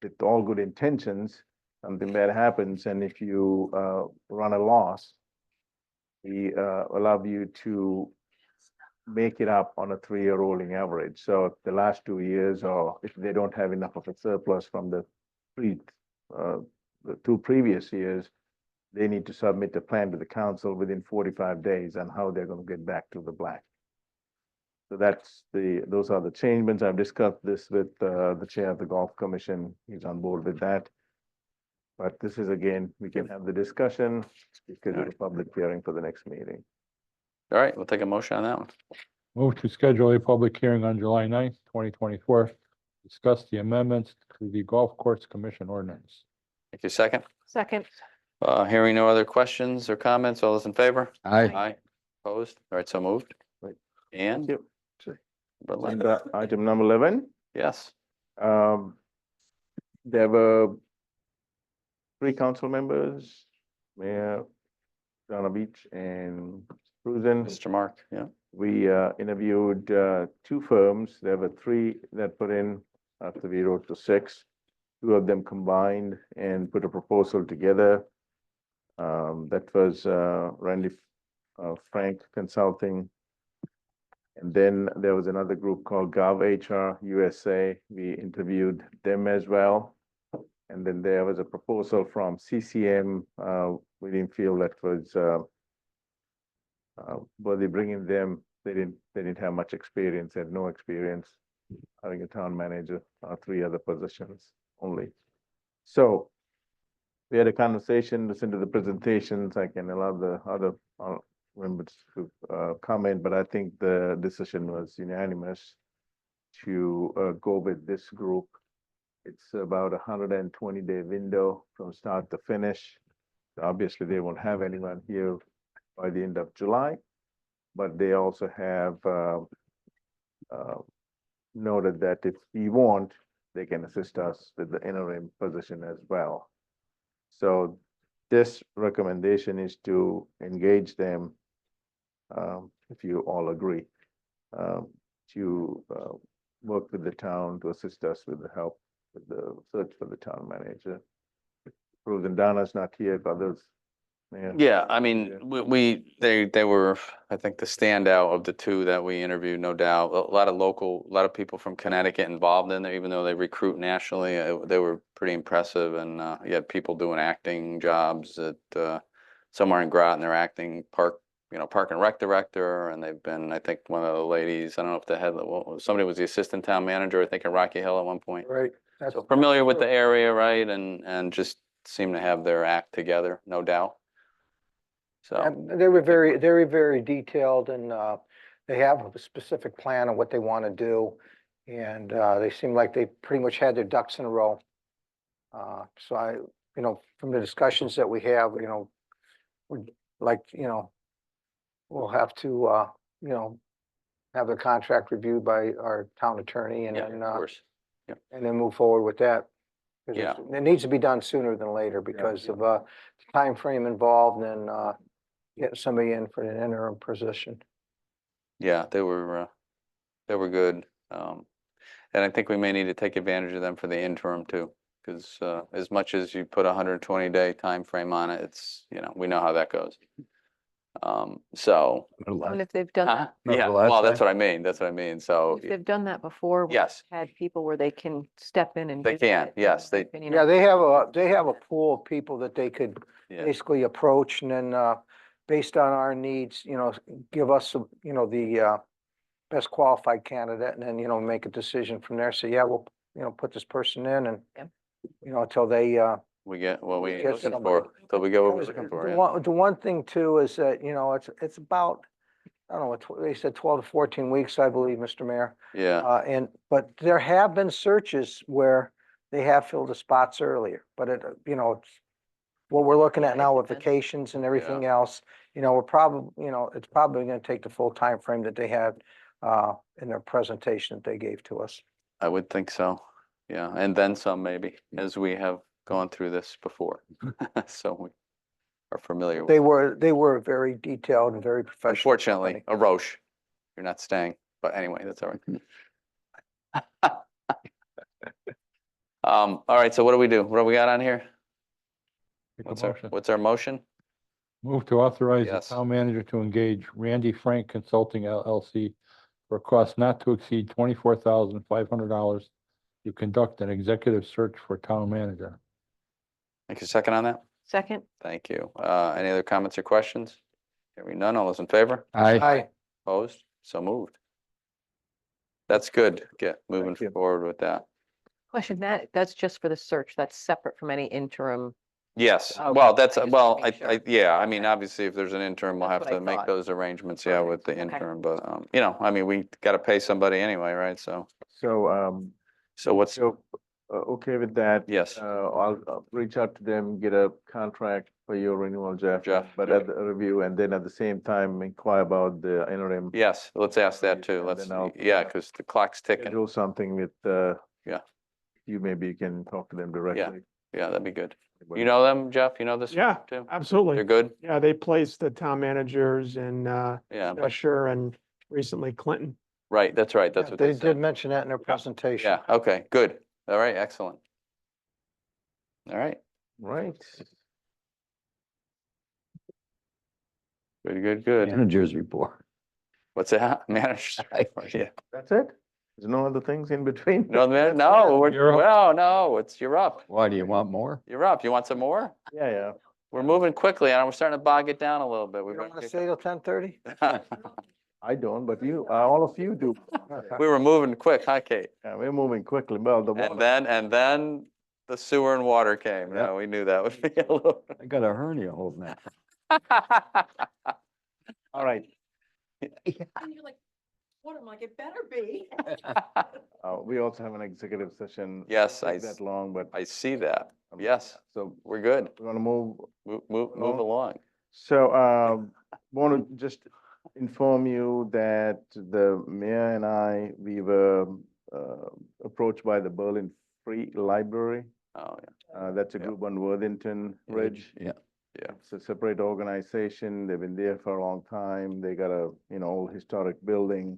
[SPEAKER 6] with all good intentions, something bad happens, and if you run a loss, we allow you to make it up on a 3-year rolling average. So if the last 2 years, or if they don't have enough of a surplus from the 2 previous years, they need to submit a plan to the council within 45 days on how they're going to get back to the black. So those are the changements. I've discussed this with the chair of the Golf Commission. He's on board with that. But this is, again, we can have the discussion, schedule a public hearing for the next meeting.
[SPEAKER 1] All right, we'll take a motion on that one.
[SPEAKER 4] Move to schedule a public hearing on July 9th, 2024. Discuss the amendments to the Golf Course Commission ordinance.
[SPEAKER 1] Thank you. Second.
[SPEAKER 10] Second.
[SPEAKER 1] Hearing no other questions or comments, all those in favor?
[SPEAKER 4] Aye.
[SPEAKER 1] Aye. Opposed? All right, so moved.
[SPEAKER 6] Right.
[SPEAKER 1] And
[SPEAKER 6] Yep.
[SPEAKER 1] Berlin.
[SPEAKER 6] And item number 11.
[SPEAKER 1] Yes.
[SPEAKER 6] There were 3 council members, Mayor Donna Beach and Cruzen.
[SPEAKER 1] Mr. Mark, yeah.
[SPEAKER 6] We interviewed 2 firms. There were 3 that put in after we wrote to 6. 2 of them combined and put a proposal together. That was Randy Frank Consulting. And then there was another group called GovHR USA. We interviewed them as well. And then there was a proposal from CCM. We didn't feel that was worthy bringing them. They didn't have much experience, had no experience having a town manager, 3 other positions only. So we had a conversation, listened to the presentations. I can allow the other members to comment, but I think the decision was unanimous to go with this group. It's about 120-day window from start to finish. Obviously, they won't have anyone here by the end of July, but they also have noted that if we want, they can assist us with the interim position as well. So this recommendation is to engage them, if you all agree, to work with the town to assist us with the help with the search for the town manager. Rosen Donna's not here, but others.
[SPEAKER 1] Yeah, I mean, they were, I think, the standout of the 2 that we interviewed, no doubt. A lot of people from Connecticut involved in there, even though they recruit nationally. They were pretty impressive, and you had people doing acting jobs at somewhere in Groton. They're acting park and rec director, and they've been, I think, one of the ladies. I don't know if they had somebody was the assistant town manager, I think, in Rocky Hill at one point.
[SPEAKER 2] Right.
[SPEAKER 1] So familiar with the area, right, and just seem to have their act together, no doubt. So
[SPEAKER 2] And they were very detailed, and they have a specific plan on what they want to do. And they seem like they pretty much had their ducks in a row. So from the discussions that we have, we'd like, we'll have to, have the contract reviewed by our town attorney and
[SPEAKER 1] yeah,
[SPEAKER 2] then,
[SPEAKER 1] of course.
[SPEAKER 2] and then move forward with that. 'Cause
[SPEAKER 1] Yeah.
[SPEAKER 2] It needs to be done sooner than later because of the time frame involved and getting somebody in for an interim position.
[SPEAKER 1] Yeah, they were good. And I think we may need to take advantage of them for the interim too, because as much as you put a 120-day time frame on it, it's, we know how that goes. So,
[SPEAKER 10] And if they've done,
[SPEAKER 1] huh?
[SPEAKER 8] Not
[SPEAKER 1] Yeah,
[SPEAKER 8] the last
[SPEAKER 1] well, that's
[SPEAKER 8] time?
[SPEAKER 1] what I mean. That's what I mean. So,
[SPEAKER 10] if they've done that before. where
[SPEAKER 1] yes,
[SPEAKER 10] they've Had people where they can step in and.
[SPEAKER 1] they
[SPEAKER 10] visit
[SPEAKER 1] can.
[SPEAKER 10] it,
[SPEAKER 1] Yes,
[SPEAKER 10] in my
[SPEAKER 1] they,
[SPEAKER 10] opinion,
[SPEAKER 2] Yeah, they have a pool of people that they could
[SPEAKER 1] yeah,
[SPEAKER 2] basically approach and then, based on our needs, give us, the, best qualified candidate and then, make a decision from there. So yeah, we'll, put this person in and,
[SPEAKER 10] Yep.
[SPEAKER 2] until they,
[SPEAKER 1] we get what we
[SPEAKER 2] Get
[SPEAKER 1] looking
[SPEAKER 2] somebody.
[SPEAKER 1] for, till we get what we're
[SPEAKER 2] because
[SPEAKER 1] looking for,
[SPEAKER 2] the
[SPEAKER 1] yeah.
[SPEAKER 2] one thing too is that, it's about, I don't know, they said 12 to 14 weeks, I believe, Mr. Mayor.
[SPEAKER 1] Yeah,
[SPEAKER 2] But there have been searches where they have filled the spots earlier, but it's what we're looking at
[SPEAKER 10] Yeah, it
[SPEAKER 2] now with
[SPEAKER 10] depends.
[SPEAKER 2] vacations and everything else, we're probably, it's probably gonna take the full time frame that they had in their presentation that they gave to us.
[SPEAKER 1] I would think so. Yeah, and then some maybe, as we have gone through this before. So we are familiar with.
[SPEAKER 2] They were very detailed and very professional.
[SPEAKER 1] Unfortunately,
[SPEAKER 2] company.
[SPEAKER 1] a Roche, you're not staying, but anyway, that's all right. All right, so what do we do? What do we got on here?
[SPEAKER 4] Make a
[SPEAKER 1] What's
[SPEAKER 4] motion.
[SPEAKER 1] our motion?
[SPEAKER 4] Move to authorize the
[SPEAKER 1] Yes.
[SPEAKER 4] town manager to engage Randy Frank Consulting LLC for a cost not to exceed $24,500 to conduct an executive search for town manager.
[SPEAKER 1] Make a second on that?
[SPEAKER 10] Second,
[SPEAKER 1] Thank you. Any other comments or questions? Hearing none, all those in favor?
[SPEAKER 2] Aye.
[SPEAKER 1] Opposed? So moved. That's good. Get moving
[SPEAKER 6] you.
[SPEAKER 1] forward with that.
[SPEAKER 10] question, that's just for the search. That's separate from any interim.
[SPEAKER 1] Yes,
[SPEAKER 10] Okay,
[SPEAKER 1] well, that's,
[SPEAKER 10] I just
[SPEAKER 1] well,
[SPEAKER 10] wanna make
[SPEAKER 1] I,
[SPEAKER 10] sure.
[SPEAKER 1] yeah, I mean,
[SPEAKER 10] Okay.
[SPEAKER 1] obviously, if there's an interim, we'll
[SPEAKER 10] That's
[SPEAKER 1] have
[SPEAKER 10] what I
[SPEAKER 1] to make
[SPEAKER 10] thought.
[SPEAKER 1] those arrangements, yeah, with the
[SPEAKER 10] Perfect. Okay.
[SPEAKER 1] interim, but, I mean, we gotta pay somebody anyway, right? So,
[SPEAKER 6] So,
[SPEAKER 1] what's,
[SPEAKER 6] okay with that?
[SPEAKER 1] yes,
[SPEAKER 6] I'll reach out to them, get a contract for your renewal, Jeff.
[SPEAKER 1] Jeff,
[SPEAKER 6] But at the review, and then at the same time inquire about the interim.
[SPEAKER 1] yes, let's ask that too.
[SPEAKER 6] And
[SPEAKER 1] Let's,
[SPEAKER 6] then I'll-
[SPEAKER 1] yeah, because the clock's ticking.
[SPEAKER 6] Do something with,
[SPEAKER 1] Yeah.
[SPEAKER 6] you maybe you can talk to them directly.
[SPEAKER 1] Yeah, that'd be good. You know them, Jeff? You know this?
[SPEAKER 7] Yeah,
[SPEAKER 1] group too?
[SPEAKER 7] absolutely.
[SPEAKER 1] They're good?
[SPEAKER 7] Yeah, they placed the town managers in,
[SPEAKER 1] Yeah,
[SPEAKER 7] Cheshire and recently Clinton.
[SPEAKER 1] right, that's right, that's
[SPEAKER 2] Yeah,
[SPEAKER 1] what
[SPEAKER 2] they
[SPEAKER 1] they
[SPEAKER 2] did
[SPEAKER 1] said.
[SPEAKER 2] mention that in their presentation.
[SPEAKER 1] Yeah, okay, good. All right, excellent. All right,
[SPEAKER 6] Right.
[SPEAKER 1] good.
[SPEAKER 8] Managers report.
[SPEAKER 1] What's that? Managers? Yeah.
[SPEAKER 6] That's it? There's no other things in between?
[SPEAKER 1] No, man, no,
[SPEAKER 4] You're up.
[SPEAKER 1] well, no, you're up.
[SPEAKER 8] Why, do you want more?
[SPEAKER 1] You're up. You want some more?
[SPEAKER 6] Yeah, yeah.
[SPEAKER 1] We're moving quickly and we're starting to bog it down a little bit.
[SPEAKER 2] You don't want to stay till 10:30?
[SPEAKER 6] I don't, but you, all of you do.
[SPEAKER 1] We were moving quick, huh, Kate?
[SPEAKER 6] Yeah, we're moving quickly. Well, the water.
[SPEAKER 1] And then the sewer and water came.
[SPEAKER 8] Yeah.
[SPEAKER 1] No, we knew that would be a little.
[SPEAKER 8] I got a hernia holding that.
[SPEAKER 6] All right.
[SPEAKER 10] And you're like, what am I, it better be.
[SPEAKER 6] We also have an executive session.
[SPEAKER 1] Yes,
[SPEAKER 6] Won't
[SPEAKER 1] I
[SPEAKER 6] take
[SPEAKER 1] s-
[SPEAKER 6] that long, but.
[SPEAKER 1] I see that. Yes,
[SPEAKER 6] So
[SPEAKER 1] we're good.
[SPEAKER 6] we're gonna move.
[SPEAKER 1] Move
[SPEAKER 6] Along.
[SPEAKER 1] along.
[SPEAKER 6] So, want to just inform you that the mayor and I, we were, approached by the Berlin Free Library.
[SPEAKER 1] Oh,
[SPEAKER 6] That's a
[SPEAKER 1] Yeah.
[SPEAKER 6] group on Worthington Ridge.
[SPEAKER 8] Yeah.
[SPEAKER 1] Yeah.
[SPEAKER 6] It's a separate organization. They've been there for a long time. They got a, old historic building.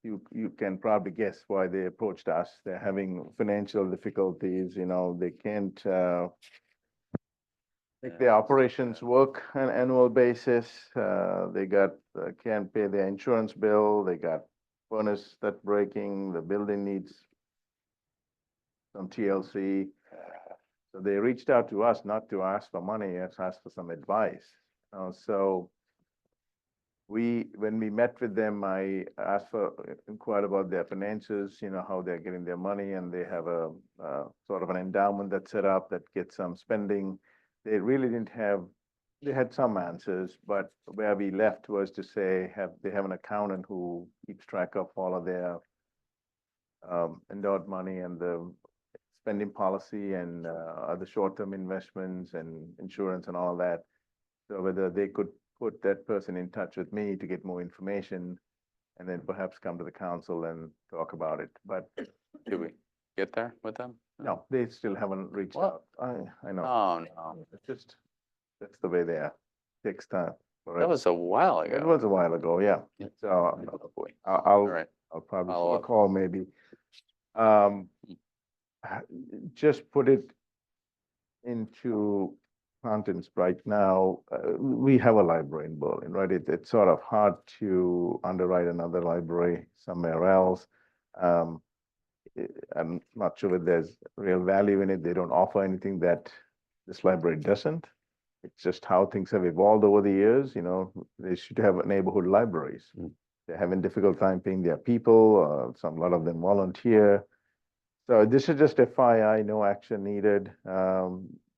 [SPEAKER 6] You can probably guess why they approached us. They're having financial difficulties, they can't, make their operations work on an annual basis. They can't pay their insurance bill. They got furnace that's breaking. The building needs some TLC. So they reached out to us, not to ask for money, asked for some advice. So when we met with them, I inquired about their finances, how they're getting their money, and they have a sort of an endowment that's set up that gets some spending. They really didn't have, they had some answers, but where we left was to say, they have an accountant who keeps track of all of their endowed money and the spending policy and other short-term investments and insurance and all that. So whether they could put that person in touch with me to get more information and then perhaps come to the council and talk about it. But
[SPEAKER 1] Did we get there with them?
[SPEAKER 6] no, they still haven't reached
[SPEAKER 1] What?
[SPEAKER 6] out. I know.
[SPEAKER 1] Oh, no.
[SPEAKER 6] It's just, that's the way they are. Takes time.
[SPEAKER 1] That was a while
[SPEAKER 6] It
[SPEAKER 1] ago.
[SPEAKER 6] was a while ago, yeah. So
[SPEAKER 1] Oh, boy.
[SPEAKER 6] I'll,
[SPEAKER 1] All right.
[SPEAKER 6] I'll probably
[SPEAKER 1] Follow up.
[SPEAKER 6] call maybe. Just put it into contents right now, we have a library in Berlin, right? It's sort of hard to underwrite another library somewhere else. I'm not sure if there's real value in it. They don't offer anything that this library doesn't. It's just how things have evolved over the years, they should have neighborhood libraries. They're having difficult time paying their people, a lot of them volunteer. So this is just FYI, no action needed.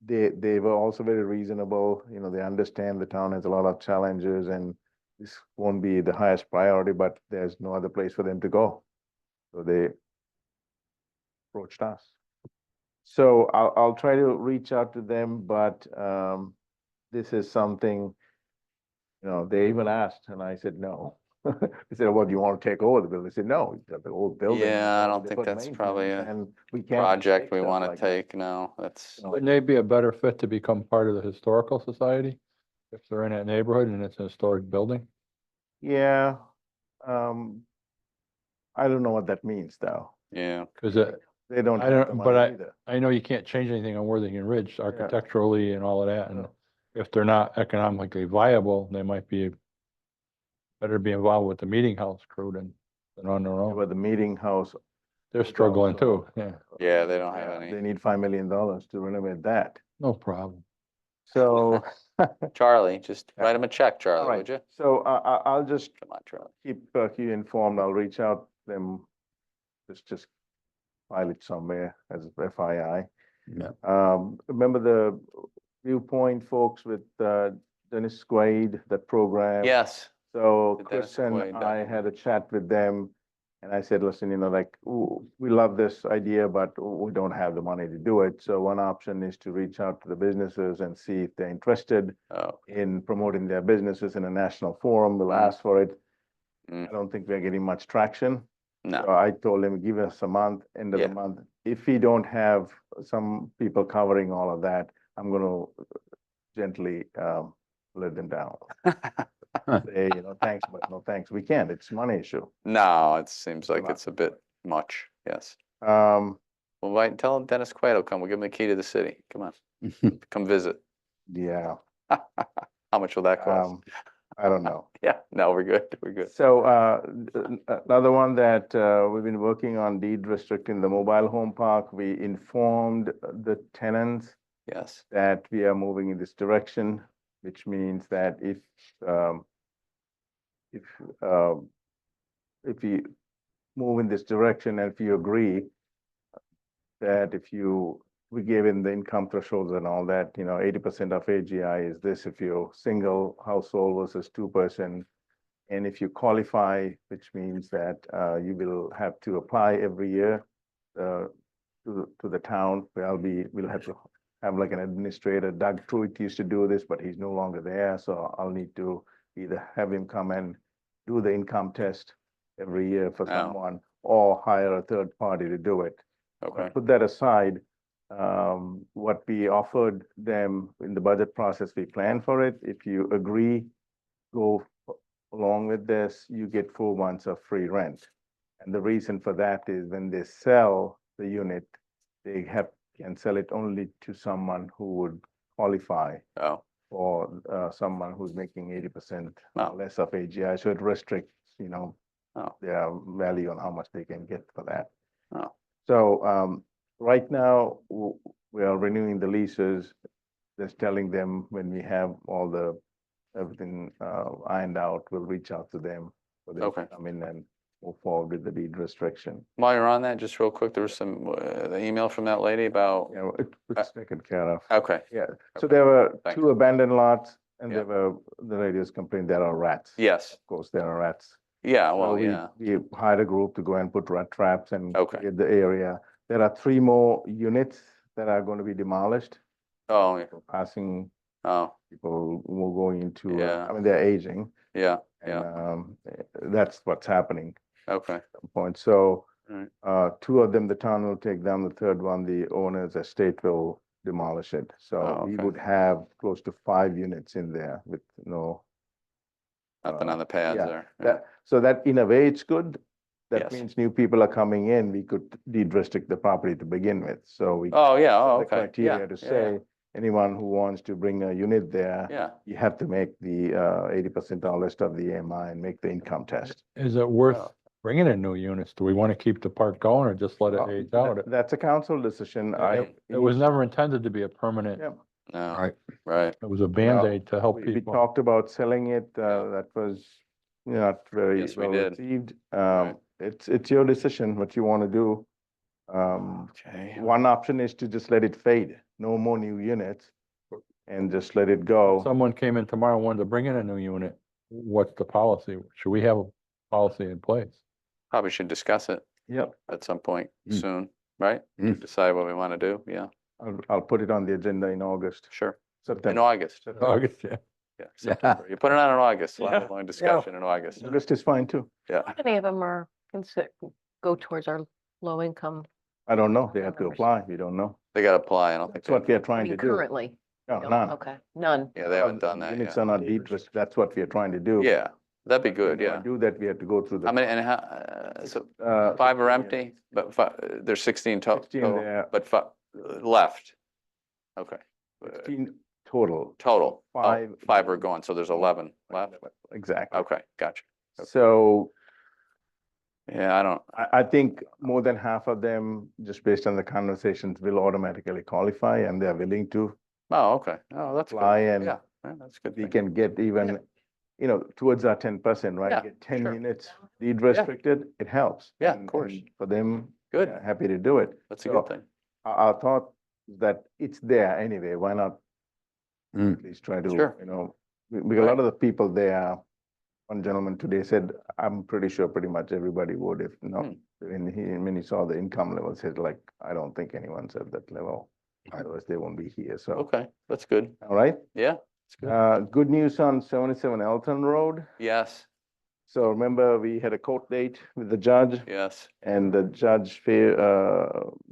[SPEAKER 6] They were also very reasonable, they understand the town has a lot of challenges and this won't be the highest priority, but there's no other place for them to go. So they approached us. So I'll try to reach out to them, but this is something, they even asked and I said, no. They said, "What, do you want to take over the building?" I said, "No, it's the old building."
[SPEAKER 1] Yeah, I don't
[SPEAKER 6] They
[SPEAKER 1] think
[SPEAKER 6] put
[SPEAKER 1] that's probably
[SPEAKER 6] maintenance
[SPEAKER 1] a
[SPEAKER 6] and we can't
[SPEAKER 1] project
[SPEAKER 6] take
[SPEAKER 1] we
[SPEAKER 6] stuff
[SPEAKER 1] want to
[SPEAKER 6] like that.
[SPEAKER 1] take. No, that's,
[SPEAKER 4] Wouldn't they be a better fit to become part of the historical society? If they're in that neighborhood and it's a historic building?
[SPEAKER 6] Yeah, I don't know what that means though.
[SPEAKER 1] yeah.
[SPEAKER 4] Cause
[SPEAKER 6] They don't
[SPEAKER 4] I
[SPEAKER 6] have the
[SPEAKER 4] don't, but
[SPEAKER 6] money either.
[SPEAKER 4] I know you can't change anything on Worthington Ridge architecturally and all of that, and if they're not economically viable, they might be better be involved with the meeting house crew than on their own.
[SPEAKER 6] But the meeting house,
[SPEAKER 4] They're struggling too, yeah,
[SPEAKER 1] Yeah, they don't have
[SPEAKER 6] they
[SPEAKER 1] any.
[SPEAKER 6] need $5 million to renovate that.
[SPEAKER 4] no problem.
[SPEAKER 6] So,
[SPEAKER 1] Charlie, just write him a check,
[SPEAKER 6] all
[SPEAKER 1] Charlie,
[SPEAKER 6] right.
[SPEAKER 1] would you?
[SPEAKER 6] So I'll just
[SPEAKER 1] Come on, Charlie.
[SPEAKER 6] keep you informed. I'll reach out them. Just file it somewhere as FYI.
[SPEAKER 4] Yeah.
[SPEAKER 6] Remember the Viewpoint folks with Dennis Quaid, that program?
[SPEAKER 1] Yes,
[SPEAKER 6] So
[SPEAKER 1] The Dennis
[SPEAKER 6] Chris and
[SPEAKER 1] Quaid
[SPEAKER 6] I had a chat with them and I said, listen, ooh, we love this idea, but we don't have the money to do it. So one option is to reach out to the businesses and see if they're interested
[SPEAKER 1] oh,
[SPEAKER 6] in promoting their businesses in a national forum. We'll ask for it. I don't think we're getting much traction.
[SPEAKER 1] no,
[SPEAKER 6] So I told him, give us a month, end of
[SPEAKER 1] Yeah.
[SPEAKER 6] the month. If we don't have some people covering all of that, I'm gonna gently let them down. Say, thanks, but no thanks. We can't. It's a money issue.
[SPEAKER 1] no, it seems like
[SPEAKER 6] lot.
[SPEAKER 1] it's a bit much, yes.
[SPEAKER 6] Um,
[SPEAKER 1] Well, tell him Dennis Quaid will come, we'll give him the key to the city, come on, come visit.
[SPEAKER 6] yeah,
[SPEAKER 1] How much will that cost?
[SPEAKER 6] I don't know.
[SPEAKER 1] Yeah, no, we're good, we're good.
[SPEAKER 6] So another one that we've been working on deed restricting the mobile home park. We informed the tenants
[SPEAKER 1] Yes,
[SPEAKER 6] that we are moving in this direction, which means that if you move in this direction and if you agree that we gave in the income thresholds and all that, 80% of AGI is this if you're single household versus 2-person. And if you qualify, which means that you will have to apply every year to the town, we'll have to have like an administrator. Doug Truitt used to do this, but he's no longer there. So I'll need to either have him come and do the income test every year for someone or hire a third party to do it.
[SPEAKER 1] okay,
[SPEAKER 6] Put that aside, what we offered them in the budget process, we planned for it. If you agree, go along with this, you get 4 months of free rent. And the reason for that is when they sell the unit, they can sell it only to someone who would qualify
[SPEAKER 1] oh,
[SPEAKER 6] for someone who's making 80%
[SPEAKER 1] Oh.
[SPEAKER 6] or less of AGI. So it restricts,
[SPEAKER 1] Oh.
[SPEAKER 6] their value on how much they can get for that.
[SPEAKER 1] Oh.
[SPEAKER 6] So right now, we are renewing the leases, just telling them when we have everything ironed out, we'll reach out to them. For them
[SPEAKER 1] Okay.
[SPEAKER 6] to come in and move forward with the deed restriction.
[SPEAKER 1] while you're on that, just real quick, there was some, the email from that lady about,
[SPEAKER 6] It's taken care of.
[SPEAKER 1] okay,
[SPEAKER 6] Yeah, so
[SPEAKER 1] Okay.
[SPEAKER 6] there were
[SPEAKER 1] Thank
[SPEAKER 6] 2 abandoned lots and
[SPEAKER 1] Yeah.
[SPEAKER 6] the radios complained there are rats.
[SPEAKER 1] yes,
[SPEAKER 6] Of course, there are rats.
[SPEAKER 1] yeah,
[SPEAKER 6] So
[SPEAKER 1] well,
[SPEAKER 6] we-
[SPEAKER 1] yeah,
[SPEAKER 6] We hired a group to go and put rat traps and
[SPEAKER 1] Okay.
[SPEAKER 6] clear the area. There are 3 more units that are going to be demolished,
[SPEAKER 1] oh, yeah.
[SPEAKER 6] passing
[SPEAKER 1] Oh,
[SPEAKER 6] people who are going into,
[SPEAKER 1] Yeah.
[SPEAKER 6] I mean, they're aging.
[SPEAKER 1] yeah,
[SPEAKER 6] And
[SPEAKER 1] yeah,
[SPEAKER 6] that's what's happening
[SPEAKER 1] okay,
[SPEAKER 6] at some point. So
[SPEAKER 1] Right.
[SPEAKER 6] 2 of them, the town will take down. The third one, the owner's estate will demolish it. So
[SPEAKER 1] Oh,
[SPEAKER 6] we
[SPEAKER 1] okay.
[SPEAKER 6] would have close to 5 units in there with no.
[SPEAKER 1] nothing on the pads
[SPEAKER 6] yeah,
[SPEAKER 1] there. Yeah.
[SPEAKER 6] So that in a way, it's good. That
[SPEAKER 1] Yes.
[SPEAKER 6] means new people are coming in, we could deed restrict the property to begin with. So we
[SPEAKER 1] Oh, yeah,
[SPEAKER 6] set
[SPEAKER 1] oh,
[SPEAKER 6] the
[SPEAKER 1] okay,
[SPEAKER 6] criteria
[SPEAKER 1] yeah,
[SPEAKER 6] to
[SPEAKER 1] yeah,
[SPEAKER 6] say,
[SPEAKER 1] yeah.
[SPEAKER 6] anyone who wants to bring a unit there,
[SPEAKER 1] Yeah,
[SPEAKER 6] you have to make the 80% or less of the AMI and make the income test.
[SPEAKER 4] Is it worth
[SPEAKER 1] Oh.
[SPEAKER 4] bringing in new units? Do we want to keep the park going or just let it
[SPEAKER 6] Uh,
[SPEAKER 4] age
[SPEAKER 6] that-
[SPEAKER 4] out?
[SPEAKER 6] That's a council decision.
[SPEAKER 4] It was never intended to be a permanent,
[SPEAKER 6] Yeah.
[SPEAKER 1] no,
[SPEAKER 8] Right.
[SPEAKER 1] right.
[SPEAKER 4] it was a Band-Aid to help
[SPEAKER 6] We
[SPEAKER 4] people.
[SPEAKER 6] talked about selling it, that was not very
[SPEAKER 1] Yes, we
[SPEAKER 6] well
[SPEAKER 1] did.
[SPEAKER 6] received.
[SPEAKER 1] Right.
[SPEAKER 6] It's your decision what you want to do.
[SPEAKER 1] Okay.
[SPEAKER 6] One option is to just let it fade, no more new units, and just let it go.
[SPEAKER 4] Someone came in tomorrow and wanted to bring in a new unit. What's the policy? Should we have a policy in place?
[SPEAKER 1] Probably should discuss it
[SPEAKER 6] Yep,
[SPEAKER 1] at some point
[SPEAKER 8] Mm.
[SPEAKER 1] soon, right?
[SPEAKER 8] Mm.
[SPEAKER 1] Decide what we want to do. Yeah,
[SPEAKER 6] I'll put it on the agenda in August,
[SPEAKER 1] sure. In
[SPEAKER 6] September.
[SPEAKER 1] August.
[SPEAKER 6] September.
[SPEAKER 4] August, yeah.
[SPEAKER 1] Yeah, September. You put it on in August. We'll have a
[SPEAKER 6] Yeah.
[SPEAKER 1] long discussion in August.
[SPEAKER 6] August is fine too.
[SPEAKER 1] Yeah.
[SPEAKER 10] How many of them are go towards our low income?
[SPEAKER 6] I don't know. They have to
[SPEAKER 10] Numbers.
[SPEAKER 6] apply. We don't know.
[SPEAKER 1] They got to apply. I don't think
[SPEAKER 6] That's what
[SPEAKER 1] they,
[SPEAKER 6] we are
[SPEAKER 10] I
[SPEAKER 6] trying to
[SPEAKER 10] mean,
[SPEAKER 6] do.
[SPEAKER 10] currently?
[SPEAKER 6] No,
[SPEAKER 10] No?
[SPEAKER 6] none.
[SPEAKER 10] Okay, none.
[SPEAKER 1] yeah, they haven't done that
[SPEAKER 6] Units
[SPEAKER 1] yet.
[SPEAKER 6] are not deed rest. That's what we are trying to do.
[SPEAKER 1] Yeah, that'd be good.
[SPEAKER 6] To
[SPEAKER 1] Yeah.
[SPEAKER 6] Do that, we have to go through the.
[SPEAKER 1] How many, and how, so 5 are empty, but there's 16
[SPEAKER 6] 16
[SPEAKER 1] total,
[SPEAKER 6] there.
[SPEAKER 1] but left. Okay.
[SPEAKER 6] 16 total.
[SPEAKER 1] Total. Oh,
[SPEAKER 6] Five-
[SPEAKER 1] 5 are gone, so there's 11 left.
[SPEAKER 6] Exactly.
[SPEAKER 1] Okay, gotcha.
[SPEAKER 6] So
[SPEAKER 1] Yeah, I don't,
[SPEAKER 6] I think more than half of them, just based on the conversations, will automatically qualify and they're willing to
[SPEAKER 1] oh, okay. Oh, that's good.
[SPEAKER 6] apply and
[SPEAKER 1] Yeah, yeah, that's a good.
[SPEAKER 6] we
[SPEAKER 1] thing.
[SPEAKER 6] can get even, towards our 10%, right?
[SPEAKER 1] Yeah,
[SPEAKER 6] Get 10
[SPEAKER 1] sure.
[SPEAKER 6] units deed restricted, it helps.
[SPEAKER 1] Yeah, of
[SPEAKER 6] And-
[SPEAKER 1] course.
[SPEAKER 6] and For them.
[SPEAKER 1] Good.
[SPEAKER 6] yeah, Happy to do it.
[SPEAKER 1] That's a
[SPEAKER 6] So
[SPEAKER 1] good thing.
[SPEAKER 6] Our thought is that it's there anyway, why not?
[SPEAKER 8] Mm.
[SPEAKER 6] At least try to,
[SPEAKER 1] Sure.
[SPEAKER 6] because a lot of the people there, one gentleman today said, I'm pretty sure pretty much everybody would if, when he saw the income level, said like, I don't think anyone's at that level. Otherwise they won't be here, so,
[SPEAKER 1] Okay, that's good.
[SPEAKER 6] all right.
[SPEAKER 1] Yeah, it's good.
[SPEAKER 6] Good news on 77 Elton Road.
[SPEAKER 1] Yes,
[SPEAKER 6] So remember, we had a court date with the judge
[SPEAKER 1] yes.
[SPEAKER 6] and the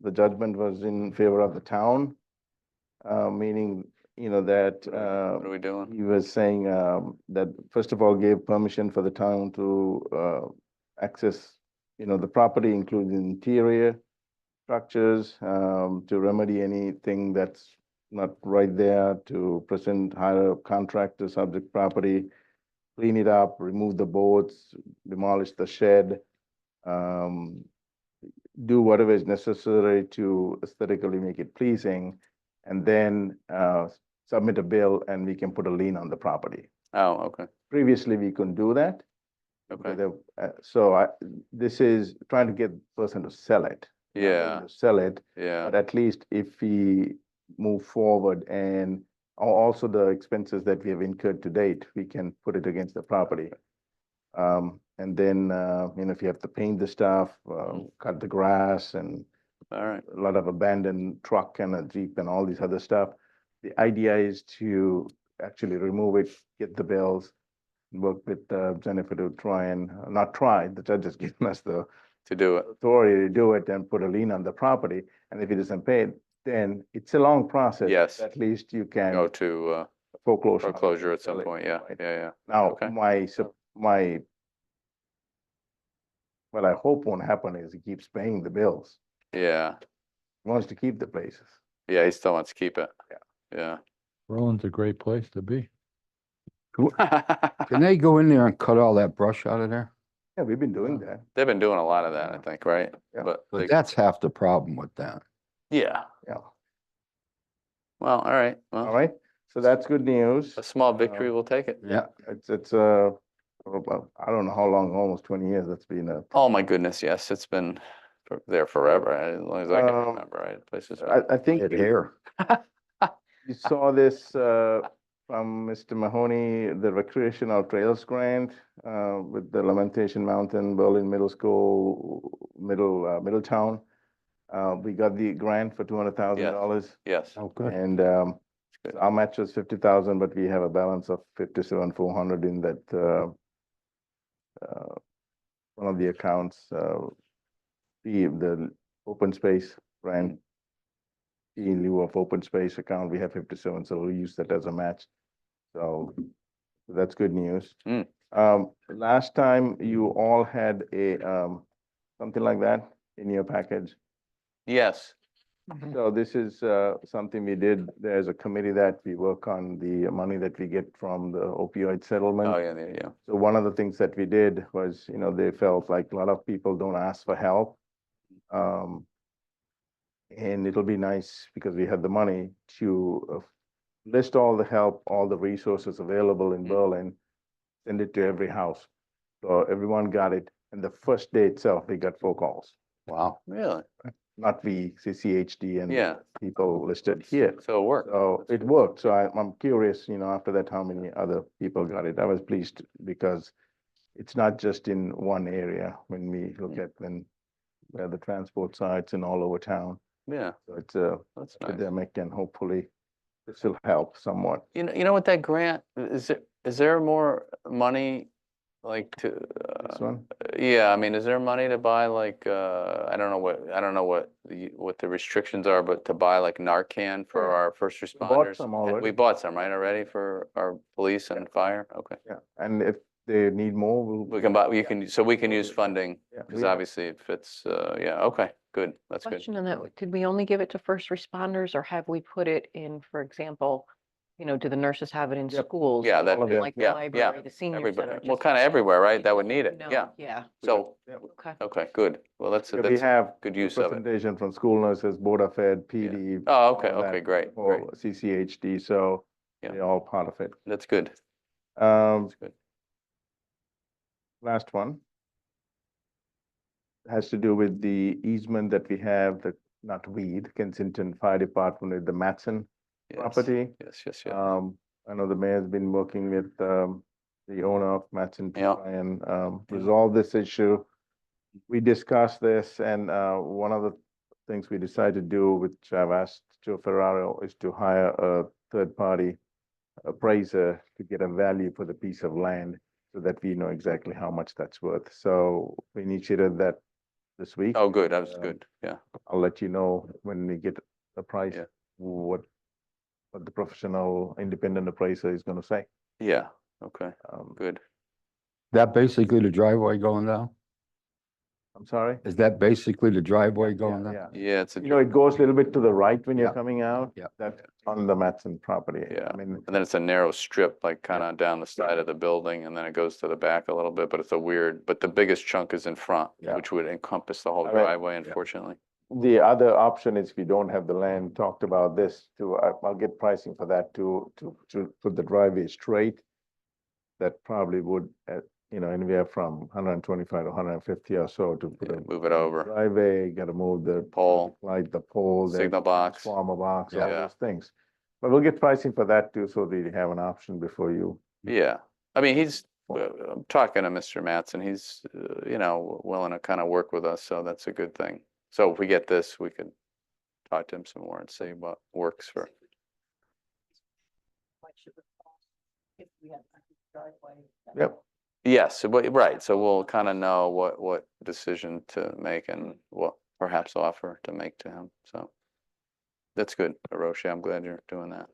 [SPEAKER 6] the judgment was in favor of the town. Meaning, that,
[SPEAKER 1] What are we doing?
[SPEAKER 6] he was saying, that first of all, gave permission for the town to, access, the property, including interior structures, to remedy anything that's not right there, to present, hire a contractor, subject property, clean it up, remove the boards, demolish the shed, do whatever is necessary to aesthetically make it pleasing, and then submit a bill and we can put a lien on the property.
[SPEAKER 1] Oh, okay,
[SPEAKER 6] Previously, we couldn't do that.
[SPEAKER 1] okay.
[SPEAKER 6] So this is trying to get the person to sell it. not really
[SPEAKER 1] Yeah,
[SPEAKER 6] to Sell it,
[SPEAKER 1] yeah,
[SPEAKER 6] but at least if we move forward and also the expenses that we have incurred to date, we can put it against the property. And then, if you have to paint the stuff, cut the grass and
[SPEAKER 1] all right.
[SPEAKER 6] a lot of abandoned truck and a Jeep and all these other stuff. The idea is to actually remove it, get the bills, work with Jennifer to try and, not try, the judge has given us the
[SPEAKER 1] To do it.
[SPEAKER 6] authority to do it and put a lien on the property. And if it isn't paid, then it's a long process.
[SPEAKER 1] Yes.
[SPEAKER 6] At least you
[SPEAKER 1] Go
[SPEAKER 6] can
[SPEAKER 1] to
[SPEAKER 6] foreclosure. on it
[SPEAKER 1] foreclosure
[SPEAKER 6] and
[SPEAKER 1] at some
[SPEAKER 6] sell it,
[SPEAKER 1] point. Yeah,
[SPEAKER 6] right?
[SPEAKER 1] yeah, yeah.
[SPEAKER 6] Now,
[SPEAKER 1] Okay.
[SPEAKER 6] what I hope won't happen is he keeps paying the bills.
[SPEAKER 1] Yeah,
[SPEAKER 6] He wants to keep the places.
[SPEAKER 1] yeah, he still wants to keep it.
[SPEAKER 6] Yeah.
[SPEAKER 4] Berlin's a great place to be.
[SPEAKER 1] Yeah.
[SPEAKER 8] Can they go in there and cut all that brush out of there?
[SPEAKER 6] Yeah, we've been doing that.
[SPEAKER 1] They've been doing a lot of that, I think, right?
[SPEAKER 6] Yeah.
[SPEAKER 1] But,
[SPEAKER 8] But
[SPEAKER 1] they-
[SPEAKER 8] that's half the problem with that.
[SPEAKER 1] yeah,
[SPEAKER 6] Yeah.
[SPEAKER 1] well, all right,
[SPEAKER 6] All
[SPEAKER 1] well,
[SPEAKER 6] right. So that's good news.
[SPEAKER 1] a small victory, we'll take it.
[SPEAKER 8] Yeah.
[SPEAKER 6] It's I don't know how long, almost 20 years it's been a.
[SPEAKER 1] Oh, my goodness, yes, it's been there forever, as long as I can
[SPEAKER 6] Um,
[SPEAKER 1] remember, right? The place has been-
[SPEAKER 6] I think
[SPEAKER 8] It here.
[SPEAKER 6] you saw this from Mr. Mahoney, the recreational trails grant with the Lamentation Mountain, Berlin Middle School, Middletown. We got the grant for $200,000.
[SPEAKER 1] Yes,
[SPEAKER 8] Oh, good.
[SPEAKER 6] And
[SPEAKER 1] good.
[SPEAKER 6] our match was 50,000, but we have a balance of 57,400 in that one of the accounts, the open space grant. In lieu of open space account, we have 57, so we'll use that as a match. So that's good news.
[SPEAKER 1] Mm.
[SPEAKER 6] Last time you all had a something like that in your package.
[SPEAKER 1] yes,
[SPEAKER 6] So this is something we did. There's a committee that we work on the money that we get from the opioid settlement.
[SPEAKER 1] Oh, yeah, yeah.
[SPEAKER 6] So one of the things that we did was, they felt like a lot of people don't ask for help. And it'll be nice because we had the money to list all the help, all the resources available in Berlin, send it to every house. So everyone got it. And the first day itself, we got 4 calls.
[SPEAKER 1] Wow, really?
[SPEAKER 6] Not we, CCHD and
[SPEAKER 1] Yeah.
[SPEAKER 6] people listed here.
[SPEAKER 1] So it worked.
[SPEAKER 6] So it worked. So I'm curious, after that, how many other people got it? I was pleased because it's not just in one area when we look at where the transport sites and all over town.
[SPEAKER 1] Yeah,
[SPEAKER 6] So it's a
[SPEAKER 1] that's nice.
[SPEAKER 6] epidemic and hopefully this will help somewhat.
[SPEAKER 1] You know what that grant, is there more money like to?
[SPEAKER 6] This one?
[SPEAKER 1] Yeah, I mean, is there money to buy like, I don't know what the restrictions are, but to buy like Narcan for our first
[SPEAKER 6] bought
[SPEAKER 1] responders?
[SPEAKER 6] some already.
[SPEAKER 1] We bought some, right, already for our police and fire? Okay.
[SPEAKER 6] Yeah, and if they need more,
[SPEAKER 1] We can buy, we can use funding,
[SPEAKER 6] Yeah,
[SPEAKER 1] because
[SPEAKER 6] we have-
[SPEAKER 1] obviously if it's, yeah, okay, good, that's good.
[SPEAKER 10] Question on that, did we only give it to first responders or have we put it in, for example, do the nurses have it in
[SPEAKER 6] Yep.
[SPEAKER 10] schools?
[SPEAKER 1] Yeah, that,
[SPEAKER 6] All of them.
[SPEAKER 10] Like the
[SPEAKER 1] yeah,
[SPEAKER 10] library,
[SPEAKER 1] yeah,
[SPEAKER 10] the senior
[SPEAKER 1] everybody,
[SPEAKER 10] center?
[SPEAKER 1] well,
[SPEAKER 10] just
[SPEAKER 1] kind of
[SPEAKER 10] so
[SPEAKER 1] everywhere, right, that would
[SPEAKER 10] people
[SPEAKER 1] need it,
[SPEAKER 10] know.
[SPEAKER 1] yeah.
[SPEAKER 10] Yeah,
[SPEAKER 1] So,
[SPEAKER 10] okay.
[SPEAKER 1] okay, good, well,
[SPEAKER 6] We
[SPEAKER 1] that's
[SPEAKER 6] have
[SPEAKER 1] good use of it.
[SPEAKER 6] representation from school nurses, Board of Ed, PD.
[SPEAKER 1] Oh, okay,
[SPEAKER 6] all that
[SPEAKER 1] okay, great,
[SPEAKER 6] for
[SPEAKER 1] great,
[SPEAKER 6] CCHD, so
[SPEAKER 1] Yeah.
[SPEAKER 6] they're all part of it.
[SPEAKER 1] that's good,
[SPEAKER 6] Um,
[SPEAKER 1] that's good.
[SPEAKER 6] last one has to do with the easement that we have, the Kensington Fire Department with the Matson
[SPEAKER 1] Yes,
[SPEAKER 6] property.
[SPEAKER 1] yes, yeah,
[SPEAKER 6] I know the mayor's been working with the owner of Matson to
[SPEAKER 1] Yeah.
[SPEAKER 6] try and resolve this issue. We discussed this, and one of the things we decided to do, which I've asked Joe Ferraro, is to hire a third-party appraiser to get a value for the piece of land so that we know exactly how much that's worth. So we initiated that this week.
[SPEAKER 1] oh, good, that was
[SPEAKER 6] Um,
[SPEAKER 1] good, yeah,
[SPEAKER 6] I'll let you know when we get the price,
[SPEAKER 1] Yeah.
[SPEAKER 6] what the professional independent appraiser is gonna say.
[SPEAKER 1] yeah, okay,
[SPEAKER 6] Um,
[SPEAKER 1] good.
[SPEAKER 18] That basically the driveway going down?
[SPEAKER 6] I'm sorry?
[SPEAKER 18] Is that basically the driveway going down?
[SPEAKER 6] Yeah.
[SPEAKER 1] Yeah, it's a,
[SPEAKER 6] It goes a little bit to the right when you're
[SPEAKER 18] Yeah.
[SPEAKER 6] coming out.
[SPEAKER 18] Yeah.
[SPEAKER 6] That's on the Matson property.
[SPEAKER 1] Yeah.
[SPEAKER 6] I mean,
[SPEAKER 1] and then it's a narrow strip, like kind of down the side of the building, and then it goes to the back a little bit, but it's a weird, but the biggest chunk is in front,
[SPEAKER 6] Yeah.
[SPEAKER 1] which would encompass the whole
[SPEAKER 6] I mean,
[SPEAKER 1] driveway, unfortunately.
[SPEAKER 6] the other option is if we don't have the land, talked about this too. I'll get pricing for that to put the driveway straight. That probably would, anywhere from 125 to 150 or so to put
[SPEAKER 1] Yeah,
[SPEAKER 6] a
[SPEAKER 1] move it over,
[SPEAKER 6] driveway, gotta move the
[SPEAKER 1] pole,
[SPEAKER 6] light, the pole, the
[SPEAKER 1] signal box,
[SPEAKER 6] transformer box, all
[SPEAKER 1] Yeah.
[SPEAKER 6] those things. But we'll get pricing for that too, so that you have an option before you.
[SPEAKER 1] yeah. I mean, I'm talking to Mr. Matson, he's, willing to kind of work with us, so that's a good thing. So if we get this, we could talk to him some more and see what works for.
[SPEAKER 6] Yep.
[SPEAKER 1] Yes, right, so we'll kind of know what decision to make and what perhaps offer to make to him, so. That's good, Hiroshi, I'm glad you're doing that.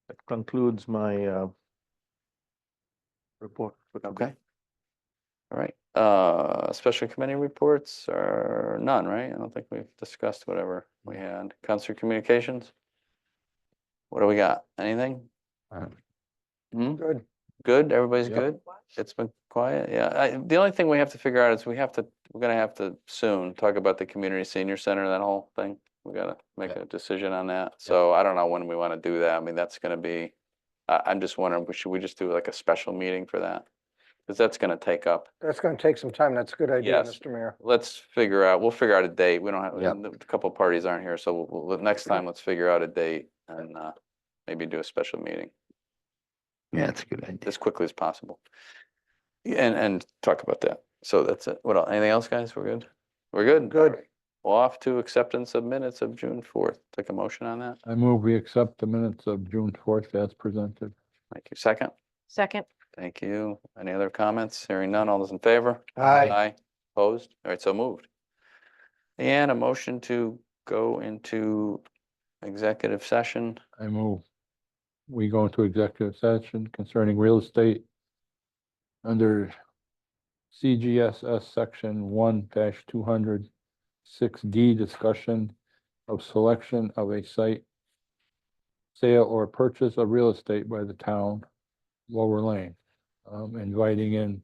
[SPEAKER 6] That concludes my report. for today.
[SPEAKER 1] Okay. All right, special committee reports are none, right? I don't think we've discussed whatever we had. Council Communications? What do we got? Anything? Hmm?
[SPEAKER 2] Good.
[SPEAKER 1] Good, everybody's
[SPEAKER 18] Yep.
[SPEAKER 1] good? It's been quiet, yeah. The only thing we have to figure out is we're gonna have to soon talk about the community senior center, that whole thing. We gotta make a decision on that. So I don't know when we want to do that. I mean, that's gonna be, I'm just wondering, should we just do like a special meeting for that? Because that's gonna take up,
[SPEAKER 2] That's gonna take some time. That's a good idea,
[SPEAKER 1] Yes.
[SPEAKER 2] Mr. Mayor.
[SPEAKER 1] we'll figure out a date. We don't have,
[SPEAKER 18] Yep.
[SPEAKER 1] a couple parties aren't here, so next time, let's figure out a date and maybe do a special meeting
[SPEAKER 18] Yeah, it's a good idea.
[SPEAKER 1] as quickly as possible. And talk about that. So that's it. What else? Anything else, guys? We're good? We're good?
[SPEAKER 2] Good.
[SPEAKER 1] All right. Well, off to acceptance of minutes of June 4th. Take a motion on that.
[SPEAKER 4] I move we accept the minutes of June 4th as presented.
[SPEAKER 1] Thank you. Second?
[SPEAKER 10] Second,
[SPEAKER 1] Thank you. Any other comments? Hearing none. All those in favor?
[SPEAKER 2] Aye.
[SPEAKER 1] Aye. Opposed? All right, so moved. And a motion to go into executive session.
[SPEAKER 4] I move we go into executive session concerning real estate under CGSS section 1-200 6D discussion of selection of a site, sale or purchase of real estate by the town, Lower Lane. Inviting in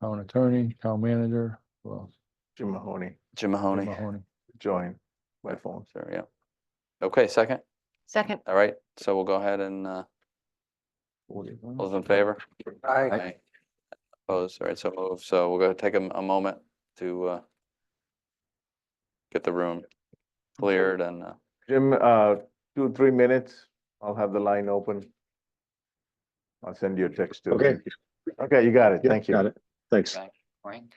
[SPEAKER 4] town attorney, town manager, who else?
[SPEAKER 6] Jim Mahoney,
[SPEAKER 1] Jim Mahoney.
[SPEAKER 4] Mahoney.
[SPEAKER 6] join by phone.
[SPEAKER 1] Sure, yeah. Okay, second.
[SPEAKER 10] Second.
[SPEAKER 1] All right, so we'll go ahead and, all those in favor?
[SPEAKER 2] Aye.
[SPEAKER 1] Opposed, all right, so move. So we'll go take a moment to, get the room cleared and,
[SPEAKER 6] Jim, 2-3 minutes, I'll have the line open. I'll send you a text too.
[SPEAKER 18] Okay.
[SPEAKER 6] Okay, you got it. Thank you.
[SPEAKER 18] Got it. Thanks.
[SPEAKER 12] Frank?